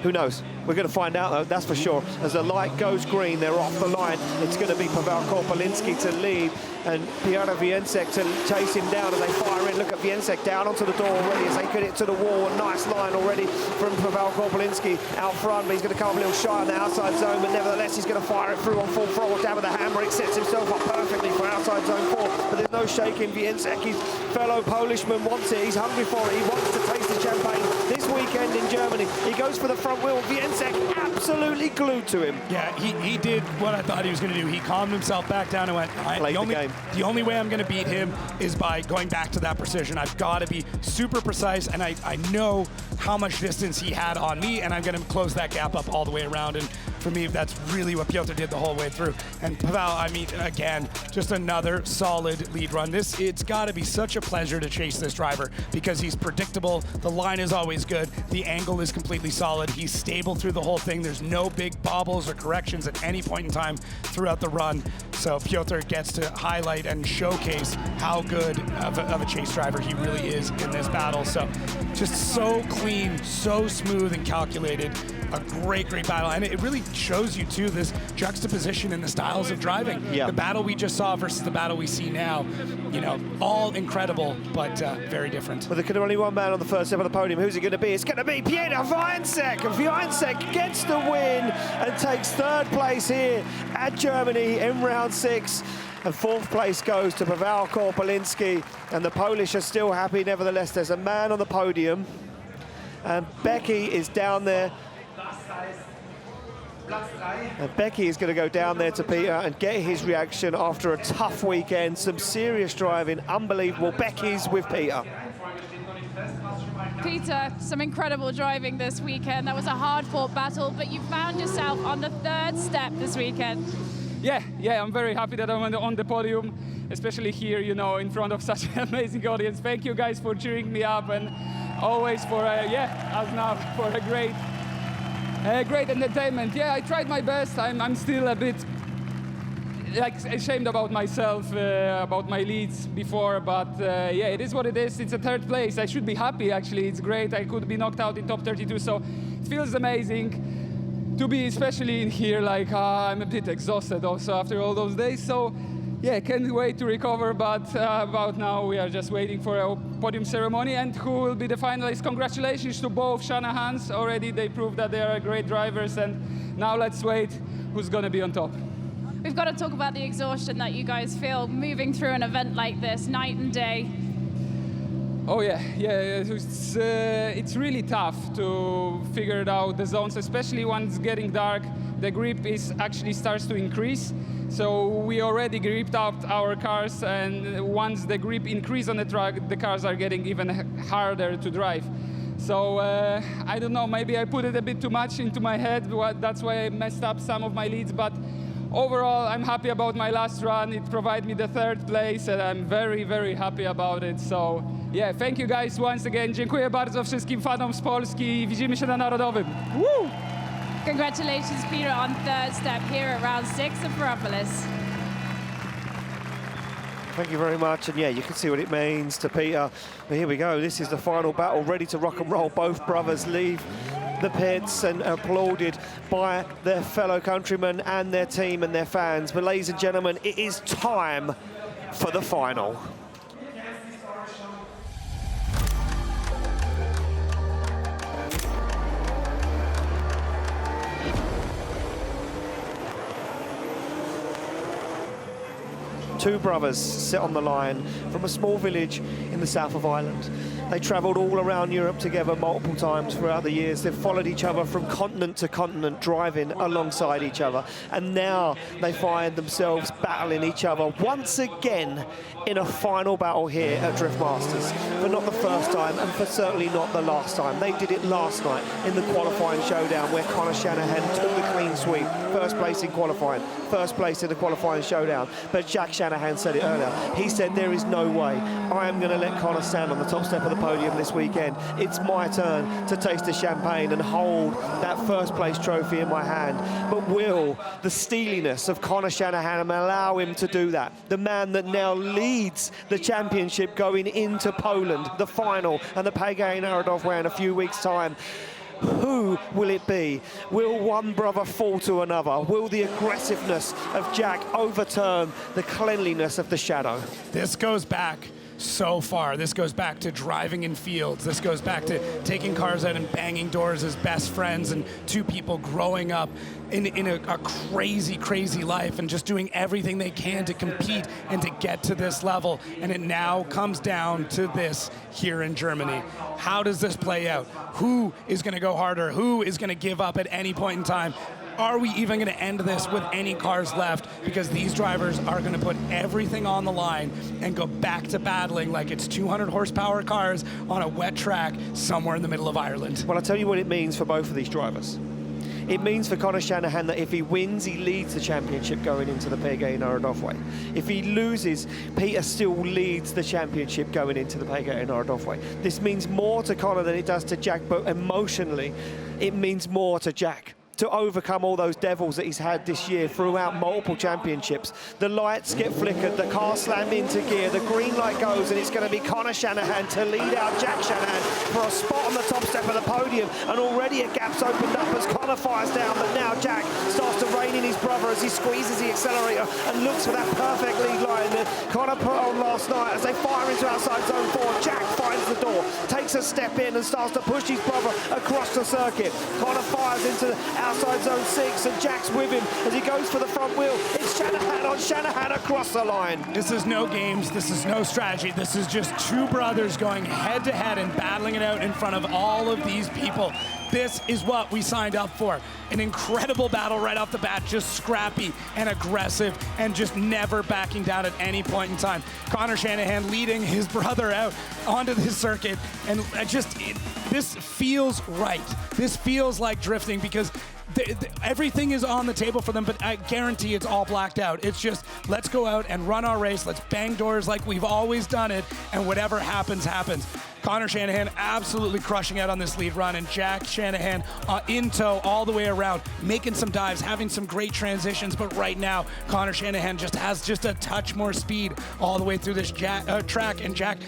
Who knows? We're going to find out, though, that's for sure. As the light goes green, they're off the line. It's going to be Pavel Corpolinsky to lead and Piotr Wiecek to chase him down as they fire in. Look at Wiecek down onto the door already as they get it to the wall. A nice line already from Pavel Corpolinsky out front, but he's going to come up a little shy on the outside zone, but nevertheless, he's going to fire it through on full throttle down with the hammer. It sets himself up perfectly for outside zone 4, but there's no shaking. Wiecek, his fellow Polishman, wants it. He's hungry for it. He wants to taste the champagne this weekend in Germany. He goes for the front wheel. Wiecek absolutely glued to him. Yeah, he did what I thought he was going to do. He calmed himself back down and went, the only way I'm going to beat him is by going back to that precision. I've got to be super precise, and I know how much distance he had on me, and I'm going to close that gap up all the way around. And for me, that's really what Piotr did the whole way through. And Pavel, I mean, again, just another solid lead run. It's got to be such a pleasure to chase this driver because he's predictable. The line is always good. The angle is completely solid. He's stable through the whole thing. There's no big bobbles or corrections at any point in time throughout the run. So Piotr gets to highlight and showcase how good of a chase driver he really is in this battle. So just so clean, so smooth and calculated. A great battle. And it really shows you too this juxtaposition in the styles of driving. Yeah. The battle we just saw versus the battle we see now, you know, all incredible, but very different. Well, there could only one man on the first step of the podium. Who's it going to be? It's going to be Piotr Wiecek. Wiecek gets the win and takes third place here at Germany in round 6. And fourth place goes to Paweł Corpolinsky. And the Polish are still happy. Nevertheless, there's a man on the podium. And Becky is down there. And Becky is going to go down there to Peter and get his reaction after a tough weekend. Some serious driving, unbelievable. Becky's with Peter. Peter, some incredible driving this weekend. That was a hard-fought battle, but you found yourself on the third step this weekend. Yeah, I'm very happy that I'm on the podium, especially here, you know, in front of such an amazing audience. Thank you guys for cheering me up, and always for, us now, for a great entertainment. Yeah, I tried my best. I'm still a bit ashamed about myself, about my leads before, but yeah, it is what it is. It's a third place. I should be happy, actually. It's great. I could be knocked out in top 32, so it feels amazing to be especially in here. Like, I'm a bit exhausted also after all those days, so yeah, can't wait to recover, but about now we are just waiting for a podium ceremony and who will be the finalists. Congratulations to both Shanahans. Already they proved that they are great drivers, and now let's wait who's going to be on top. We've got to talk about the exhaustion that you guys feel moving through an event like this, night and day. Oh yeah, it's really tough to figure it out, the zones, especially when it's getting dark. The grip actually starts to increase. So we already gripped out our cars, and once the grip increases on the track, the cars are getting even harder to drive. So I don't know, maybe I put it a bit too much into my head. That's why I messed up some of my leads. But overall, I'm happy about my last run. It provided me the third place, and I'm very, very happy about it. So yeah, thank you guys once again. Dziękuję bardzo wszystkim fanom z Polski i widzimy się na Narodowym. Woo! Congratulations, Peter, on third step here at round 6 of Ferropolis. Thank you very much, and yeah, you can see what it means to Peter. But here we go, this is the final battle, ready to rock and roll. Both brothers leave the pits and applauded by their fellow countrymen and their team and their fans. But ladies and gentlemen, it is time for the final. Two brothers sit on the line from a small village in the south of Ireland. They travelled all around Europe together multiple times throughout the years. They've followed each other from continent to continent, driving alongside each other. And now they find themselves battling each other once again in a final battle here at Drift Masters. For not the first time, and for certainly not the last time. They did it last night in the qualifying showdown, where Connor Shanahan took the clean sweep. First place in qualifying, first place in the qualifying showdown. But Jack Shanahan said it earlier. He said, there is no way I am going to let Connor stand on the top step of the podium this weekend. It's my turn to taste the champagne and hold that first place trophy in my hand. But will the steeliness of Connor Shanahan allow him to do that? The man that now leads the championship going into Poland, the final, and the PGA Narodowy in a few weeks' time. Who will it be? Will one brother fall to another? Will the aggressiveness of Jack overturn the cleanliness of the Shadow? This goes back so far. This goes back to driving in fields. This goes back to taking cars out and banging doors as best friends, and two people growing up in a crazy, crazy life and just doing everything they can to compete and to get to this level. And it now comes down to this here in Germany. How does this play out? Who is going to go harder? Who is going to give up at any point in time? Are we even going to end this with any cars left? Because these drivers are going to put everything on the line and go back to battling like it's 200 horsepower cars on a wet track somewhere in the middle of Ireland. Well, I'll tell you what it means for both of these drivers. It means for Connor Shanahan that if he wins, he leads the championship going into the PGA Narodowy. If he loses, Peter still leads the championship going into the PGA Narodowy. This means more to Connor than it does to Jack, but emotionally, it means more to Jack. to overcome all those devils that he's had this year throughout multiple championships. The lights get flickered, the car slammed into gear, the green light goes, and it's going to be Conor Shanahan to lead out Jack Shanahan for a spot on the top step of the podium, and already a gap's opened up as Conor fires down, but now Jack starts to rein in his brother as he squeezes the accelerator and looks for that perfect lead line that Conor put on last night. As they fire into outside zone 4, Jack finds the door, takes a step in and starts to push his brother across the circuit. Conor fires into the outside zone 6, and Jack's with him as he goes for the front wheel. It's Shanahan on Shanahan across the line. This is no games, this is no strategy, this is just two brothers going head-to-head and battling it out in front of all of these people. This is what we signed up for. An incredible battle right off the bat, just scrappy and aggressive and just never backing down at any point in time. Conor Shanahan leading his brother out onto this circuit, and this feels right. This feels like drifting because everything is on the table for them, but I guarantee it's all blacked out. It's just, let's go out and run our race. Let's bang doors like we've always done it, and whatever happens, happens. Conor Shanahan absolutely crushing out on this lead run, and Jack Shanahan in tow all the way around, making some dives, having some great transitions, but right now, Conor Shanahan just has just a touch more speed all the way through this track, and Jack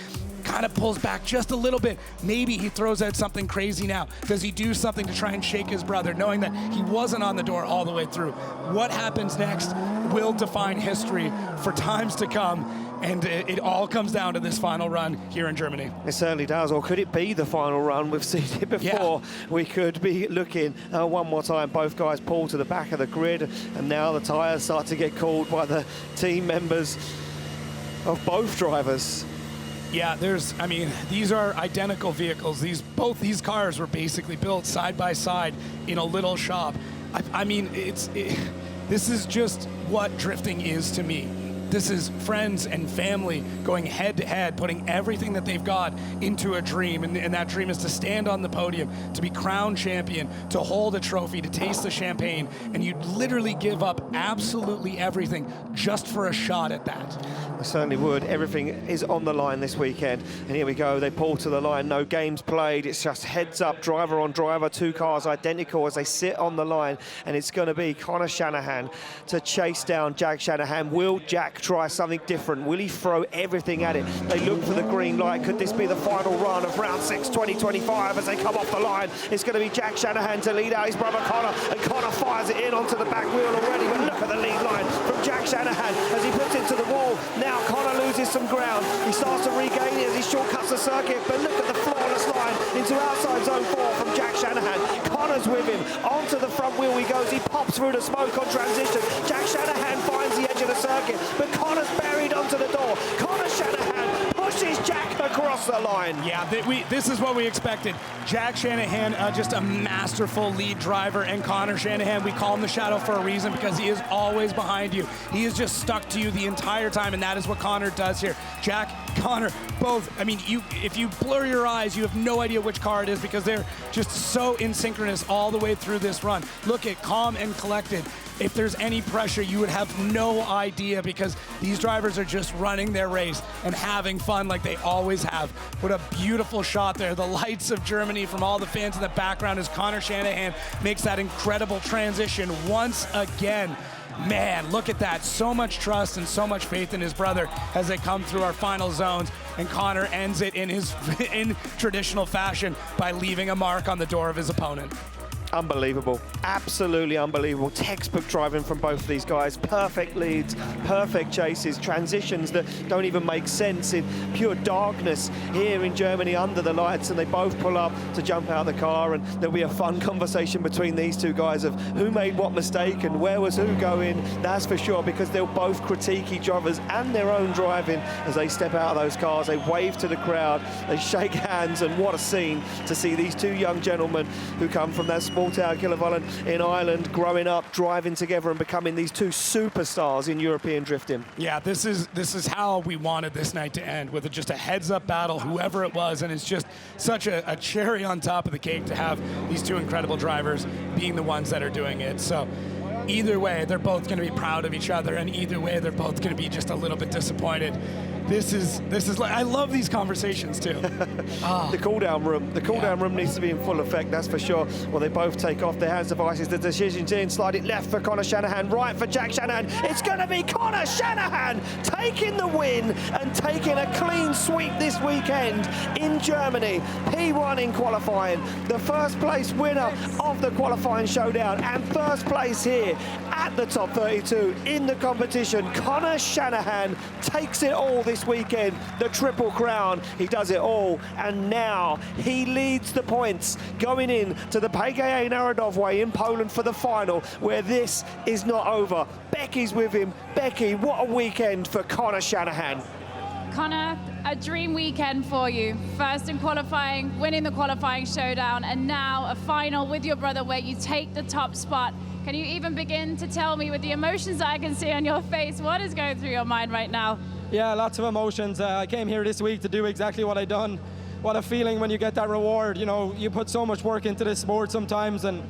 kind of pulls back just a little bit. Maybe he throws out something crazy now. Does he do something to try and shake his brother, knowing that he wasn't on the door all the way through? What happens next will define history for times to come, and it all comes down to this final run here in Germany. It certainly does, or could it be the final run? We've seen it before. Yeah. We could be looking one more time. Both guys pull to the back of the grid, and now the tyres start to get called by the team members of both drivers. Yeah, these are identical vehicles. Both these cars were basically built side by side in a little shop. This is just what drifting is to me. This is friends and family going head to head, putting everything that they've got into a dream, and that dream is to stand on the podium, to be crowned champion, to hold a trophy, to taste the champagne, and you literally give up absolutely everything just for a shot at that. I certainly would. Everything is on the line this weekend, and here we go. They pull to the line, no games played. It's just heads up, driver on driver, two cars identical as they sit on the line, and it's going to be Conor Shanahan to chase down Jack Shanahan. Will Jack try something different? Will he throw everything at it? They look for the green light. Could this be the final run of round 6 2025 as they come off the line? It's going to be Jack Shanahan to lead out his brother Conor, and Conor fires it in onto the back wheel already, but look at the lead line from Jack Shanahan as he puts it to the wall. Now Conor loses some ground. He starts to regain it as he shortcuts the circuit, but look at the flawless line into outside zone 4 from Jack Shanahan. Connor's with him. Onto the front wheel he goes. He pops through the smoke on transition. Jack Shanahan finds the edge of the circuit, but Connor's buried onto the door. Conor Shanahan pushes Jack across the line. Yeah, this is what we expected. Jack Shanahan, just a masterful lead driver, and Conor Shanahan, we call him the Shadow for a reason because he is always behind you. He is just stuck to you the entire time, and that is what Conor does here. Jack, Conor, both, if you blur your eyes, you have no idea which car it is because they're just so asynchronous all the way through this run. Look at calm and collected. If there's any pressure, you would have no idea because these drivers are just running their race and having fun like they always have. What a beautiful shot there. The lights of Germany from all the fans in the background as Conor Shanahan makes that incredible transition once again. Man, look at that. So much trust and so much faith in his brother as they come through our final zones. And Conor ends it in traditional fashion by leaving a mark on the door of his opponent. Unbelievable, absolutely unbelievable. Textbook driving from both of these guys. Perfect leads, perfect chases, transitions that don't even make sense in pure darkness here in Germany under the lights, and they both pull up to jump out of the car, and there'll be a fun conversation between these two guys of who made what mistake and where was who going, that's for sure, because they'll both critique each other's and their own driving as they step out of those cars. They wave to the crowd, they shake hands, and what a scene to see these two young gentlemen who come from that small town Killervollen in Ireland, growing up, driving together and becoming these two superstars in European drifting. Yeah, this is how we wanted this night to end, with just a heads-up battle, whoever it was, and it's just such a cherry on top of the cake to have these two incredible drivers being the ones that are doing it. So either way, they're both going to be proud of each other, and either way, they're both going to be just a little bit disappointed. this is like, I love these conversations too. The cool-down room needs to be in full effect, that's for sure. Well, they both take off their hands devices. The decision's in, slide it left for Conor Shanahan, right for Jack Shanahan. It's going to be Conor Shanahan taking the win and taking a clean sweep this weekend in Germany. P1 in qualifying, the first place winner of the qualifying showdown, and first place here at the top 32 in the competition. Conor Shanahan takes it all this weekend, the Triple Crown. He does it all, and now he leads the points going in to the PGA Narodowy in Poland for the final, where this is not over. Becky's with him. Becky, what a weekend for Conor Shanahan. Connor, a dream weekend for you. First in qualifying, winning the qualifying showdown, and now a final with your brother where you take the top spot. Can you even begin to tell me, with the emotions that I can see on your face, what is going through your mind right now? Yeah, lots of emotions. I came here this week to do exactly what I done. What a feeling when you get that reward. You know, you put so much work into this sport sometimes, and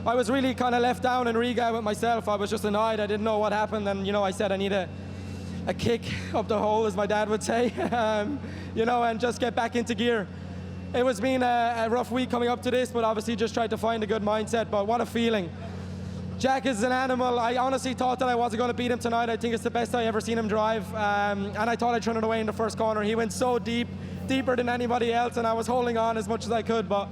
I was really kind of left down in Riga with myself. I was just annoyed. I didn't know what happened, and you know, I said I need a kick up the hole, as my dad would say, you know, and just get back into gear. It was been a rough week coming up to this, but obviously just tried to find a good mindset. But what a feeling. Jack is an animal. I honestly thought that I wasn't going to beat him tonight. I think it's the best I ever seen him drive. And I thought I'd turn it away in the first corner. He went so deep, deeper than anybody else, and I was holding on as much as I could. But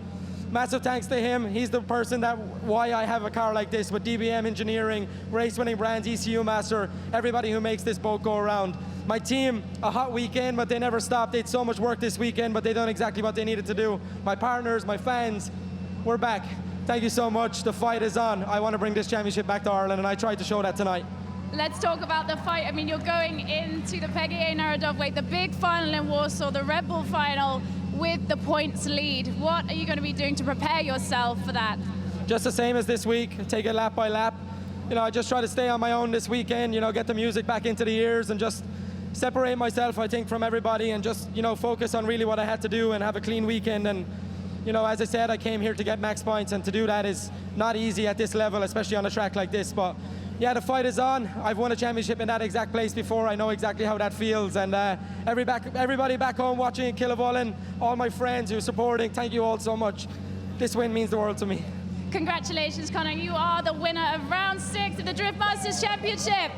massive thanks to him. He's the person that why I have a car like this, with DBM Engineering, Race Winning Brands, ECU Master, everybody who makes this boat go around. My team, a hot weekend, but they never stopped. They had so much work this weekend, but they done exactly what they needed to do. My partners, my fans, we're back. Thank you so much. The fight is on. I want to bring this championship back to Ireland, and I tried to show that tonight. Let's talk about the fight. I mean, you're going into the PGA Narodowy, the big final in Warsaw, the Red Bull final, with the points lead. What are you going to be doing to prepare yourself for that? Just the same as this week, take it lap by lap. You know, I just try to stay on my own this weekend, you know, get the music back into the ears and just separate myself, I think, from everybody, and just, you know, focus on really what I had to do and have a clean weekend. And you know, as I said, I came here to get max points, and to do that is not easy at this level, especially on a track like this. But yeah, the fight is on. I've won a championship in that exact place before. I know exactly how that feels. And everybody back home watching in Kilavolen, all my friends who are supporting, thank you all so much. This win means the world to me. Congratulations, Connor. You are the winner of round 6 of the Drift Masters Championship.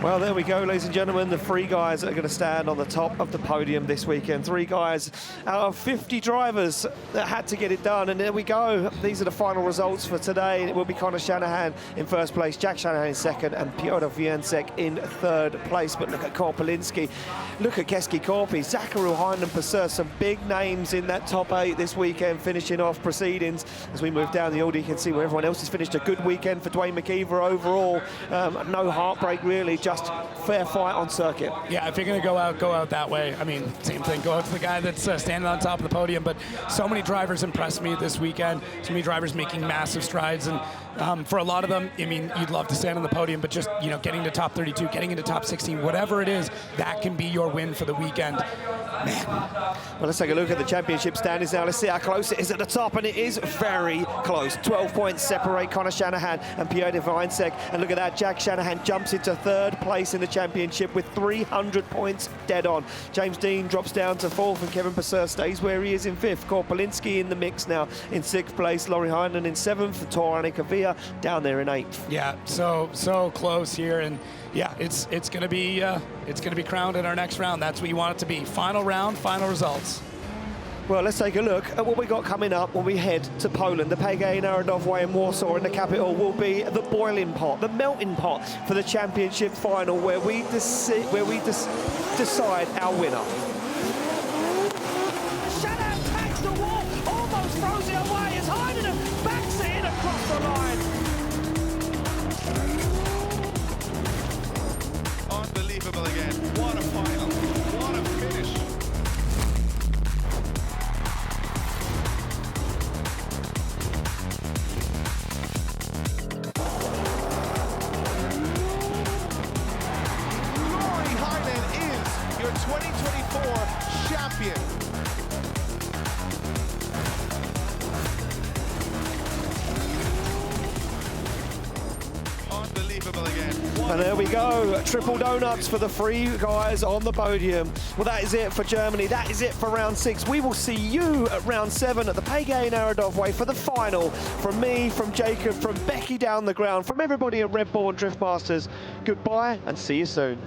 Well, there we go, ladies and gentlemen, the 3 guys that are going to stand on the top of the podium this weekend. 3 guys out of 50 drivers that had to get it done, and there we go. These are the final results for today. It will be Conor Shanahan in first place, Jack Shanahan in second, and Piotr Wiecek in third place. But look at Corpolinsky, look at Keski-Korpi, Zachary Heinonen, Pesur, some big names in that top 8 this weekend, finishing off proceedings. As we move down the order, you can see where everyone else has finished. A good weekend for Dwayne McKeever overall. No heartbreak, really, just fair fight on circuit. Yeah, if you're going to go out that way. I mean, same thing. Go out to the guy that's standing on top of the podium. But so many drivers impressed me this weekend. So many drivers making massive strides. And for a lot of them, I mean, you'd love to stand on the podium, but just, you know, getting to top 32, getting into top 16, whatever it is, that can be your win for the weekend. Man. Well, let's take a look at the championship standings now. Let's see how close it is at the top, and it is very close. 12 points separate Conor Shanahan and Piotr Wiecek. And look at that, Jack Shanahan jumps into third place in the championship with 300 points dead on. James Dean drops down to 4th, and Kevin Pesur stays where he is in 5th. Corpolinsky in the mix now in 6th place. Lauri Heinonen in 7th. Torani Kavia down there in 8th. Yeah, so close here, and yeah, it's gonna be crowned in our next round. That's what you want it to be. Final round, final results. Well, let's take a look at what we got coming up when we head to Poland. The PGA Narodowy in Warsaw, in the capital, will be the boiling pot, the melting pot for the championship final, where we decide our winner. Shanahan tags the wall, almost throws it away as Heidrich backs it in across the line. Unbelievable again. What a final. What a finish. Lauri Heinonen is your 2024 champion. Unbelievable. unbelievable again. And there we go, triple donuts for the 3 guys on the podium. Well, that is it for Germany. That is it for round 6. We will see you at round 7 at the Pegay Narodov Way for the final. From me, from Jacob, from Becky down the ground, from everybody at Red Bull and Driftmasters, goodbye and see you soon.